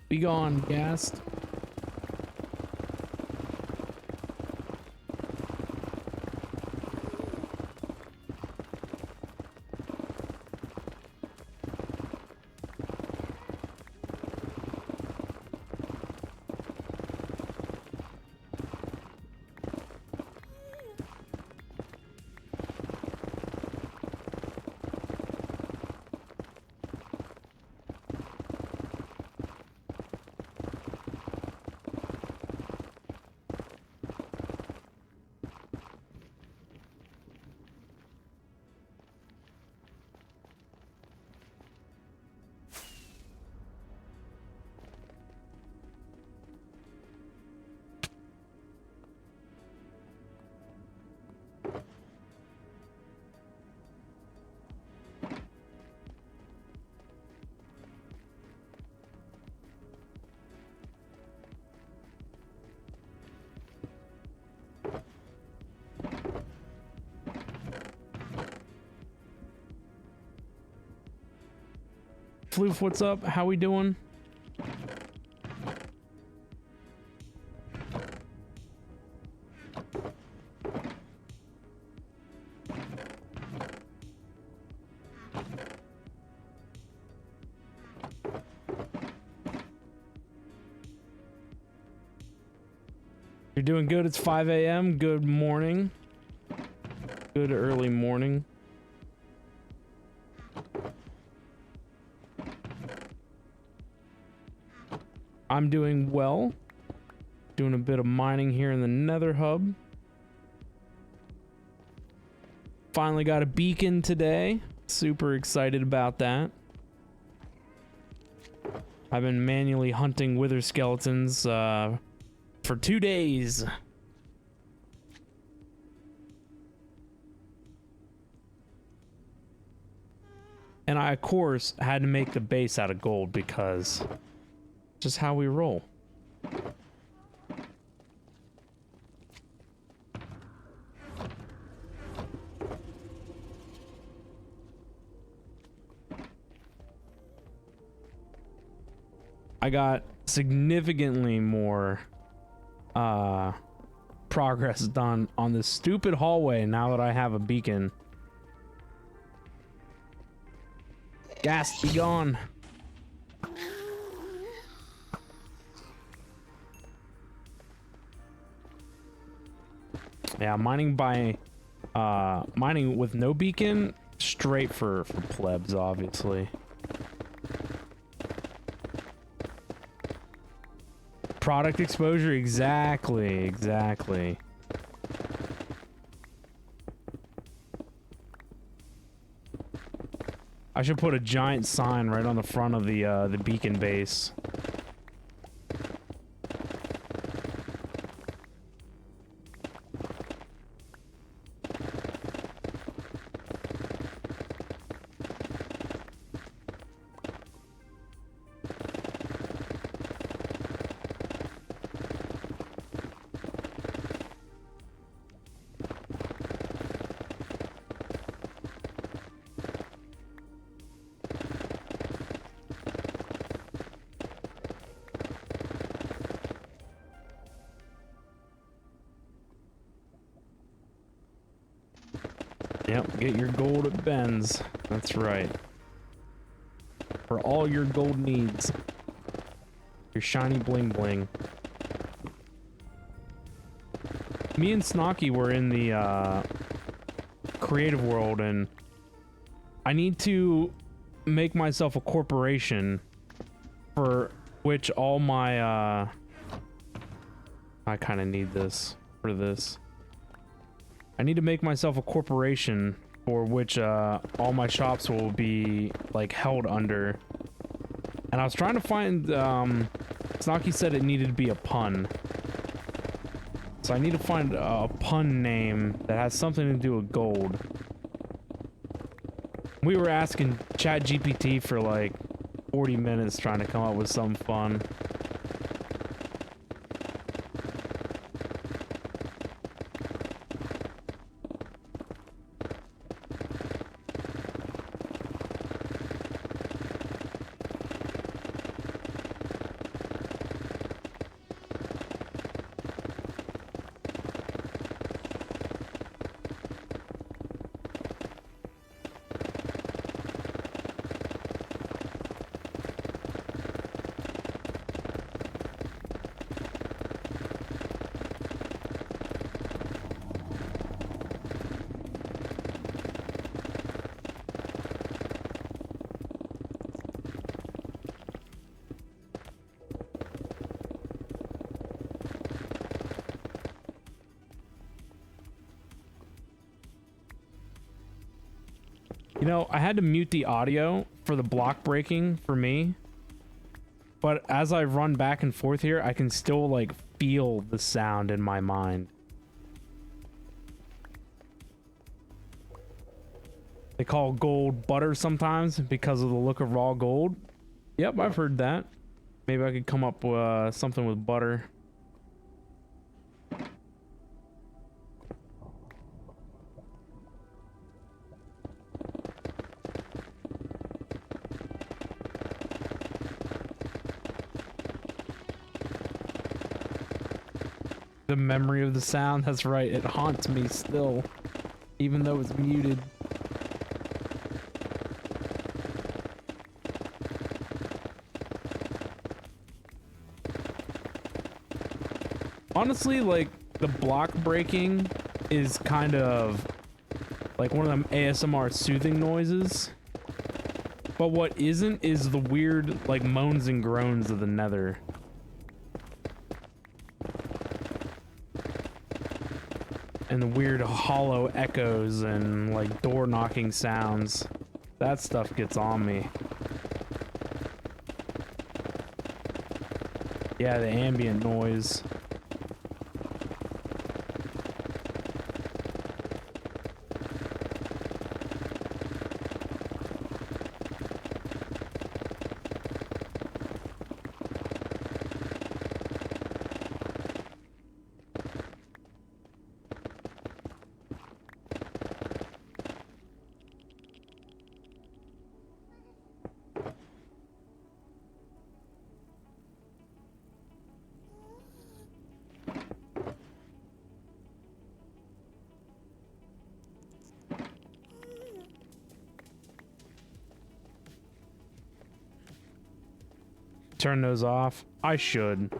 Be gone, ghast. Floof, what's up? How we doing? You're doing good. It's 5 a.m. Good morning. Good early morning. I'm doing well. Doing a bit of mining here in the Nether hub. Finally got a beacon today. Super excited about that. I've been manually hunting wither skeletons for 2 days. And I, of course, had to make the base out of gold because just how we roll. I got significantly more progress done on this stupid hallway now that I have a beacon. Gas, be gone. Yeah, mining with no beacon, straight for plebs, obviously. Product exposure, exactly. I should put a giant sign right on the front of the beacon base. Yep, get your gold at Ben's. That's right. For all your gold needs. Your shiny bling bling. Me and Snocky were in the creative world, and I need to make myself a corporation for which all my I kind of need this for this. I need to make myself a corporation for which all my shops will be like held under. And I was trying to find Snocky said it needed to be a pun. So I need to find a pun name that has something to do with gold. We were asking ChatGPT for like 40 minutes trying to come up with some fun. know, I had to mute the audio for the block breaking for me. But as I run back and forth here, I can still, like, feel the sound in my mind. They call gold butter sometimes because of the look of raw gold. Yep, I've heard that. Maybe I could come up with something with butter. The memory of the sound, that's right, it haunts me still, even though it's muted. Honestly, like, the block breaking is kind of like one of them ASMR soothing noises. But what isn't is the weird, like, moans and groans of the Nether. And the weird hollow echoes and, like, door knocking sounds. That stuff gets on me. Yeah, the ambient noise. Turn those off. I should.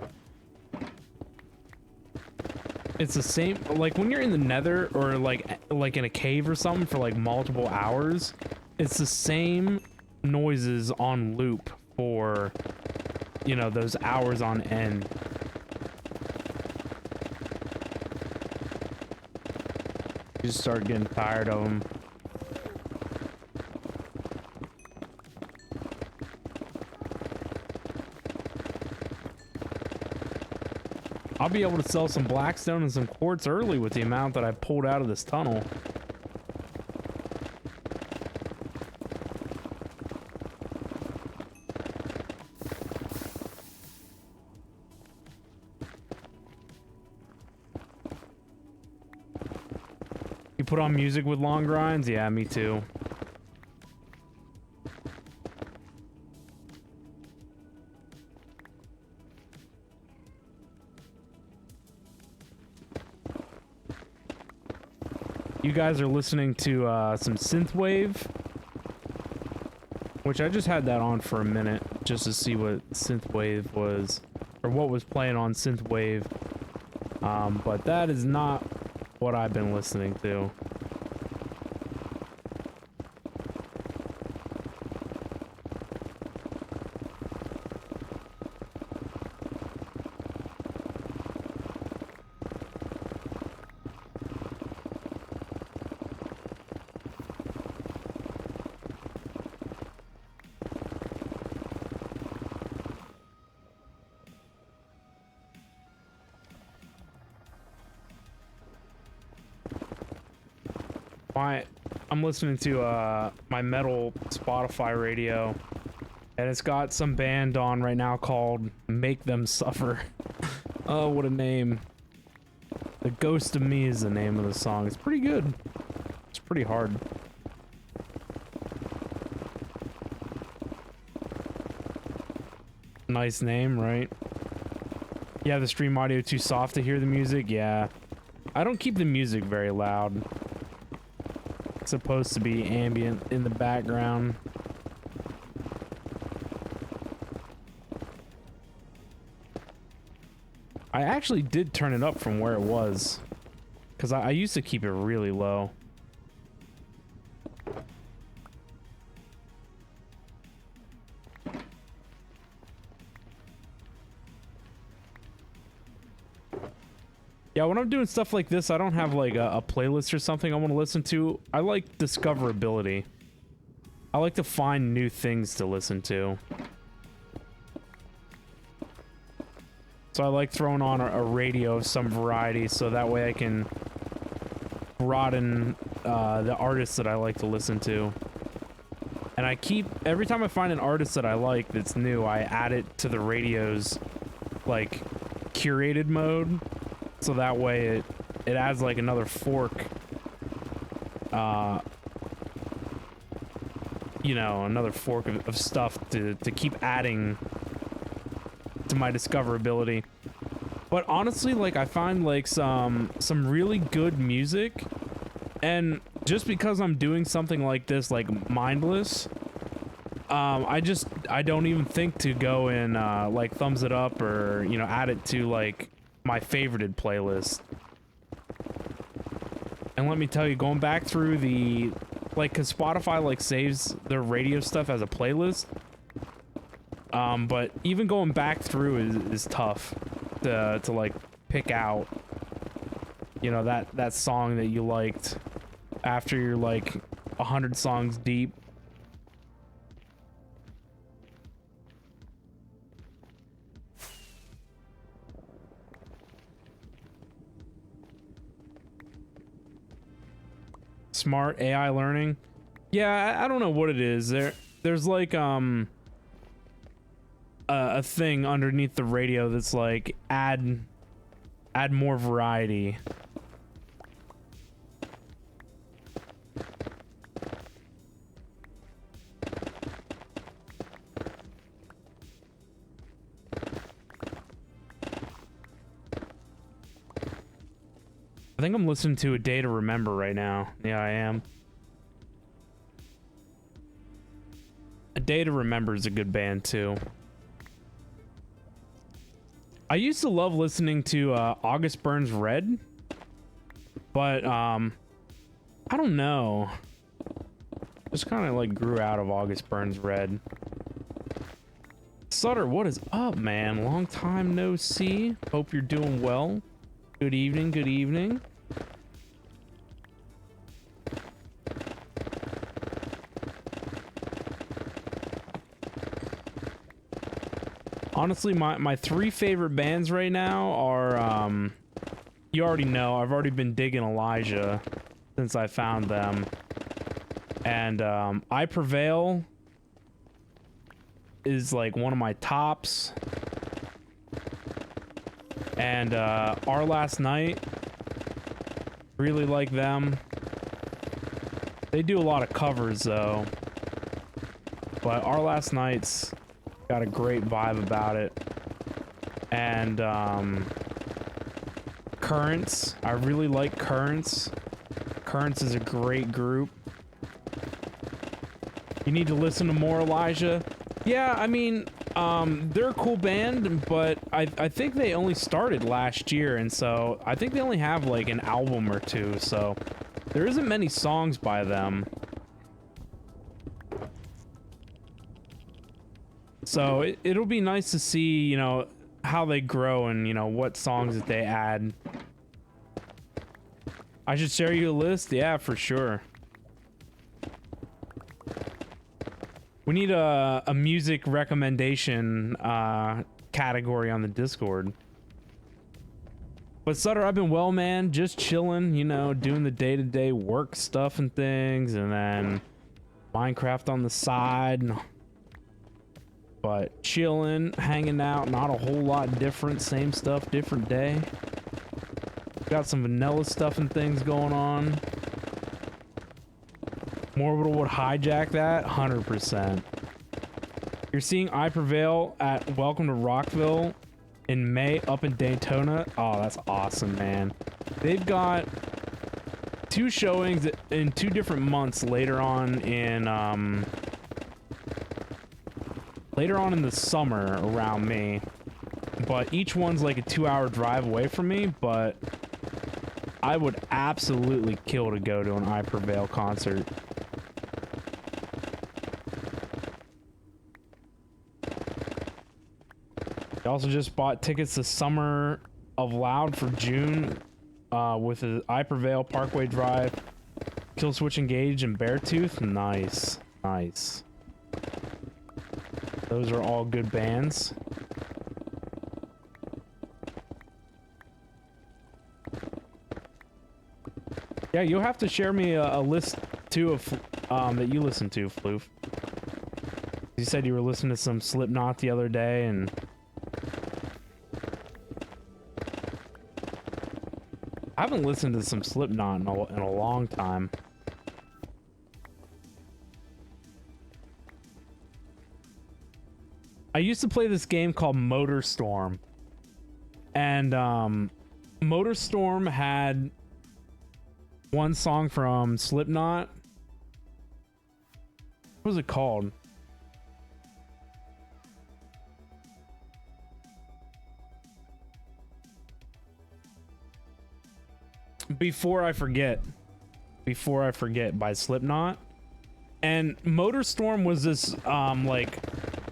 It's the same, like when you're in the Nether or like in a cave or something for like multiple hours, it's the same noises on loop for, you know, those hours on end. You just start getting tired of them. I'll be able to sell some blackstone and some quartz early with the amount that I pulled out of this tunnel. You put on music with long grinds? Yeah, me too. You guys are listening to some synthwave, which I just had that on for a minute just to see what synthwave was, or what was playing on synthwave. But that is not what I've been listening to. I'm listening to my metal Spotify radio, and it's got some band on right now called Make Them Suffer. Oh, what a name. The Ghost of Me is the name of the song. It's pretty good. It's pretty hard. Nice name, right? Yeah, the stream audio too soft to hear the music. Yeah. I don't keep the music very loud. It's supposed to be ambient in the background. I actually did turn it up from where it was, because I used to keep it really low. Yeah, when I'm doing stuff like this, I don't have like a playlist or something I want to listen to. I like discoverability. I like to find new things to listen to. So I like throwing on a radio of some variety so that way I can broaden the artists that I like to listen to. And I keep, every time I find an artist that I like that's new, I add it to the radio's, like, curated mode. So that way it adds, like, another fork. You know, another fork of stuff to keep adding to my discoverability. But honestly, like, I find, like, some really good music, and just because I'm doing something like this, like, mindless, I don't even think to go and, like, thumbs it up or, you know, add it to, like, my favorited playlist. And let me tell you, going back through the, like, cause Spotify, like, saves their radio stuff as a playlist, but even going back through is tough to like, pick out, you know, that song that you liked after you're, like, 100 songs deep. Smart AI learning. Yeah, I don't know what it is. There's like a thing underneath the radio that's like add more variety. I think I'm listening to A Day to Remember right now. Yeah, I am. A Day to Remember is a good band too. I used to love listening to August Burns Red, but I don't know. Just kind of like grew out of August Burns Red. Sutter, what is up, man? Long time no see. Hope you're doing well. Good evening, good evening. Honestly, my three favorite bands right now are, you already know, I've already been digging Elijah since I found them. And, I Prevail is like one of my tops. And, Our Last Night, really like them. They do a lot of covers though. But Our Last Night's got a great vibe about it. And Currents, I really like Currents. Currents is a great group. You need to listen to more Elijah. Yeah, I mean, they're a cool band, but I think they only started last year, and so I think they only have like an album or two, so there isn't many songs by them. So it'll be nice to see, you know, how they grow and, you know, what songs that they add. I should share you a list? Yeah, for sure. We need a music recommendation category on the Discord. But Sutter, I've been well, man. Just chilling, you know, doing the day-to-day work stuff and things, and then Minecraft on the side. But chilling, hanging out, not a whole lot different. Same stuff, different day. Got some vanilla stuff and things going on. Morbital would hijack that, 100%. You're seeing I Prevail at Welcome to Rockville in May up in Daytona. Oh, that's awesome, man. They've got 2 showings in 2 different months later on in the summer around me, but each one's like a 2-hour drive away from me, but I would absolutely kill to go to an I Prevail concert. I also just bought tickets to Summer of Loud for June with the I Prevail, Parkway Drive, Killswitch Engage, and Beartooth. Nice. Nice. Those are all good bands. Yeah, you'll have to share me a list too of that you listen to, Floof. You said you were listening to some Slipknot the other day, and I haven't listened to some Slipknot in a long time. I used to play this game called Motorstorm, and Motorstorm had one song from Slipknot. What was it called? Before I Forget by Slipknot. And Motorstorm was this like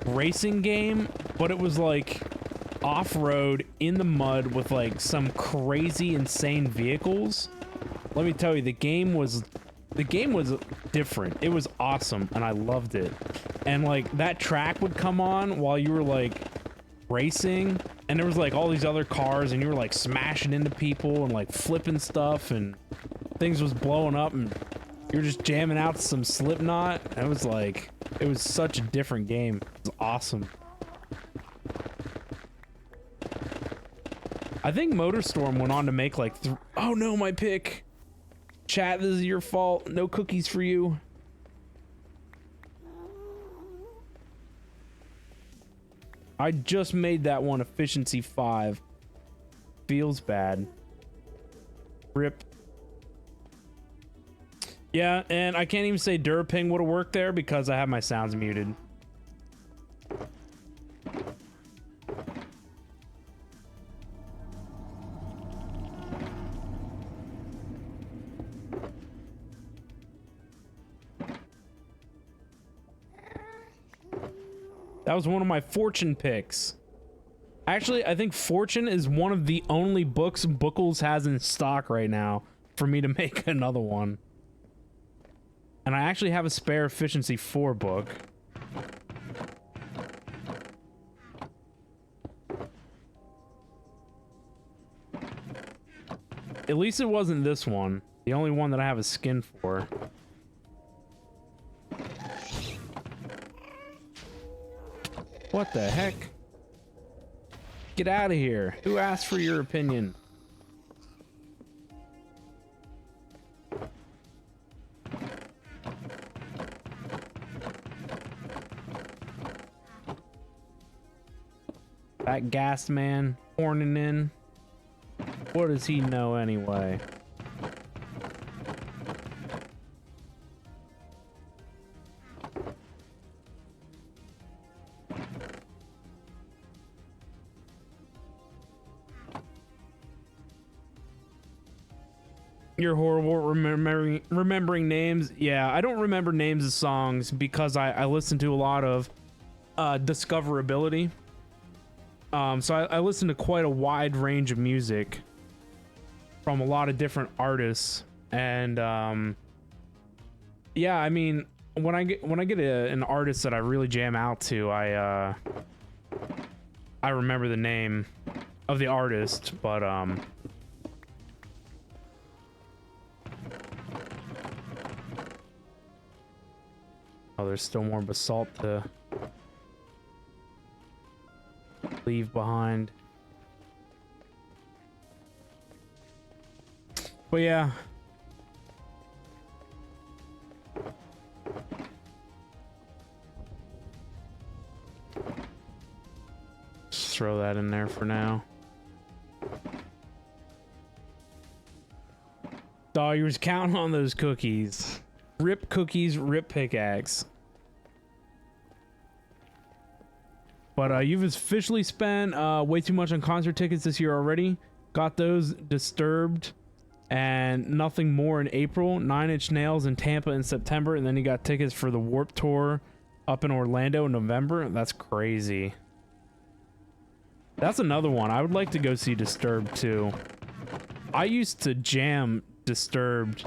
racing game, but it was like off-road in the mud with like some crazy insane vehicles. Let me tell you, the game was different. It was awesome, and I loved it. And like that track would come on while you were like racing, and there was like all these other cars, and you were like smashing into people and like flipping stuff, and things was blowing up, and you were just jamming out to some Slipknot. It was like, it was such a different game. It was awesome. I think Motorstorm went on to make like oh no, my pick. Chat, this is your fault. No cookies for you. I just made that one efficiency 5. Feels bad. Rip. Yeah, and I can't even say Duraping would have worked there because I have my sounds muted. That was one of my Fortune picks. Actually, I think Fortune is one of the only books Bookles has in stock right now for me to make another one. And I actually have a spare Efficiency 4 book. At least it wasn't this one. The only one that I have a skin for. What the heck? Get out of here. Who asked for your opinion? That gas man horning in. What does he know anyway? You're horrible remembering names. Yeah, I don't remember names of songs because I listen to a lot of discoverability. So I listen to quite a wide range of music from a lot of different artists, and yeah, I mean, when I get an artist that I really jam out to, I remember the name of the artist, but oh, there's still more basalt to leave behind. But yeah. Just throw that in there for now. Oh, you was counting on those cookies. Rip cookies, rip pickaxe. But you've officially spent way too much on concert tickets this year already. Got those Disturbed and Nothing More in April. 9 Inch Nails in Tampa in September. And then you got tickets for the Warped Tour up in Orlando in November. That's crazy. That's another one. I would like to go see Disturbed too. I used to jam Disturbed,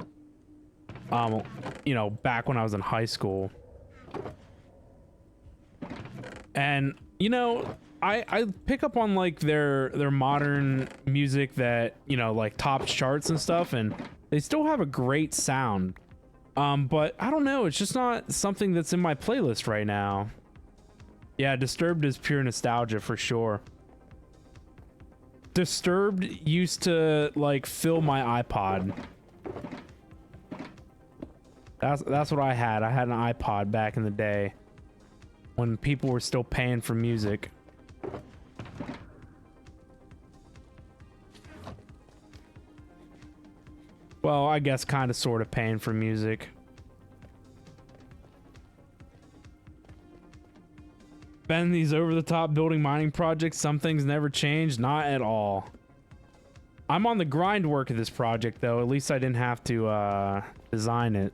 you know, back when I was in high school. And you know, I pick up on like their modern music that, you know, like tops charts and stuff, and they still have a great sound. But I don't know, it's just not something that's in my playlist right now. Yeah, Disturbed is pure nostalgia for sure. Disturbed used to like fill my iPod. That's what I had. I had an iPod back in the day when people were still paying for music. Well, I guess kind of sort of paying for music. Ben, these over-the-top building mining projects, some things never change. Not at all. I'm on the grind work of this project, though. At least I didn't have to design it.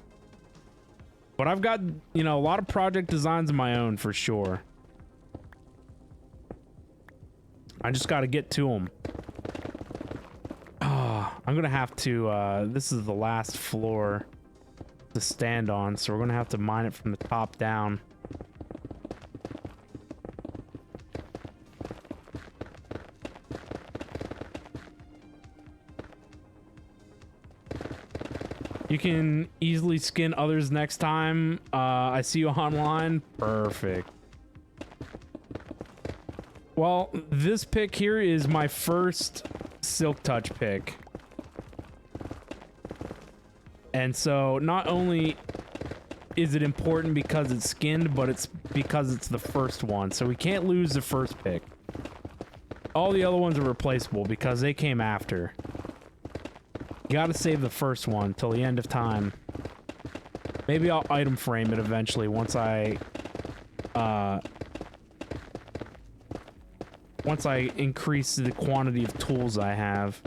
But I've got, you know, a lot of project designs of my own for sure. I just got to get to them. I'm gonna have to, this is the last floor to stand on, so we're gonna have to mine it from the top down. You can easily skin others next time I see you online. Perfect. Well, this pick here is my first Silk Touch pick. And so not only is it important because it's skinned, but it's because it's the first one. So we can't lose the first pick. All the other ones are replaceable because they came after. You gotta save the first one till the end of time. Maybe I'll item frame it eventually once I increase the quantity of tools I have.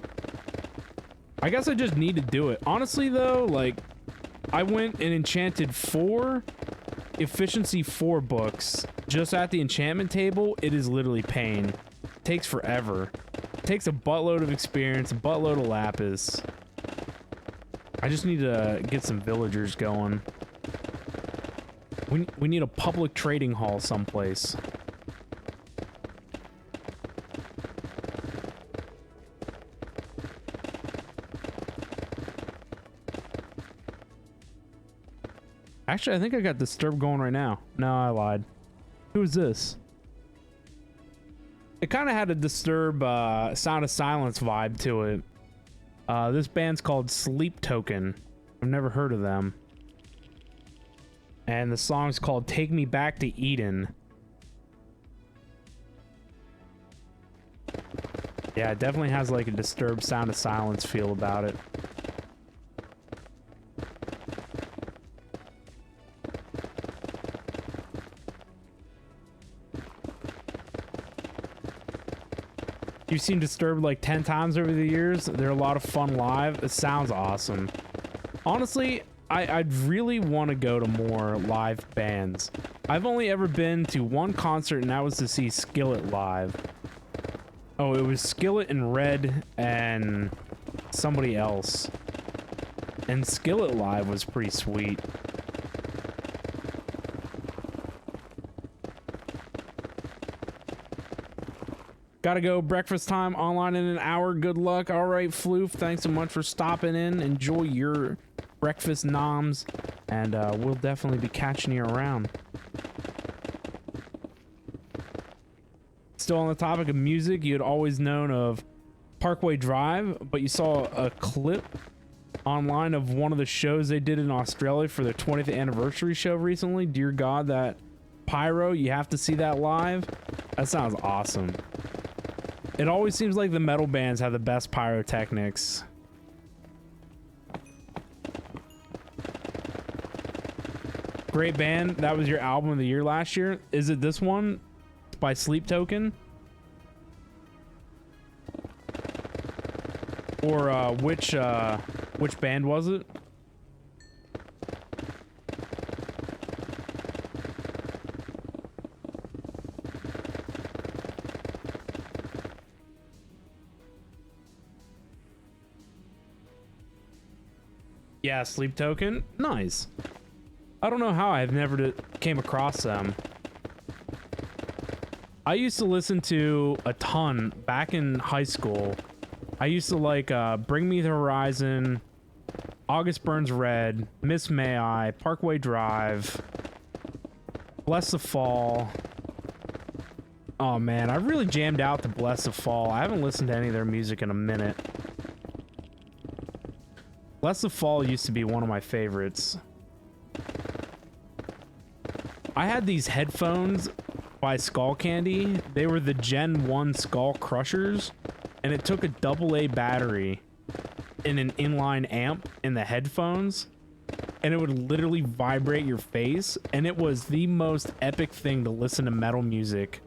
I guess I just need to do it. Honestly though, like, I went and enchanted 4 efficiency 4 books just at the enchantment table. It is literally pain. It takes forever. It takes a buttload of experience, a buttload of lapis. I just need to get some villagers going. We need a public trading hall someplace. Actually, I think I got Disturbed going right now. No, I lied. Who is this? It kind of had a Disturb Sound of Silence vibe to it. This band's called Sleep Token. I've never heard of them. And the song's called Take Me Back to Eden. Yeah, it definitely has like a Disturbed Sound of Silence feel about it. You've seen Disturbed like 10 times over the years. They're a lot of fun live. It sounds awesome. Honestly, I'd really want to go to more live bands. I've only ever been to one concert, and that was to see Skillet live. Oh, it was Skillet and Red and somebody else. And Skillet live was pretty sweet. Gotta go. Breakfast time online in an hour. Good luck. All right, Floof. Thanks so much for stopping in. Enjoy your breakfast noms. And we'll definitely be catching you around. Still on the topic of music, you had always known of Parkway Drive, but you saw a clip online of one of the shows they did in Australia for their 20th anniversary show recently. Dear God, that pyro, you have to see that live. That sounds awesome. It always seems like the metal bands have the best pyrotechnics. Great band. That was your album of the year last year. Is it this one? By Sleep Token? Or which band was it? Yeah, Sleep Token. Nice. I don't know how I've never came across them. I used to listen to a ton back in high school. I used to like Bring Me the Horizon, August Burns Red, Miss May I, Parkway Drive, Bless the Fall. Oh man, I really jammed out to Bless the Fall. I haven't listened to any of their music in a minute. Bless the Fall used to be one of my favorites. I had these headphones by Skull Candy. They were the Gen 1 Skull Crushers, and it took a AA battery in an inline amp in the headphones, and it would literally vibrate your face, and it was the most epic thing to listen to metal music.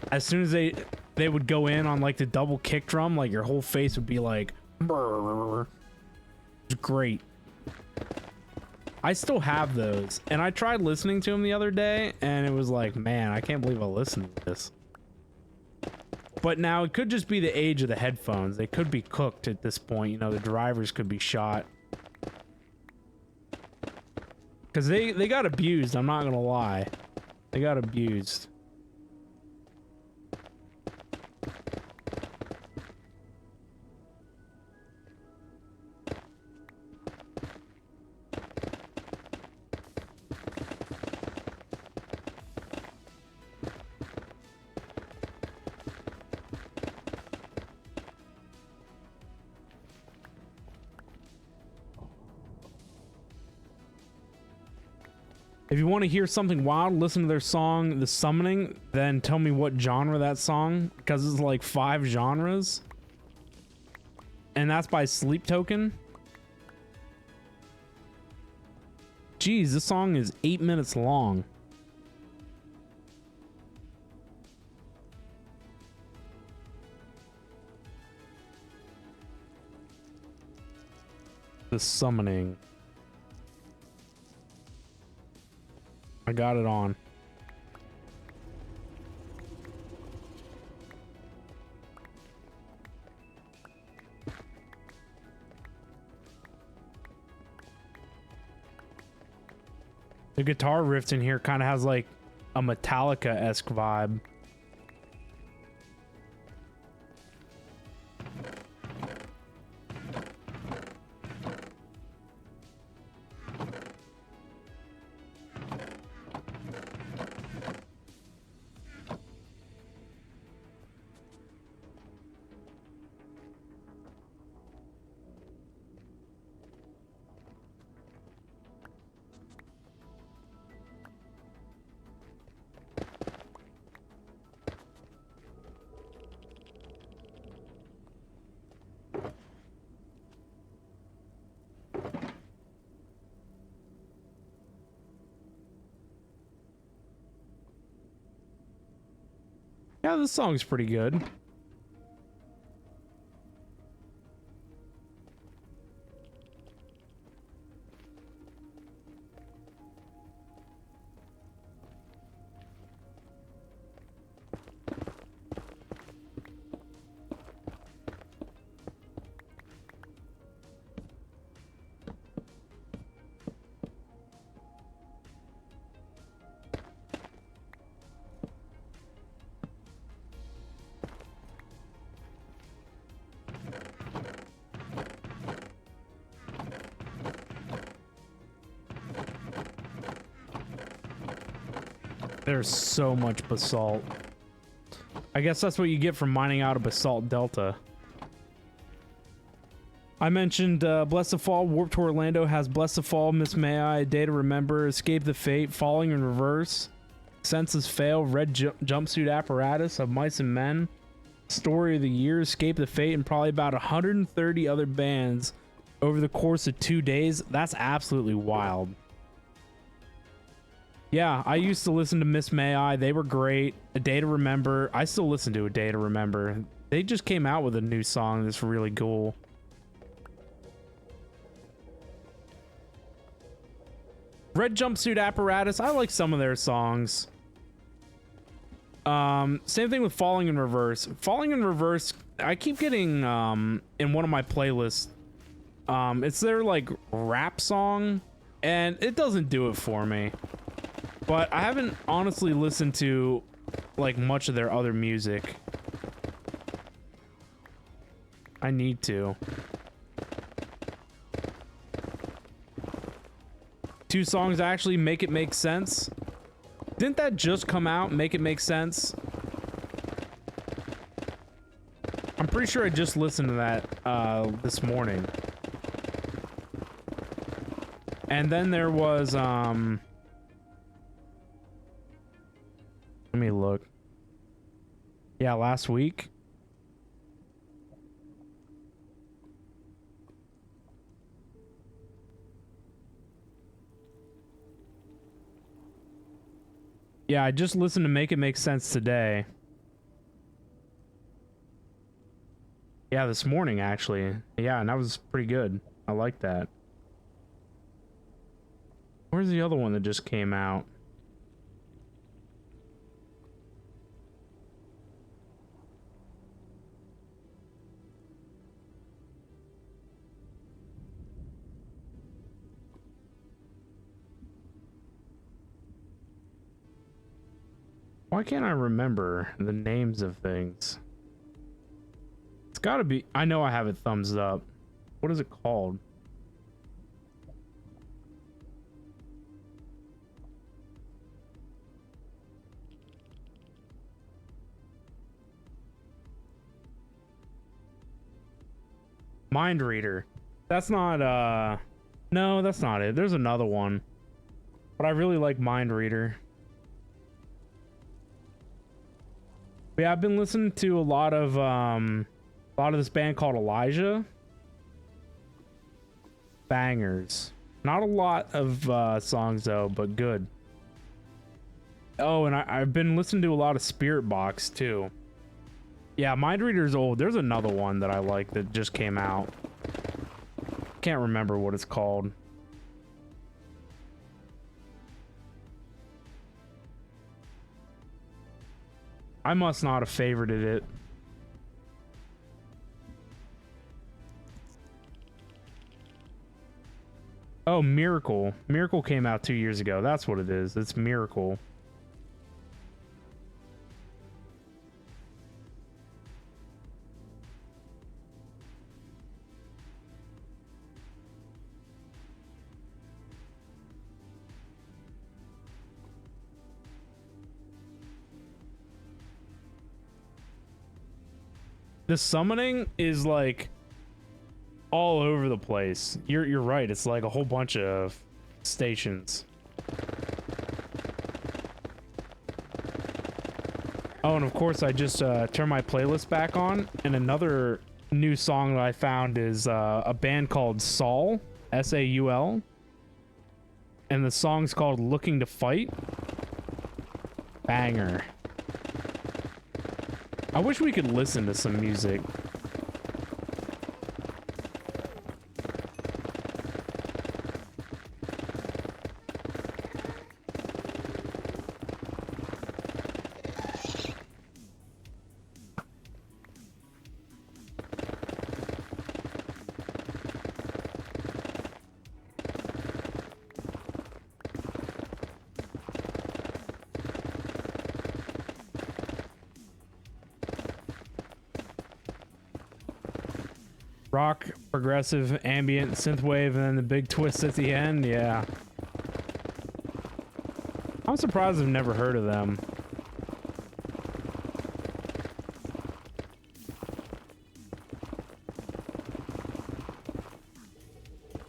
As soon as they would go in on like the double kick drum, like your whole face would be like, brrr. It's great. I still have those, and I tried listening to them the other day, and it was like, man, I can't believe I listened to this. But now it could just be the age of the headphones. They could be cooked at this point. You know, the drivers could be shot. Because they got abused, I'm not gonna lie. They got abused. If you want to hear something wild, listen to their song, The Summoning, then tell me what genre that song, because it's like 5 genres. And that's by Sleep Token. Jeez, this song is 8 minutes long. The Summoning. I got it on. The guitar riff in here kind of has like a Metallica-esque vibe. Yeah, this song's pretty good. There's so much basalt. I guess that's what you get from mining out a basalt delta. I mentioned Bless the Fall. Warp to Orlando has Bless the Fall, Miss May I, A Day to Remember, Escape the Fate, Falling in Reverse, Senses Fail, Red Jumpsuit Apparatus of Mice and Men, Story of the Year, Escape the Fate, and probably about 130 other bands over the course of 2 days. That's absolutely wild. Yeah, I used to listen to Miss May I. They were great. A Day to Remember. I still listen to A Day to Remember. They just came out with a new song that's really cool. Red Jumpsuit Apparatus. I like some of their songs. Same thing with Falling in Reverse. Falling in Reverse, I keep getting in one of my playlists It's their like rap song, and it doesn't do it for me. But I haven't honestly listened to like much of their other music. I need to. Two songs actually make it make sense. Didn't that just come out? Make it make sense. I'm pretty sure I just listened to that this morning. And then there was let me look. Yeah, last week. Yeah, I just listened to Make It Make Sense today. Yeah, this morning, actually. Yeah, and that was pretty good. I like that. Where's the other one that just came out? Why can't I remember the names of things? It's gotta be... I know I have it thumbs up. What is it called? Mind Reader. That's not, no, that's not it. There's another one. But I really like Mind Reader. But yeah, I've been listening to a lot of this band called Elijah. Bangers. Not a lot of songs though, but good. Oh, and I've been listening to a lot of Spirit Box too. Yeah, Mind Reader's old. There's another one that I like that just came out. Can't remember what it's called. I must not have favorited it. Oh, Miracle. Miracle came out 2 years ago. That's what it is. It's Miracle. The summoning is like all over the place. You're right. It's like a whole bunch of stations. Oh, and of course I just turned my playlist back on, and another new song that I found is a band called Saul, S-A-U-L, and the song's called Looking to Fight. Banger. I wish we could listen to some music. Rock, progressive, ambient, synthwave, and then the big twist at the end. Yeah. I'm surprised I've never heard of them.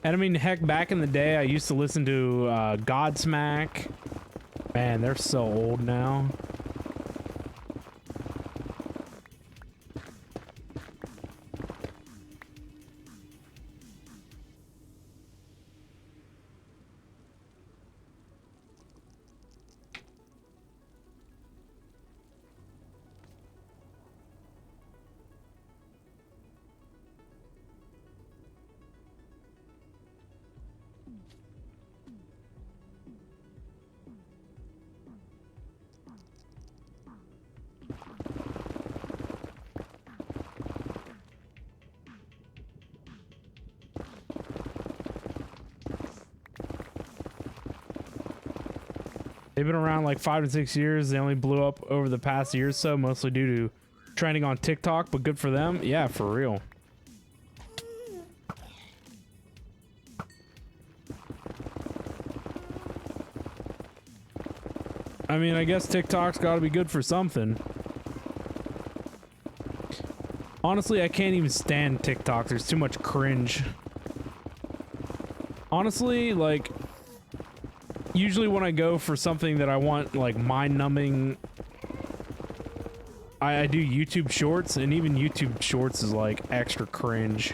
And I mean, heck, back in the day, I used to listen to Godsmack. Man, they're so old now. They've been around like 5 to 6 years. They only blew up over the past year or so, mostly due to trending on TikTok, but good for them. Yeah, for real. I mean, I guess TikTok's got to be good for something. Honestly, I can't even stand TikTok. There's too much cringe. Honestly, like, usually when I go for something that I want, like, mind-numbing, I do YouTube Shorts, and even YouTube Shorts is, like, extra cringe.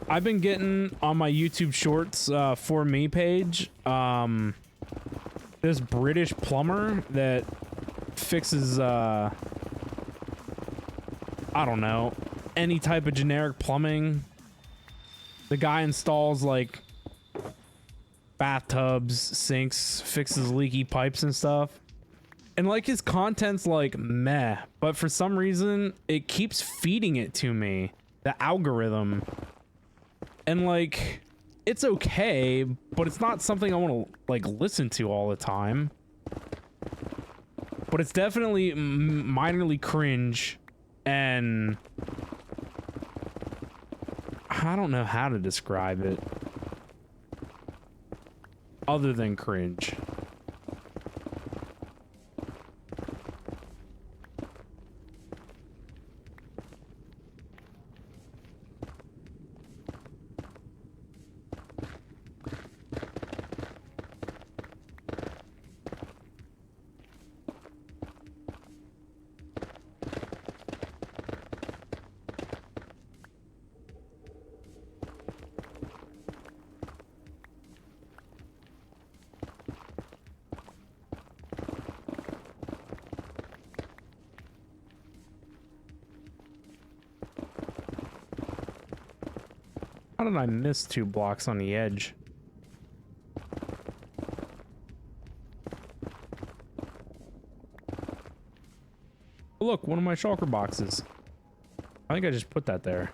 I've been getting on my YouTube Shorts for me page this British plumber that fixes I don't know, any type of generic plumbing. The guy installs like bathtubs, sinks, fixes leaky pipes and stuff. And like his content's like meh, but for some reason it keeps feeding it to me, the algorithm. And like, it's okay, but it's not something I want to like listen to all the time. But it's definitely minorly cringe, and I don't know how to describe it other than cringe. How did I miss 2 blocks on the edge? Oh, look, one of my shulker boxes. I think I just put that there.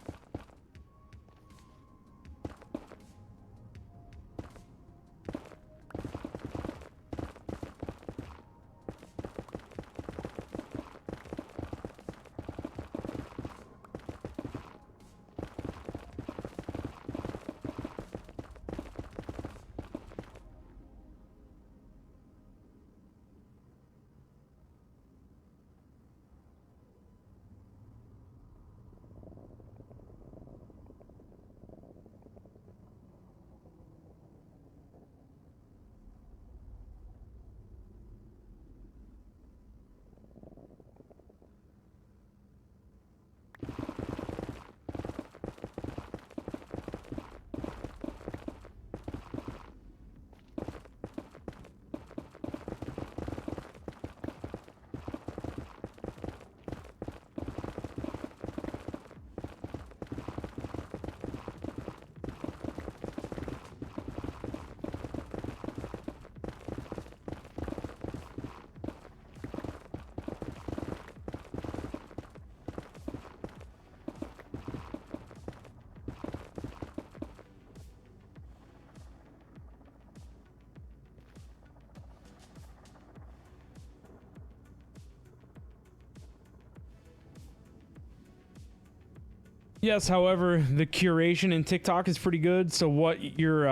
Yes, however, the curation in TikTok is pretty good. So what your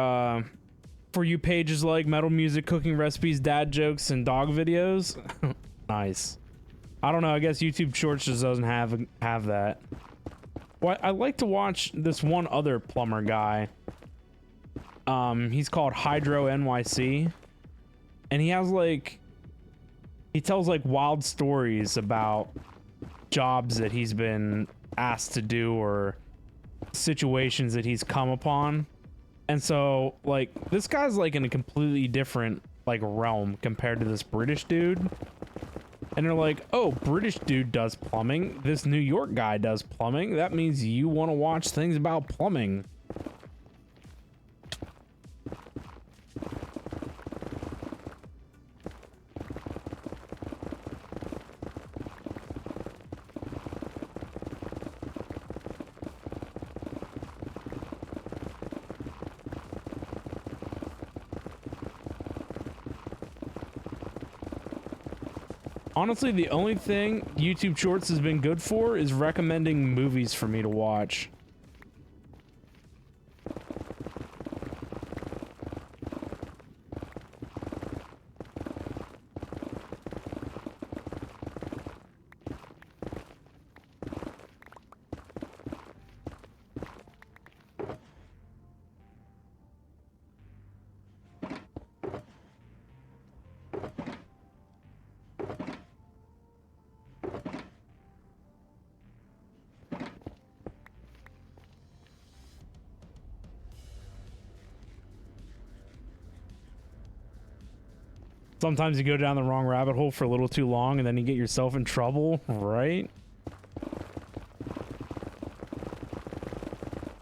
For You pages like metal music, cooking recipes, dad jokes, and dog videos. Nice. I don't know. I guess YouTube Shorts just doesn't have that. Well, I like to watch this one other plumber guy. He's called Hydro NYC, and he has like, he tells like wild stories about jobs that he's been asked to do or situations that he's come upon. And so like this guy's like in a completely different like realm compared to this British dude. And they're like, oh, British dude does plumbing, this New York guy does plumbing, that means you want to watch things about plumbing. Honestly, the only thing YouTube Shorts has been good for is recommending movies for me to watch. Sometimes you go down the wrong rabbit hole for a little too long and then you get yourself in trouble, right?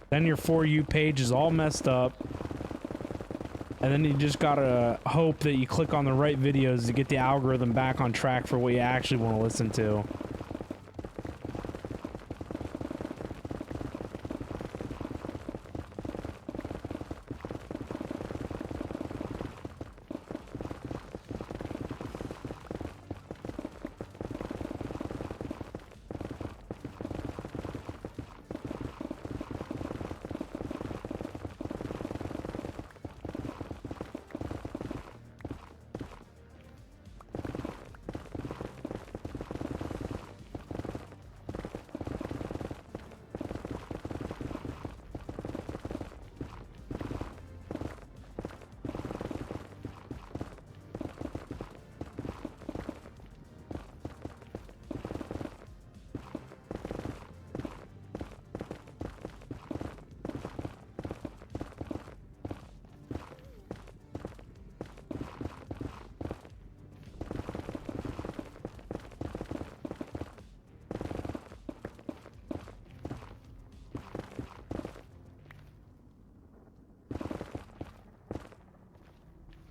Then your For You page is all messed up. And then you just gotta hope that you click on the right videos to get the algorithm back on track for what you actually want to listen to.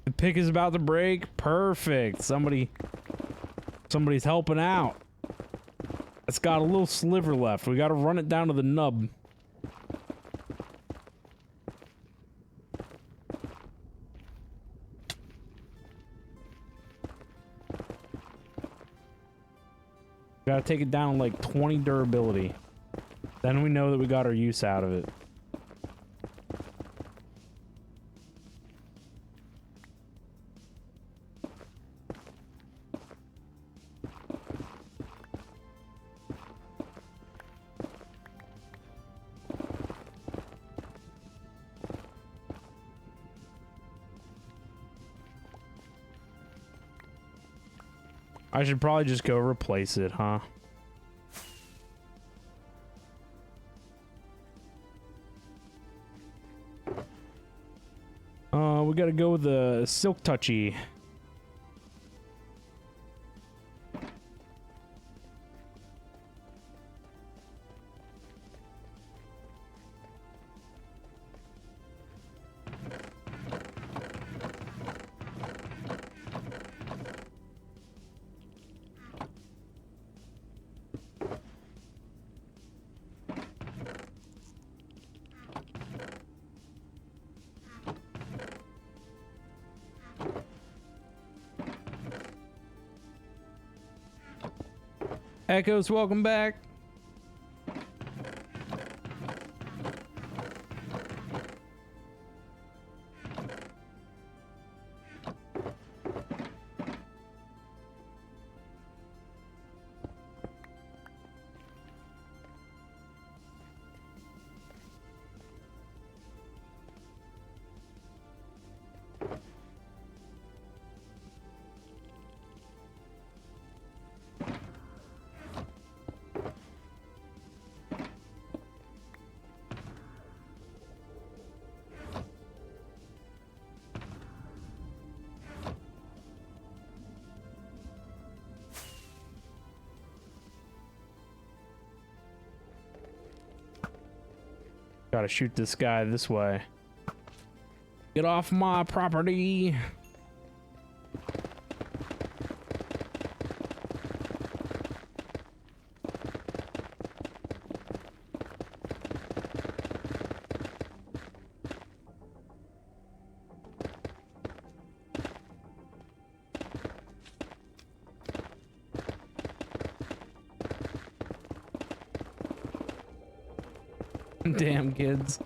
The pick is about to break. Perfect. Somebody's helping out. It's got a little sliver left. We got to run it down to the nub. Got to take it down like 20 durability. Then we know that we got our use out of it. I should probably just go replace it, huh? We gotta go with the Silk Touchy. Echoes, welcome back. Gotta shoot this guy this way. Get off my property. Damn kids.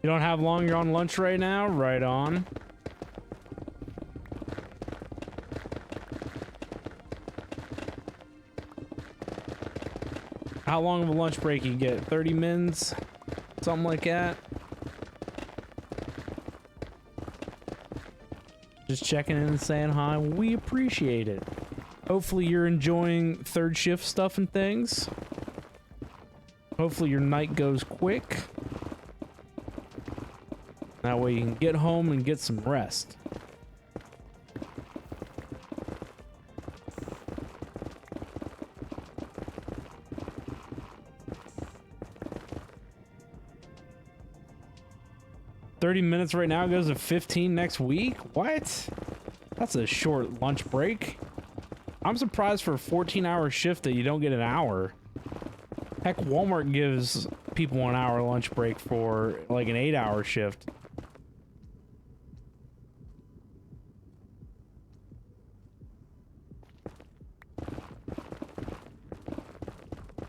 You don't have long, you're on lunch right now? Right on. How long of a lunch break you get? 30 mins? Something like that? Just checking in and saying hi. We appreciate it. Hopefully you're enjoying third shift stuff and things. Hopefully your night goes quick. That way you can get home and get some rest. $30 right now, goes to 15 next week? What? That's a short lunch break. I'm surprised for a 14-hour shift that you don't get an hour. Heck, Walmart gives people an hour lunch break for like an 8-hour shift.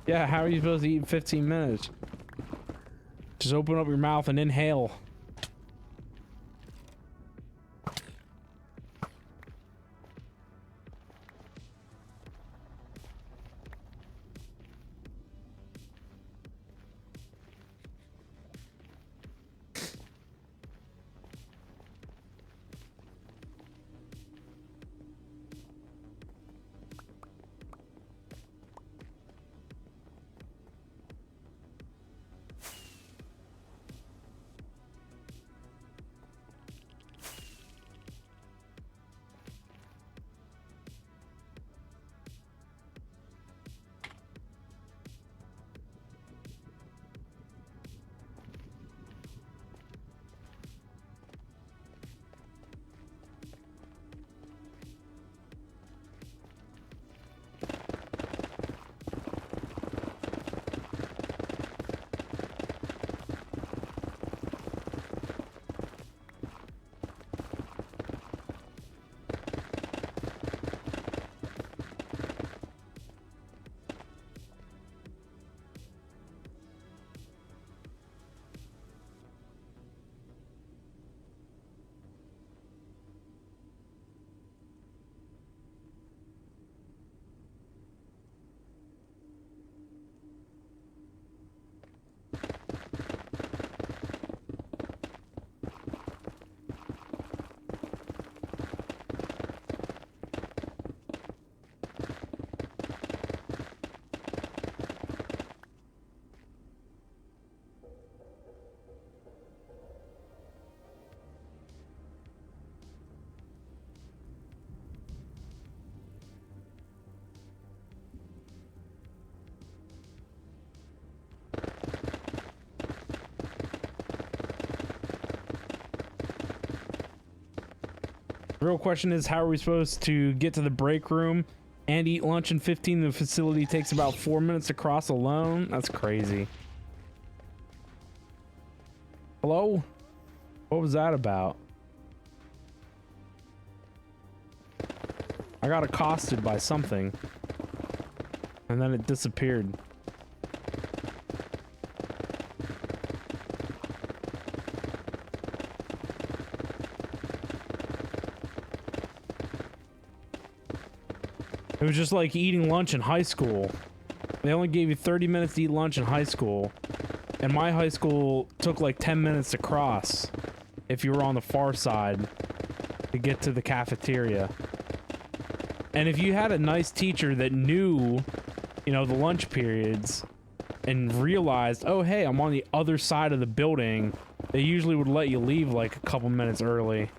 Yeah, how are you supposed to eat in 15 minutes? Just open up your mouth and inhale. The real question is, how are we supposed to get to the break room and eat lunch in 15? The facility takes about 4 minutes to cross alone. That's crazy. Hello? What was that about? I got accosted by something. And then it disappeared. It was just like eating lunch in high school. They only gave you 30 minutes to eat lunch in high school. And my high school took like 10 minutes to cross if you were on the far side to get to the cafeteria. And if you had a nice teacher that knew, you know, the lunch periods and realized, oh, hey, I'm on the other side of the building, they usually would let you leave like a couple minutes early.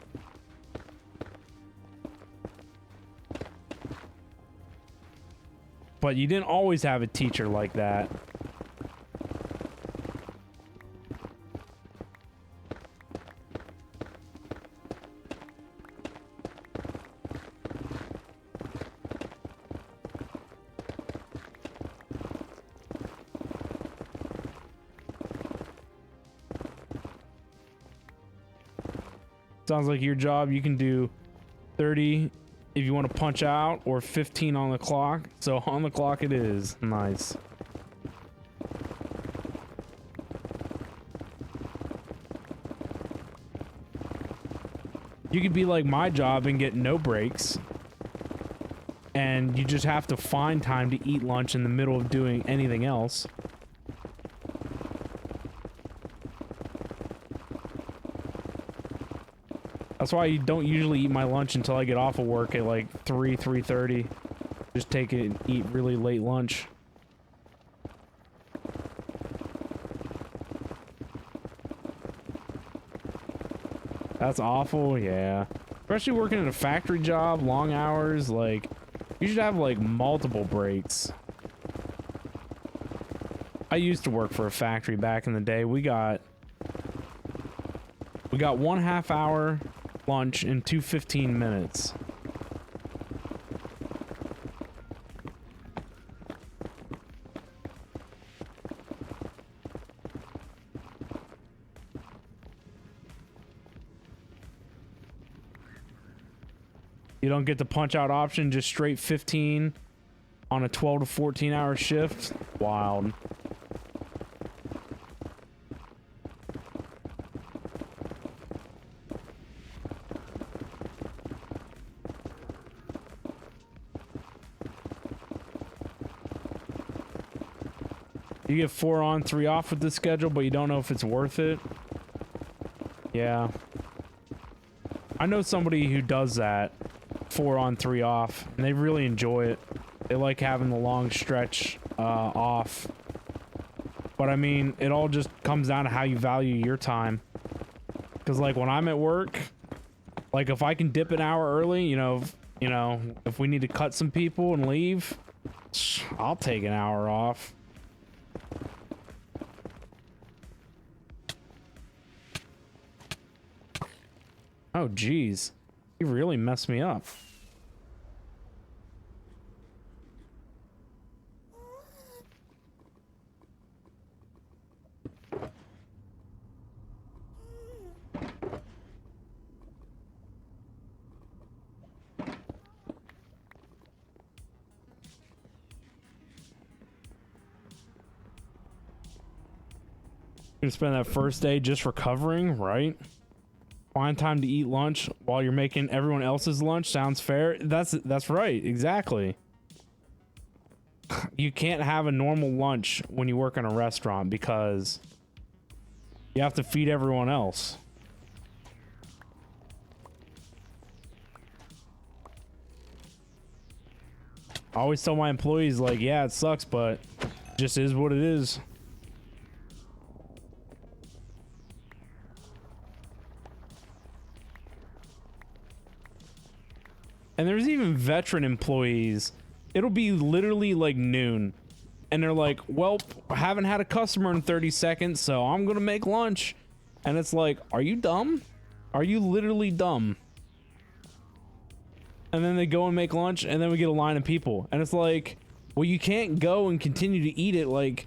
But you didn't always have a teacher like that. Sounds like your job, you can do 30 if you want to punch out, or 15 on the clock. So on the clock it is. Nice. You could be like my job and get no breaks. And you just have to find time to eat lunch in the middle of doing anything else. That's why I don't usually eat my lunch until I get off of work at like 3:30. Just take it and eat really late lunch. That's awful, yeah. Especially working at a factory job, long hours, like, you should have like multiple breaks. I used to work for a factory back in the day. We got 1/2 hour lunch in 2 15 minutes. You don't get the punch out option, just straight 15 on a 12 to 14 hour shift. Wild. You get 4 on, 3 off with this schedule, but you don't know if it's worth it. Yeah. I know somebody who does that, 4 on, 3 off, and they really enjoy it. They like having the long stretch off. But I mean, it all just comes down to how you value your time. Because like when I'm at work, like if I can dip an hour early, you know, if we need to cut some people and leave, I'll take an hour off. Oh, geez. You really messed me up. You're gonna spend that first day just recovering, right? Find time to eat lunch while you're making everyone else's lunch. Sounds fair. That's right. Exactly. You can't have a normal lunch when you work in a restaurant because you have to feed everyone else. I always tell my employees, like, yeah, it sucks, but it just is what it is. And there's even veteran employees. It'll be literally like noon. And they're like, well, I haven't had a customer in 30 seconds, so I'm gonna make lunch. And it's like, are you dumb? Are you literally dumb? And then they go and make lunch, and then we get a line of people. And it's like, well, you can't go and continue to eat it. Like,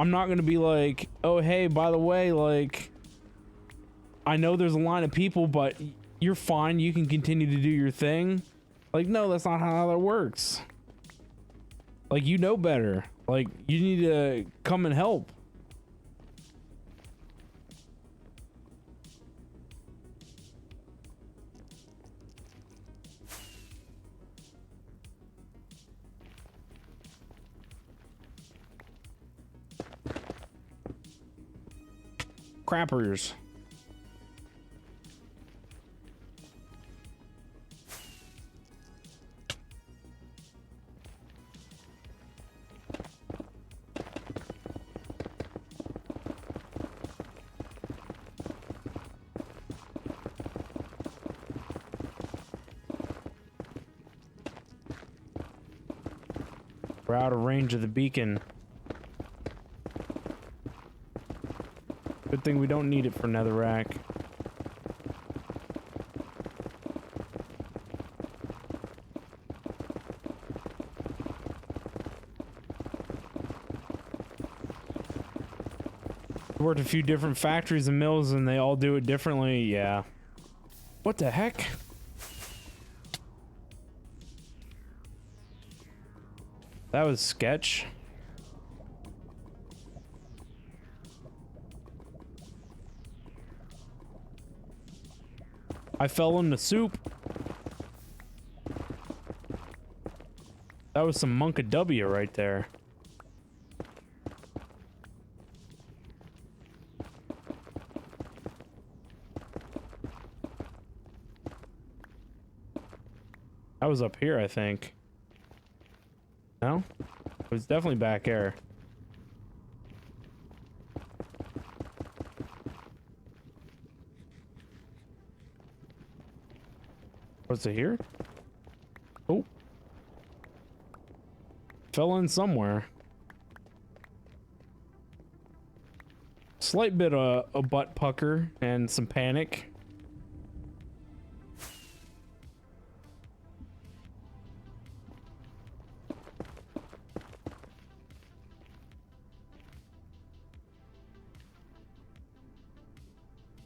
I'm not gonna be like, oh, hey, by the way, like, I know there's a line of people, but you're fine. You can continue to do your thing. Like, no, that's not how that works. Like, you know better. Like, you need to come and help. Crappers. We're out of range of the beacon. Good thing we don't need it for netherrack. Worked a few different factories and mills and they all do it differently. Yeah. What the heck? That was sketch. I fell in the soup. That was some Monka W right there. That was up here, I think. No? It was definitely back air. Was it here? Oh. Fell in somewhere. Slight bit of a butt pucker and some panic.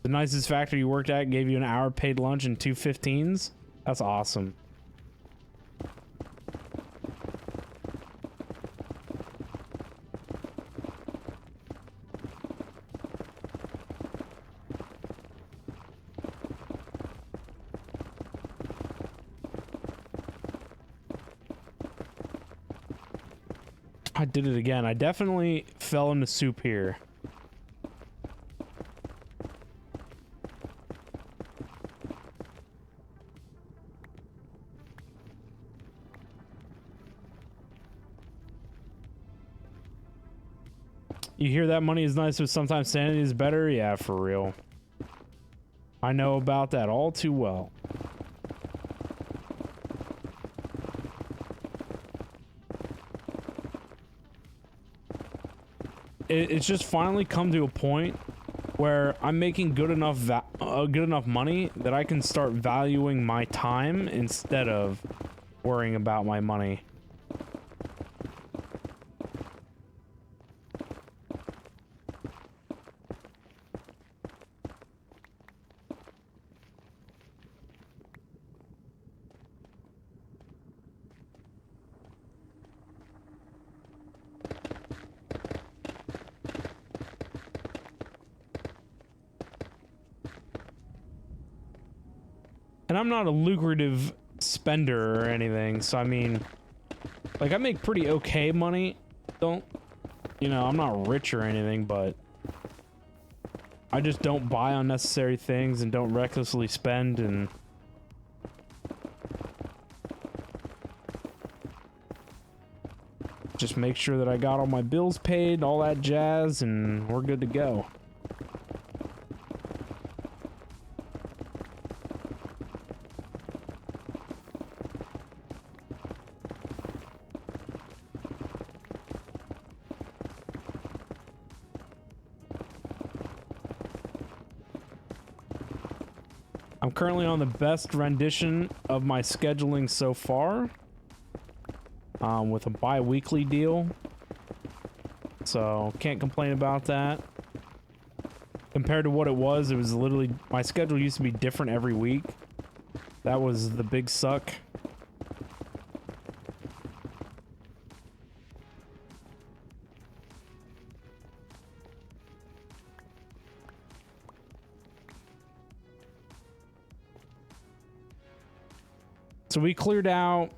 The nicest factory you worked at gave you an hour paid lunch and 2 15s. That's awesome. I did it again. I definitely fell into soup here. You hear that money is nice, but sometimes sanity is better? Yeah, for real. I know about that all too well. It's just finally come to a point where I'm making good enough money that I can start valuing my time instead of worrying about my money. And I'm not a lucrative spender or anything, so I mean, like, I make pretty okay money. Don't, you know, I'm not rich or anything, but I just don't buy unnecessary things and don't recklessly spend and just make sure that I got all my bills paid, all that jazz, and we're good to go. I'm currently on the best rendition of my scheduling so far, with a bi-weekly deal, so can't complain about that. Compared to what it was literally, my schedule used to be different every week. That was the big suck. So we cleared out,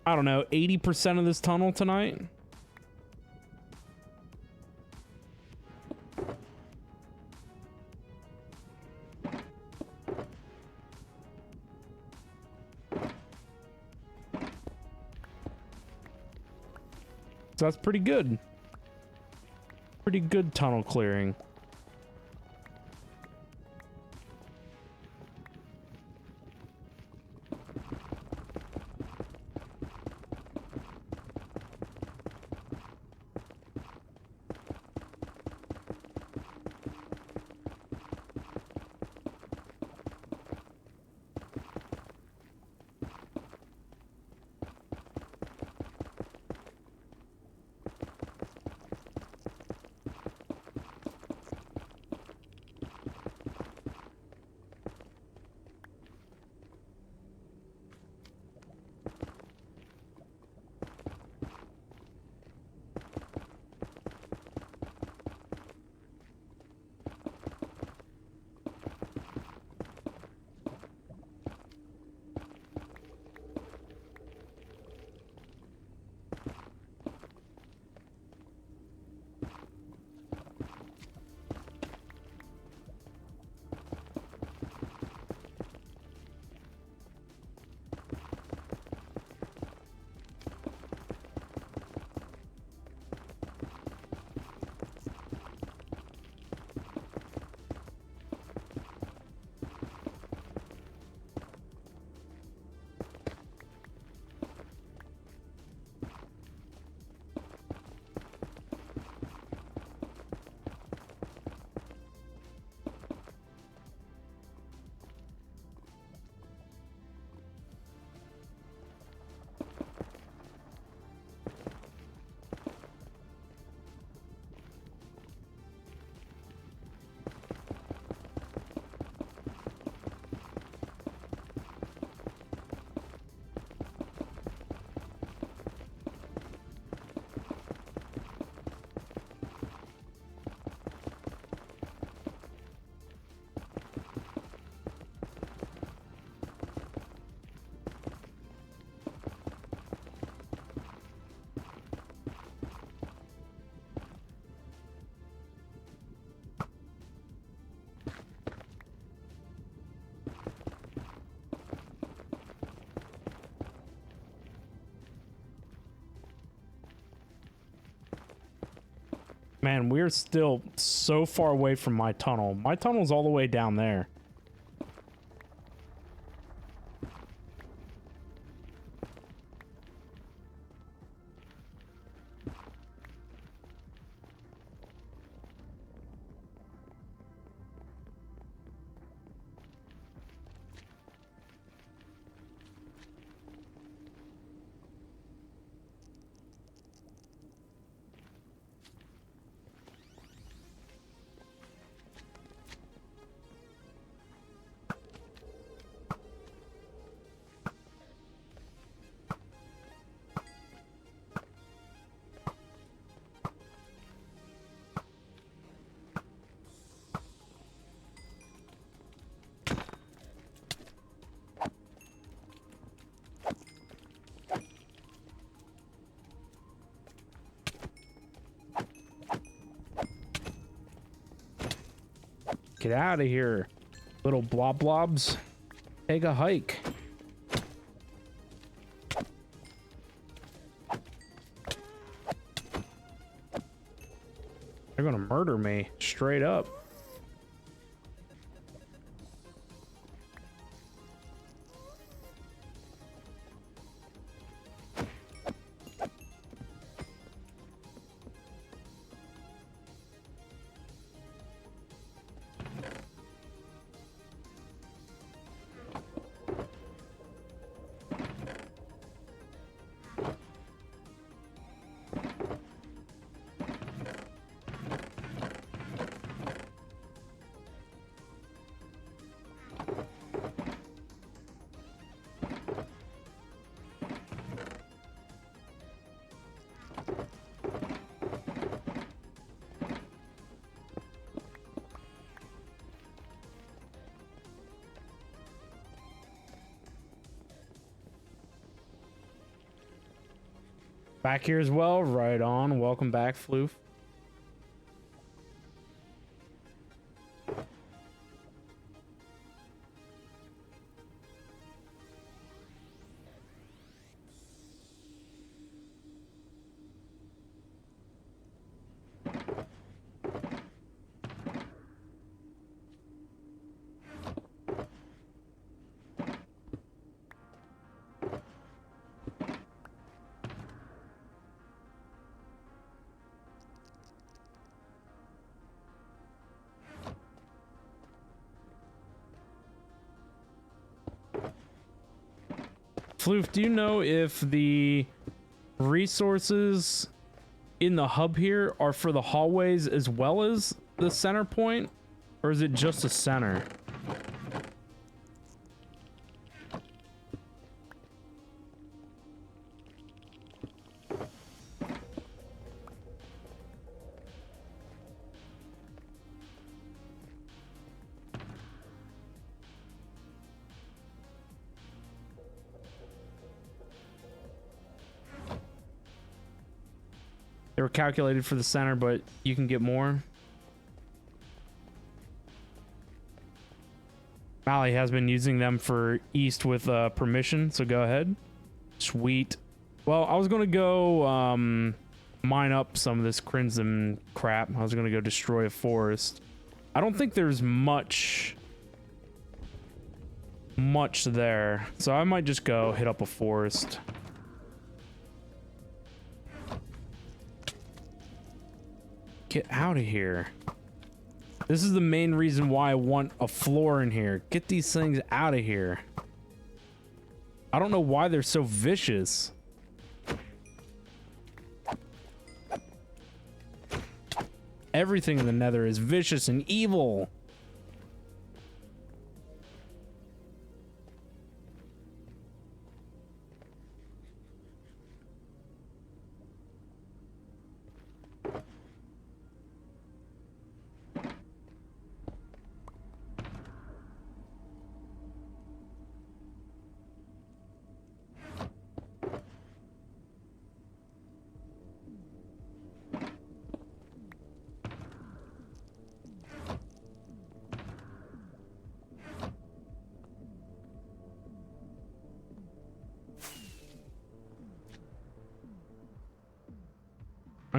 I don't know, 80% of this tunnel tonight. So that's pretty good. Pretty good tunnel clearing. Man, we're still so far away from my tunnel. My tunnel's all the way down there. Get out of here, little blobs. Take a hike. They're gonna murder me, straight up. Back here as well. Right on. Welcome back, Floof. Floof, do you know if the resources in the hub here are for the hallways as well as the center point? Or is it just a center? They were calculated for the center, but you can get more. Mally has been using them for east with permission, so go ahead. Sweet. Well, I was going to go mine up some of this crimson crap. I was going to go destroy a forest. I don't think there's much there, so I might just go hit up a forest. Get out of here. This is the main reason why I want a floor in here. Get these things out of here. I don't know why they're so vicious. Everything in the Nether is vicious and evil.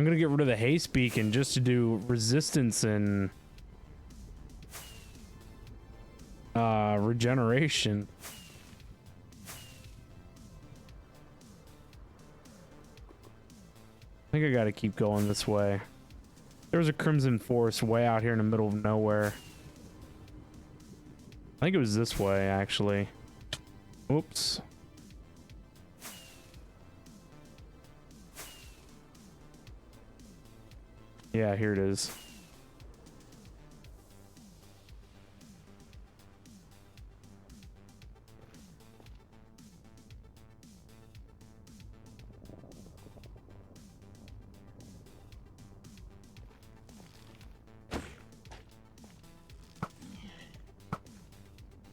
I'm gonna get rid of the haste beacon just to do resistance and regeneration. I think I gotta keep going this way. There's a crimson forest way out here in the middle of nowhere. I think it was this way, actually. Oops. Yeah, here it is.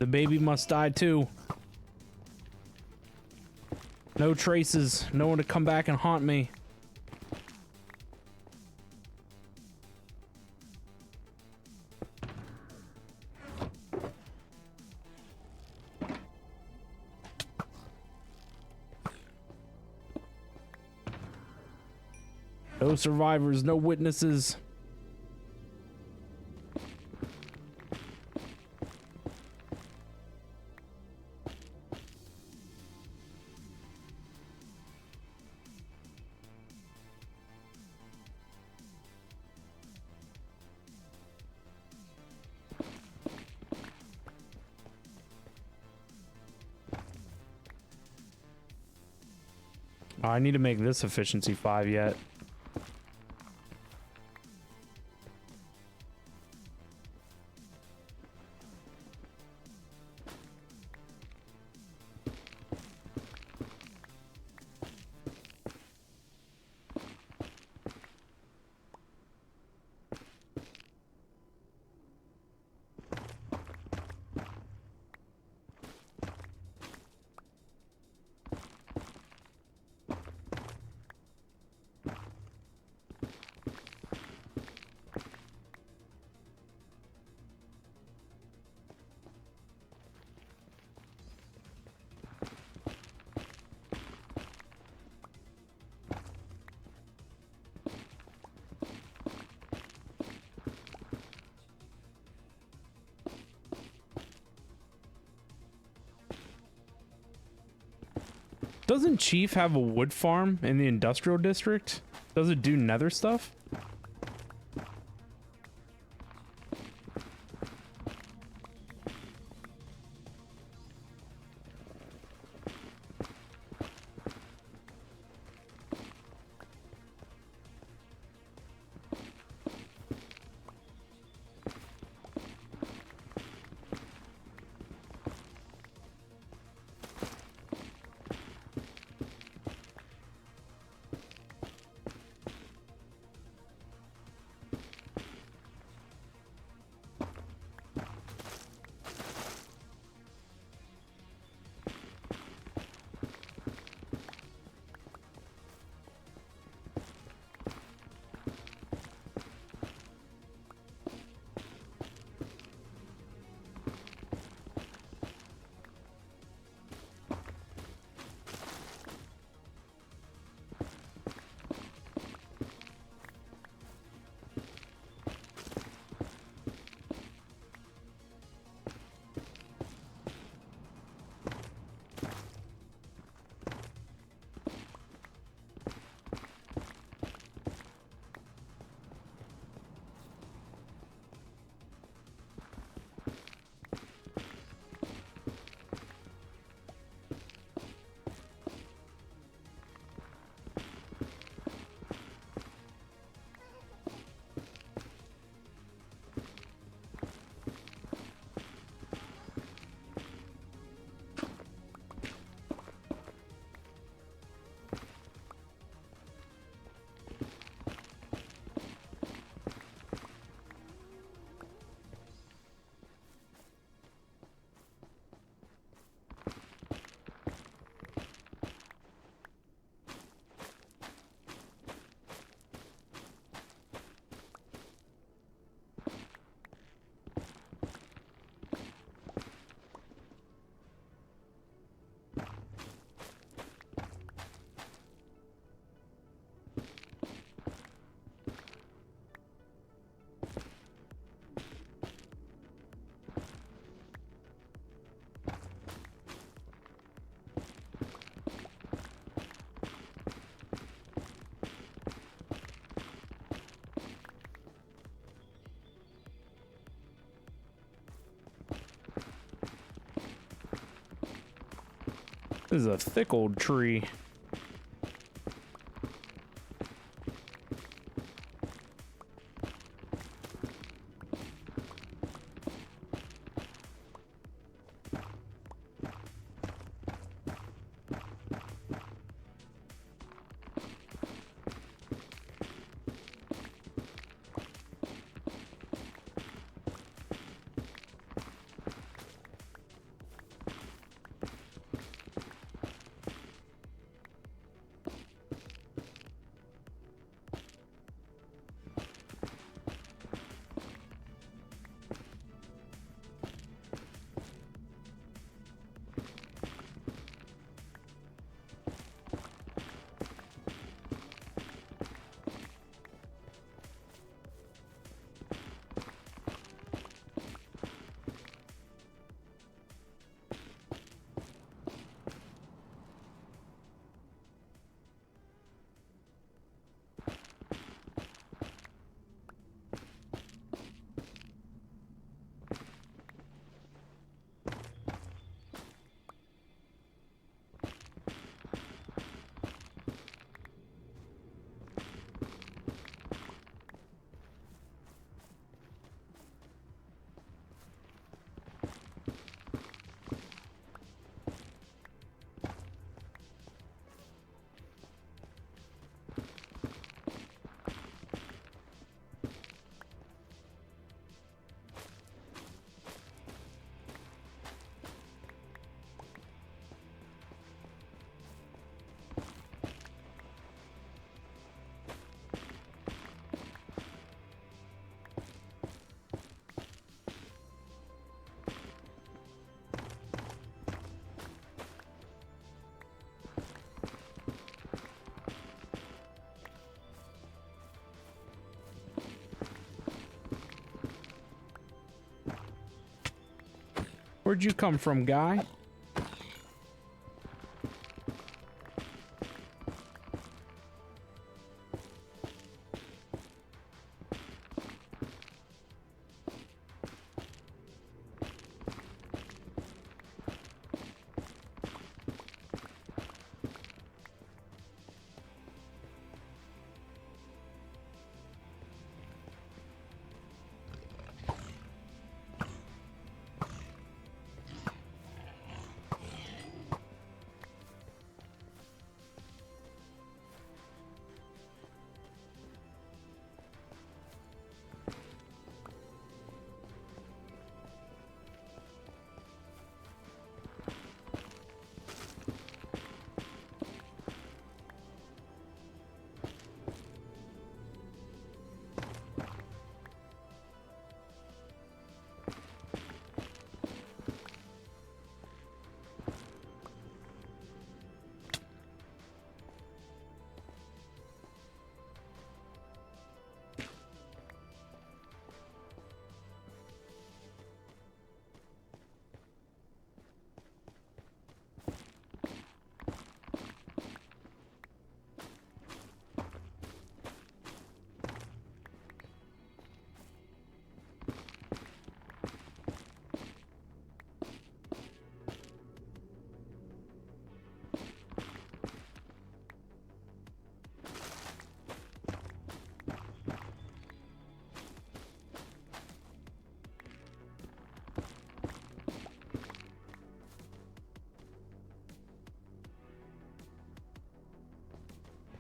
The baby must die too. No traces. No one to come back and haunt me. No survivors, no witnesses. Oh, I need to make this efficiency 5 yet. Doesn't Chief have a wood farm in the industrial district? Does it do nether stuff? This is a thick old tree. Where'd you come from, guy?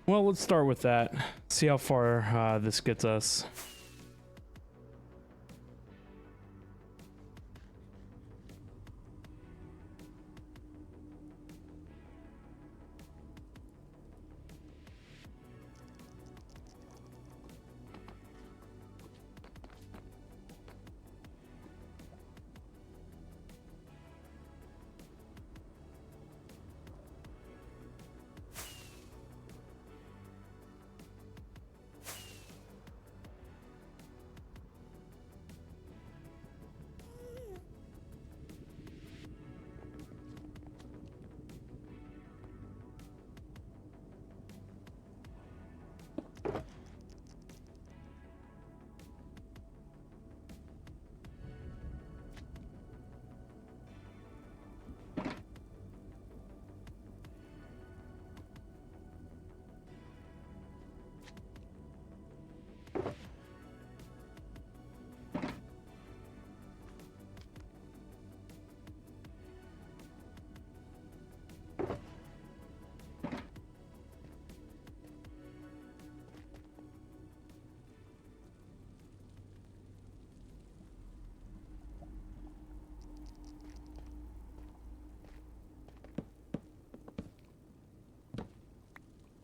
Well, let's start with that. See how far this gets us.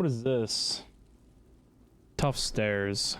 What is this? Tough stairs.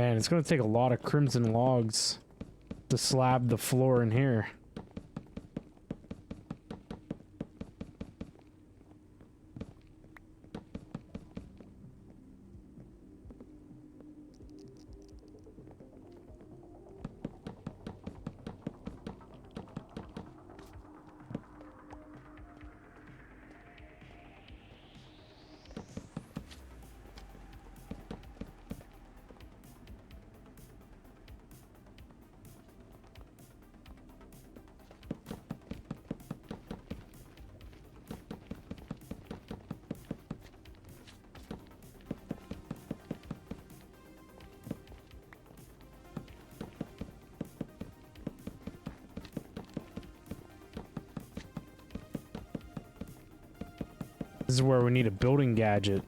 Man, it's gonna take a lot of crimson logs to slab the floor in here. This is where we need a building gadget.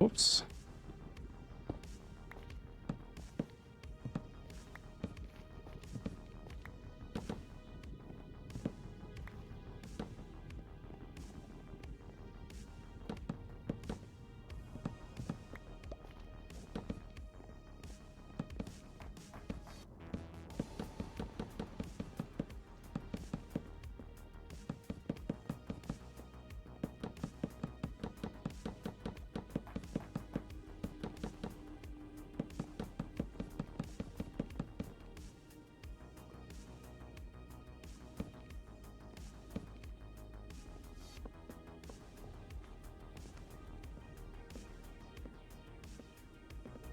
Whoops.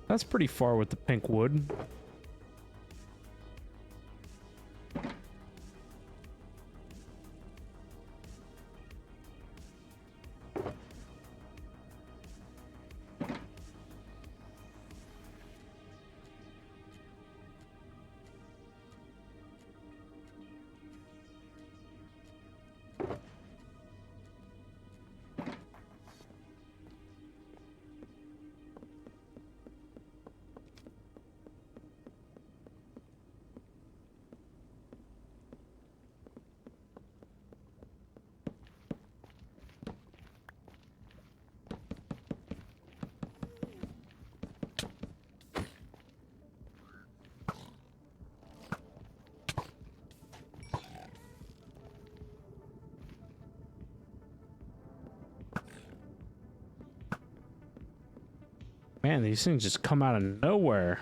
That's pretty far with the pink wood. Man, these things just come out of nowhere.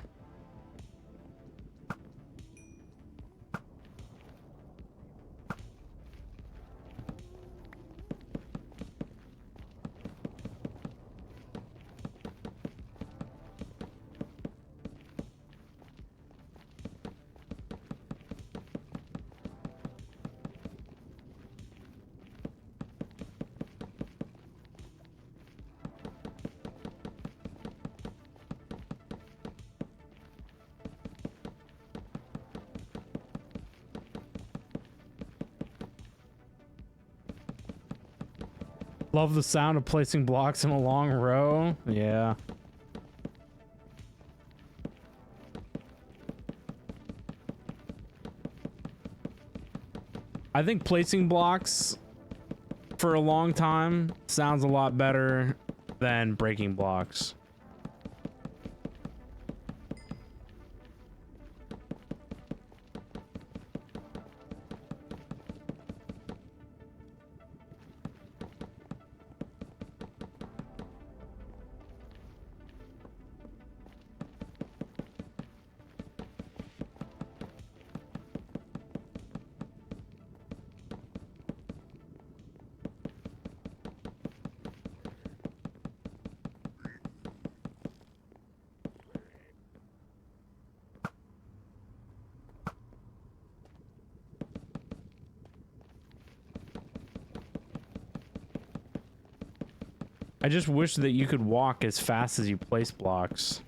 Love the sound of placing blocks in a long row. Yeah. I think placing blocks for a long time sounds a lot better than breaking blocks. I just wish that you could walk as fast as you place blocks.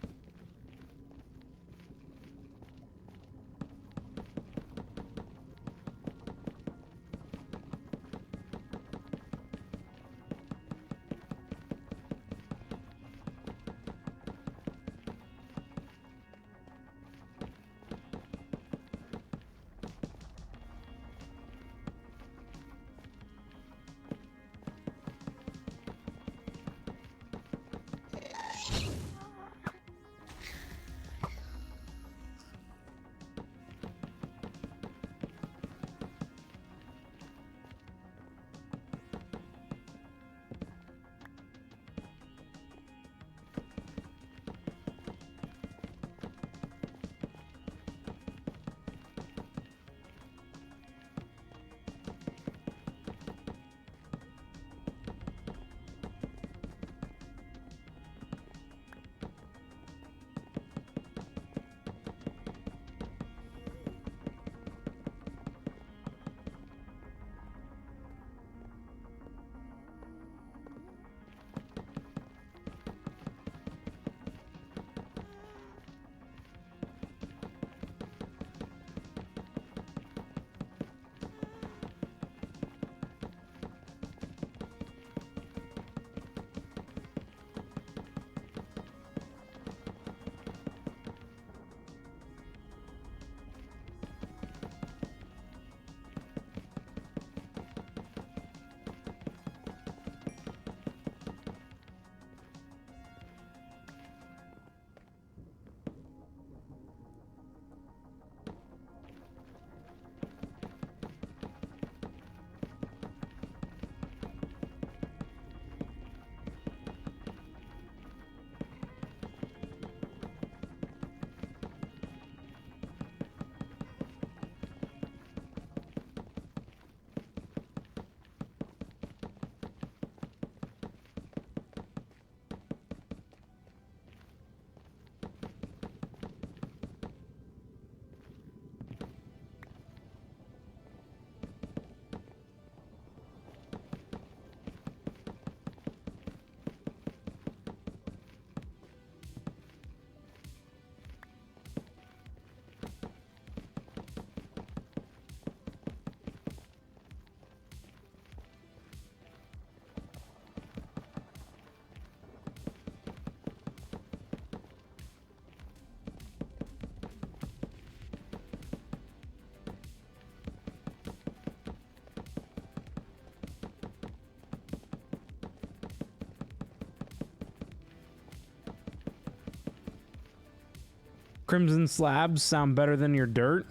Crimson slabs sound better than your dirt.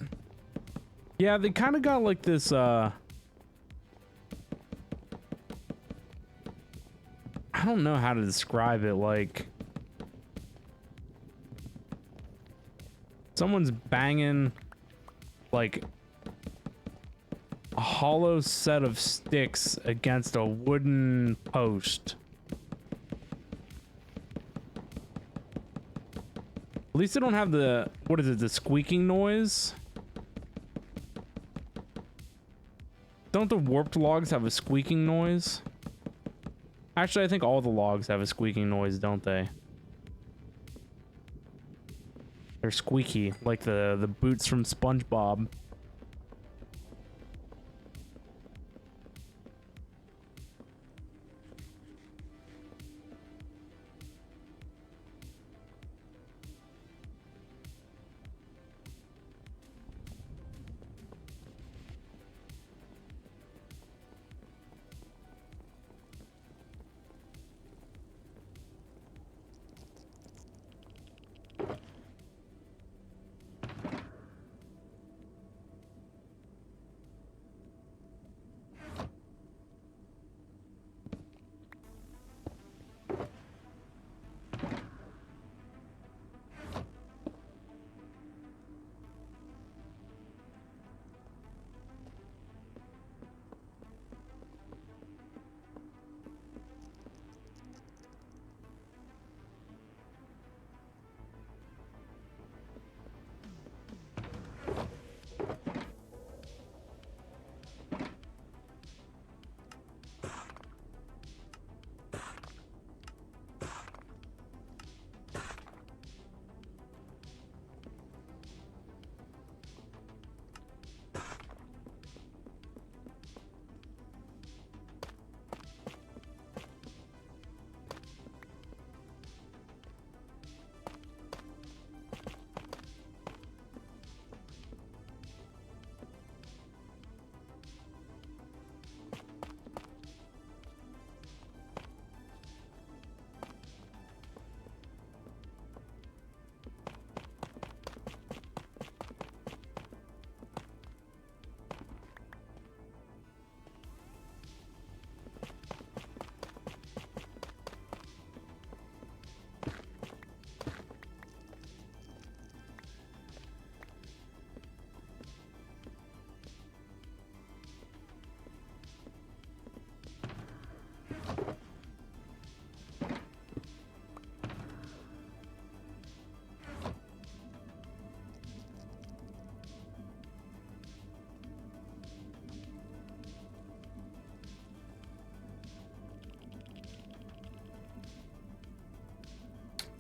Yeah, they kind of got like this, I don't know how to describe it, like... Someone's banging, like, a hollow set of sticks against a wooden post. At least they don't have the, what is it, the squeaking noise? Don't the warped logs have a squeaking noise? Actually, I think all the logs have a squeaking noise, don't they? They're squeaky, like the boots from SpongeBob.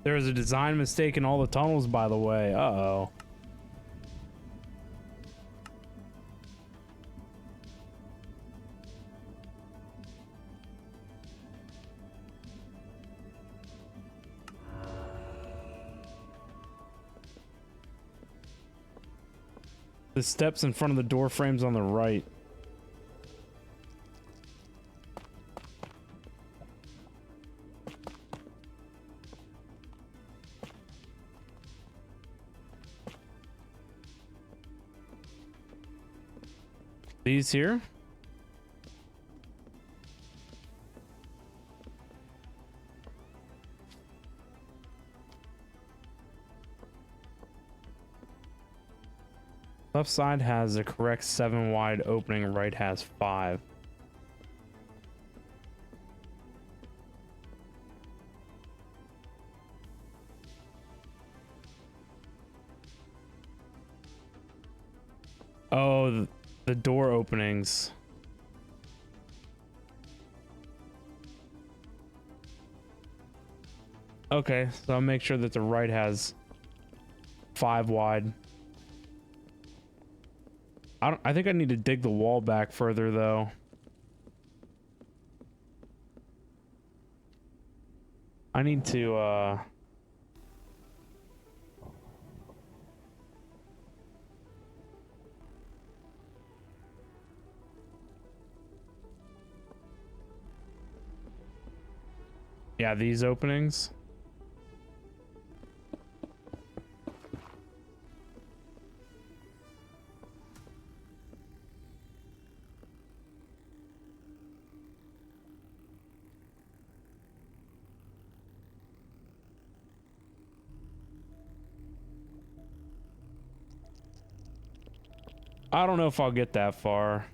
There was a design mistake in all the tunnels, by the way. Uh-oh. The steps in front of the door frames on the right. These here? Left side has the correct 7 wide opening, right has 5. Oh, the door openings. Okay, so I'll make sure that the right has 5 wide. I think I need to dig the wall back further though. I need to yeah, these openings. I don't know if I'll get that far.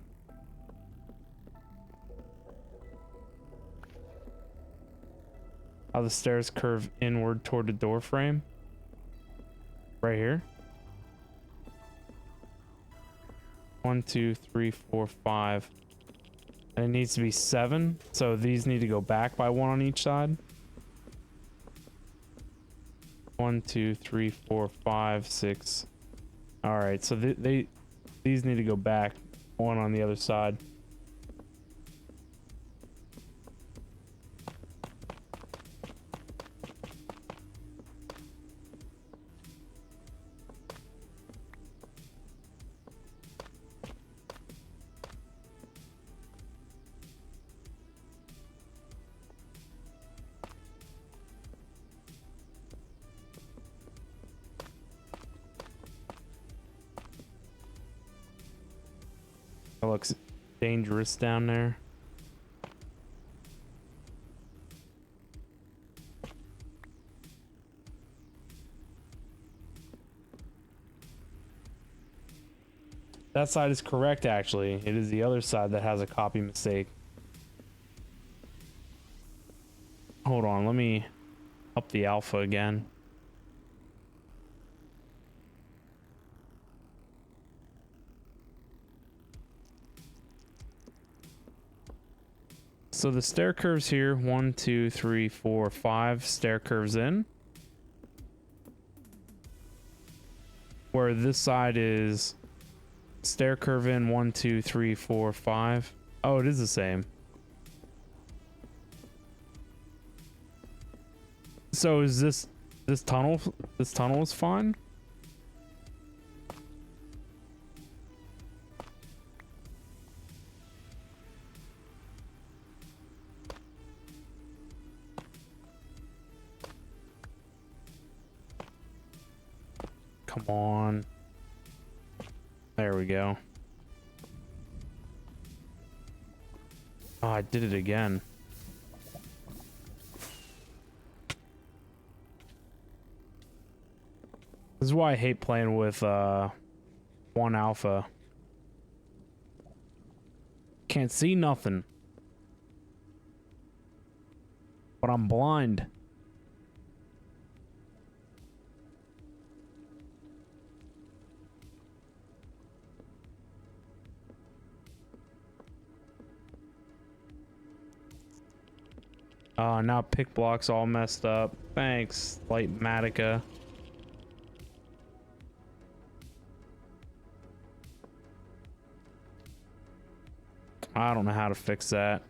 How the stairs curve inward toward the door frame. Right here. 1, 2, 3, 4, 5. And it needs to be 7. So these need to go back by 1 on each side. 1, 2, 3, 4, 5, 6. All right, so these need to go back 1 on the other side. It looks dangerous down there. That side is correct, actually. It is the other side that has a copy mistake. Hold on, let me up the alpha again. So the stair curves here, 1, 2, 3, 4, 5 stair curves in. Where this side is stair curve in 1, 2, 3, 4, 5. Oh, it is the same. So is this tunnel is fine? Come on. There we go. Oh, I did it again. This is why I hate playing with 1 alpha. Can't see nothing. But I'm blind. Now pick block's all messed up. Thanks, Lightmatica. I don't know how to fix that.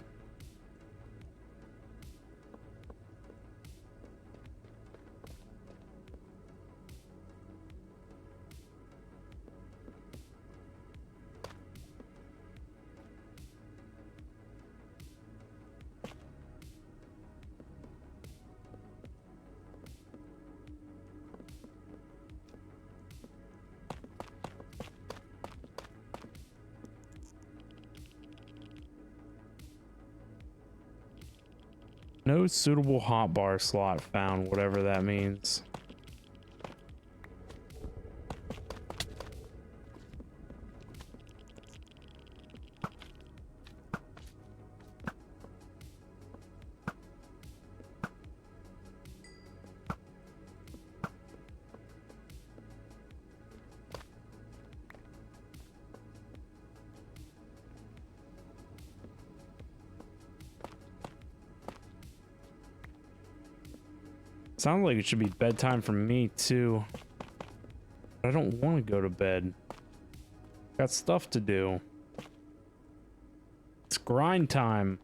No suitable hotbar slot found, whatever that means. Sounds like it should be bedtime for me too. But I don't want to go to bed. Got stuff to do. It's grind time.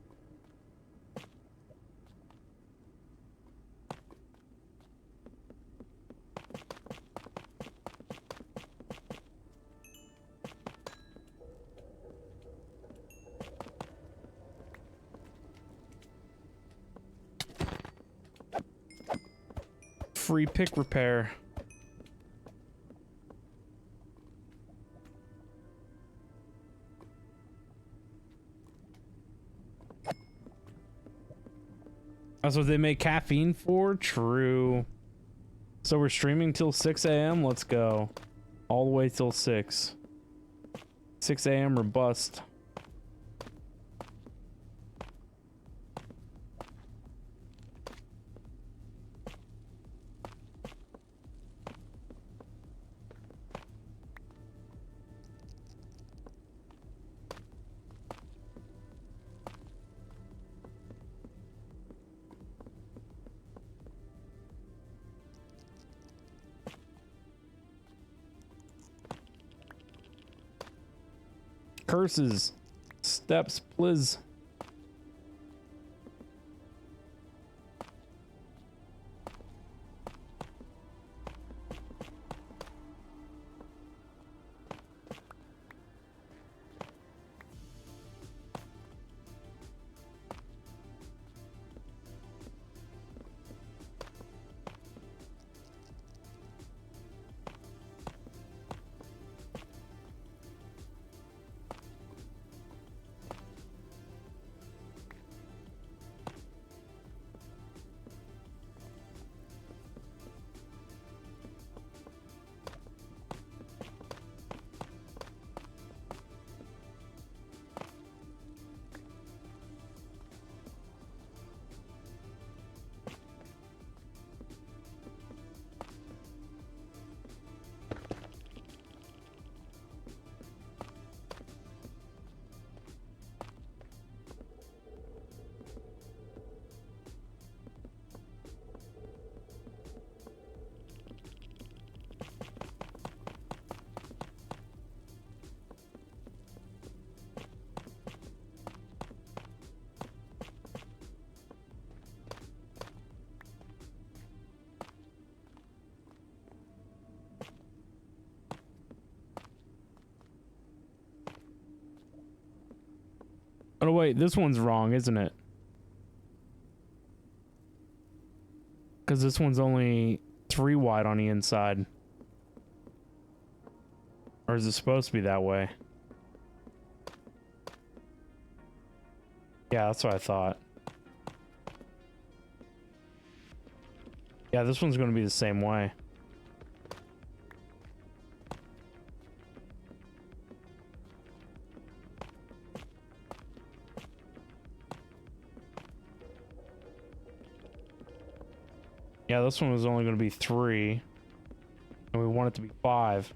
Free pick repair. That's what they make caffeine for? True. So we're streaming till 6 a.m. Let's go. All the way till 6. 6 a.m. or bust. Curses. Steps, please. Oh wait, this one's wrong, isn't it? Because this one's only 3 wide on the inside. Or is it supposed to be that way? Yeah, that's what I thought. Yeah, this one's going to be the same way. Yeah, this one was only going to be 3. And we want it to be 5.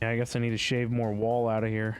Yeah, I guess I need to shave more wall out of here.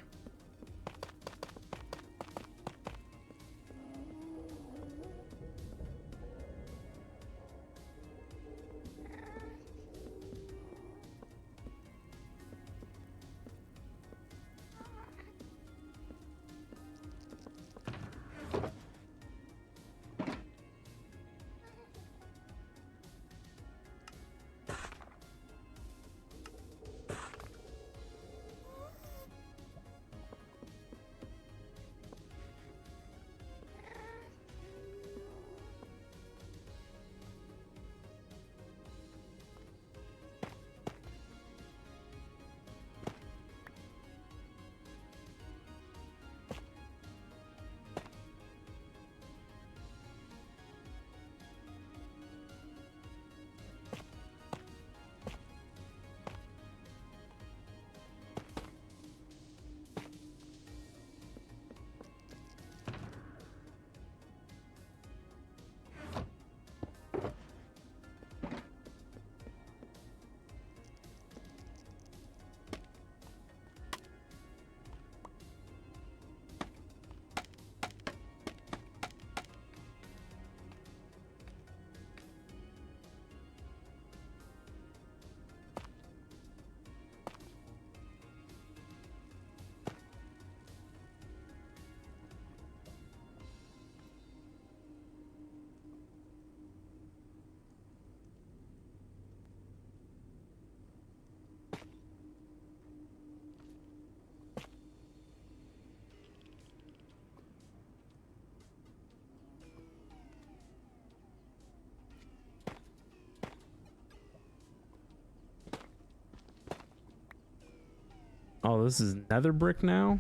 Oh, this is nether brick now?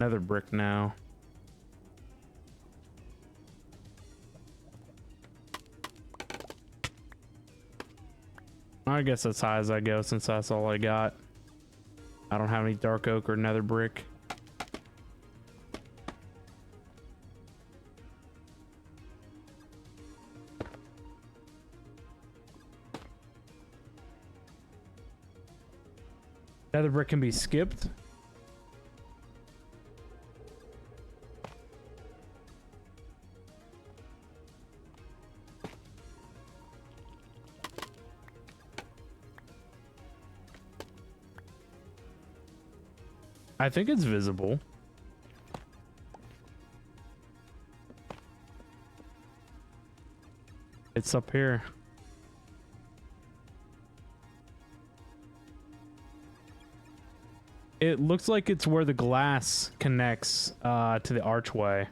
Nether brick now. I guess that's high as I go since that's all I got. I don't have any dark oak or nether brick. Nether brick can be skipped. I think it's visible. It's up here. It looks like it's where the glass connects to the archway.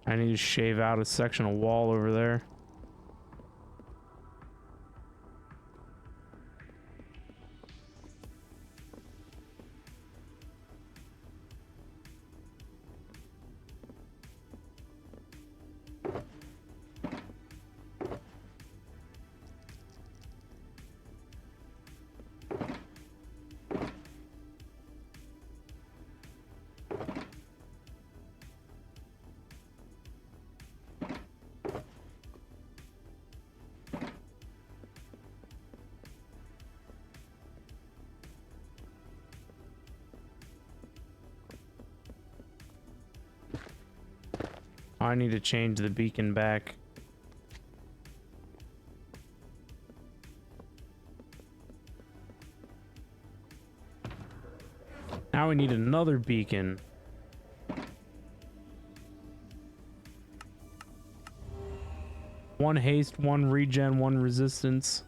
I need to shave out a section of wall over there. I need to change the beacon back. Now we need another beacon. One haste, one regen, one resistance.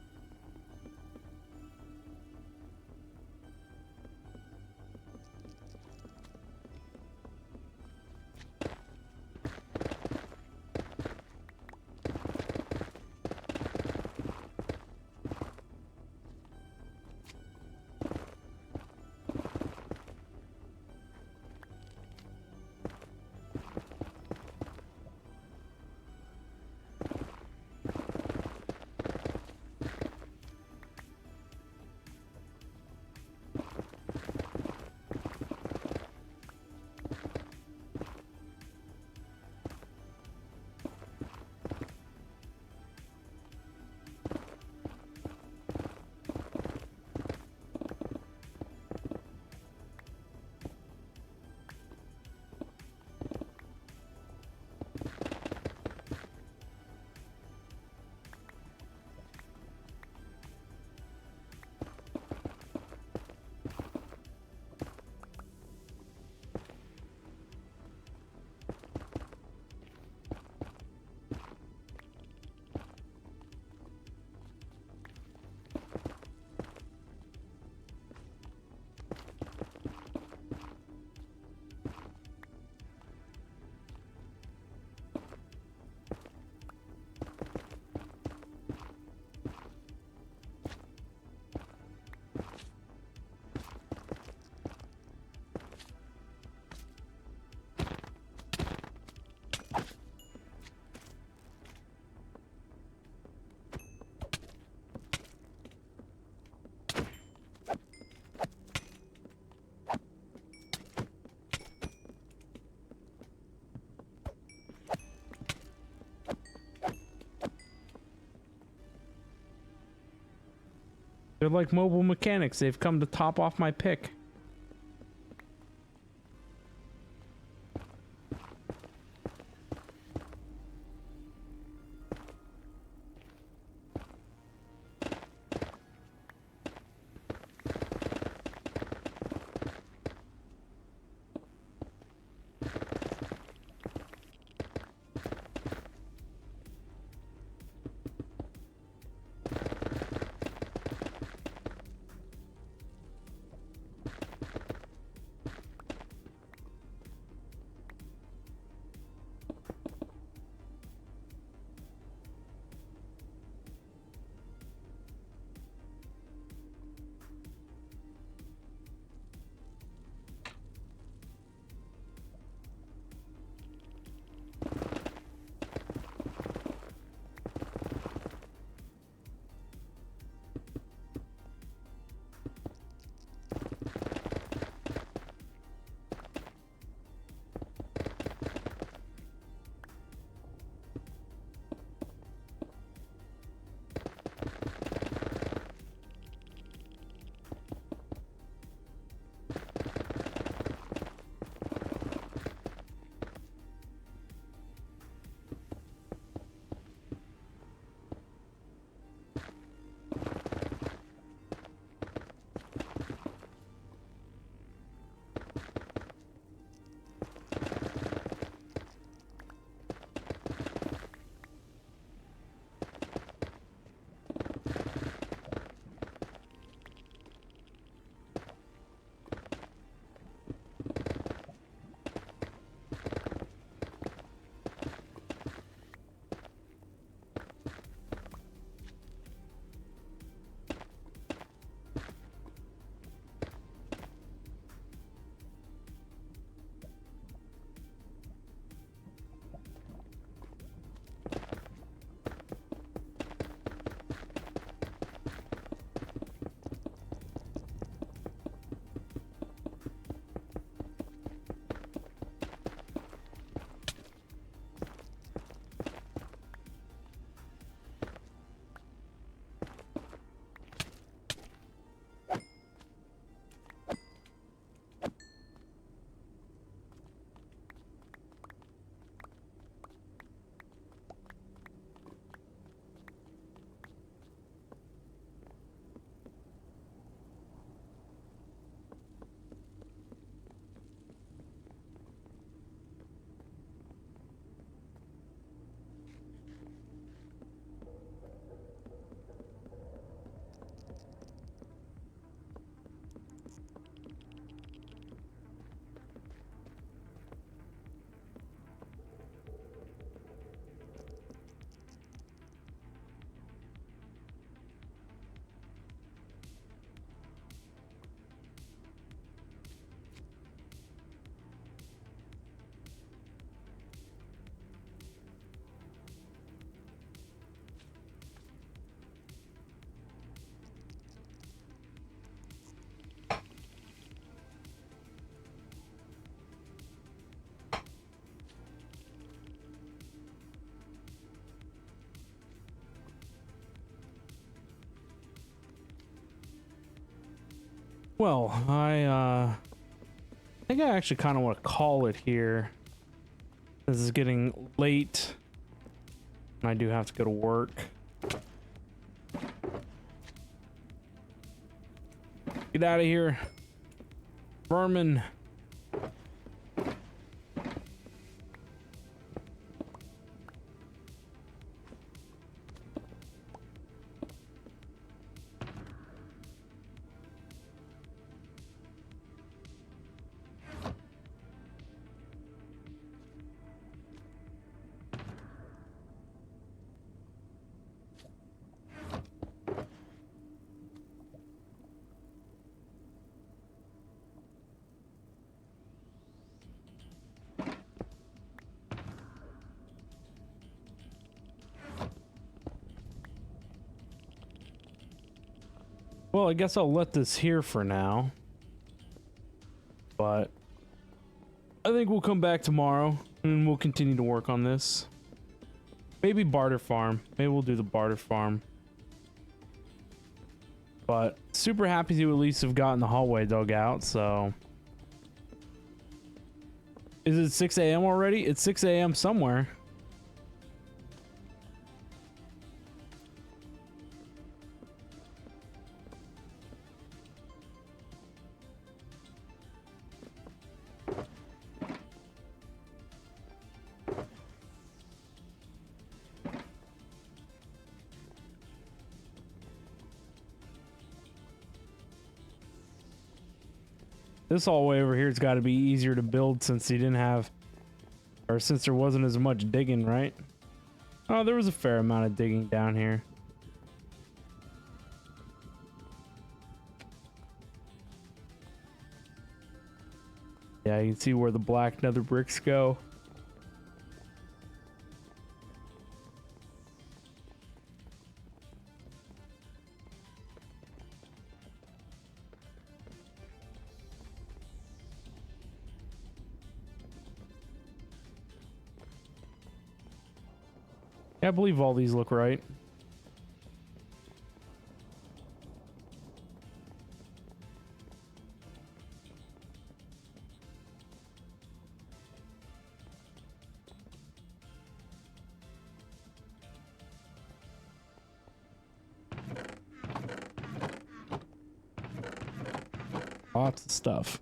They're like mobile mechanics. They've come to top off my pick. Well, I think I actually kind of want to call it here. This is getting late, and I do have to go to work. Get out of here, vermin. Well, I guess I'll let this here for now. But I think we'll come back tomorrow and we'll continue to work on this. Maybe barter farm. Maybe we'll do the barter farm. But super happy to at least have gotten the hallway dug out, so. Is it 6 a.m. already? It's 6 a.m. somewhere. This hallway over here has got to be easier to build since he didn't have, or since there wasn't as much digging, right? Oh, there was a fair amount of digging down here. Yeah, you can see where the black nether bricks go. Yeah, I believe all these look right. Lots of stuff.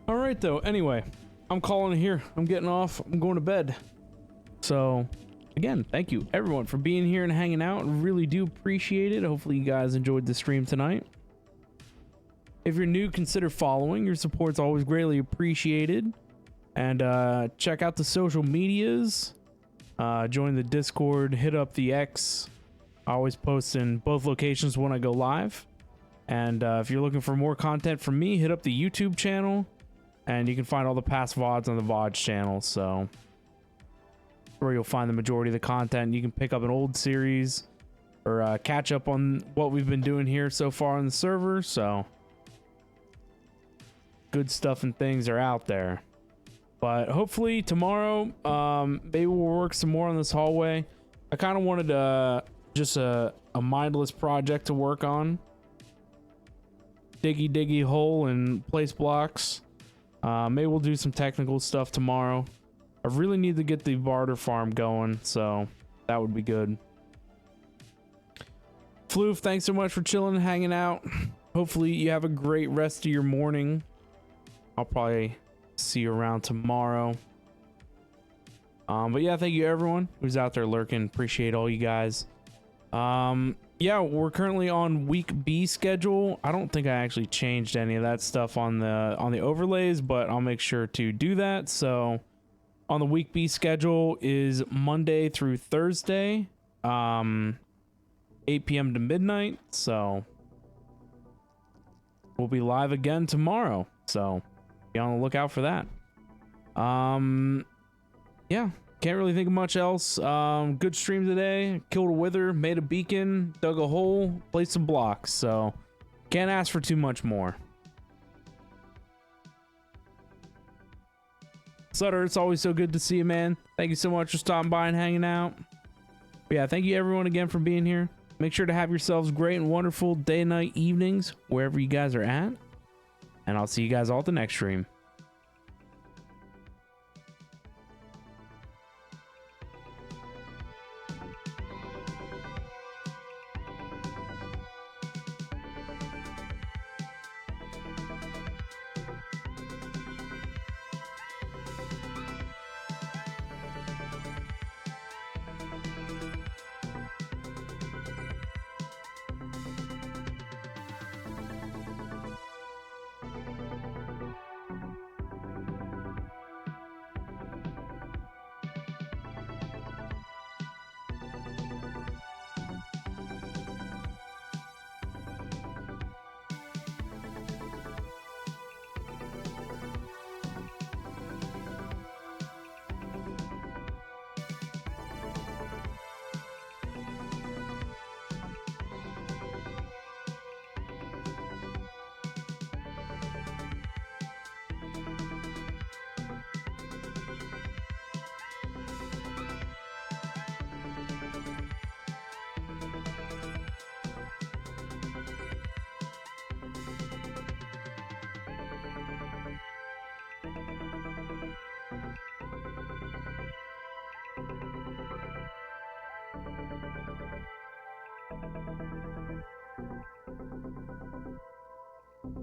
All right, though. Anyway, I'm calling it here. I'm getting off. I'm going to bed. So, again, thank you everyone for being here and hanging out. Really do appreciate it. Hopefully you guys enjoyed the stream tonight. If you're new, consider following. Your support's always greatly appreciated. And check out the social medias. Join the Discord. Hit up the X. I always post in both locations when I go live. And if you're looking for more content from me, hit up the YouTube channel. And you can find all the past VODs on the VODs channel, so where you'll find the majority of the content. You can pick up an old series or catch up on what we've been doing here so far on the server, so good stuff and things are out there. But hopefully tomorrow, maybe we'll work some more on this hallway. I kind of wanted just a mindless project to work on. Diggy hole and place blocks. Maybe we'll do some technical stuff tomorrow. I really need to get the barter farm going, so that would be good. Floof, thanks so much for chilling and hanging out. Hopefully you have a great rest of your morning. I'll probably see you around tomorrow. But yeah, thank you everyone who's out there lurking. Appreciate all you guys. Yeah, we're currently on week B schedule. I don't think I actually changed any of that stuff on the overlays, but I'll make sure to do that. So on the week B schedule is Monday through Thursday, 8 p.m. to midnight. So we'll be live again tomorrow. So be on the lookout for that. Yeah. Can't really think of much else. Good stream today. Killed a wither, made a beacon, dug a hole, played some blocks. So can't ask for too much more. Sutter, it's always so good to see you, man. Thank you so much for stopping by and hanging out. But yeah, thank you everyone again for being here. Make sure to have yourselves great and wonderful day, night, evenings, wherever you guys are at. And I'll see you guys all at the next stream.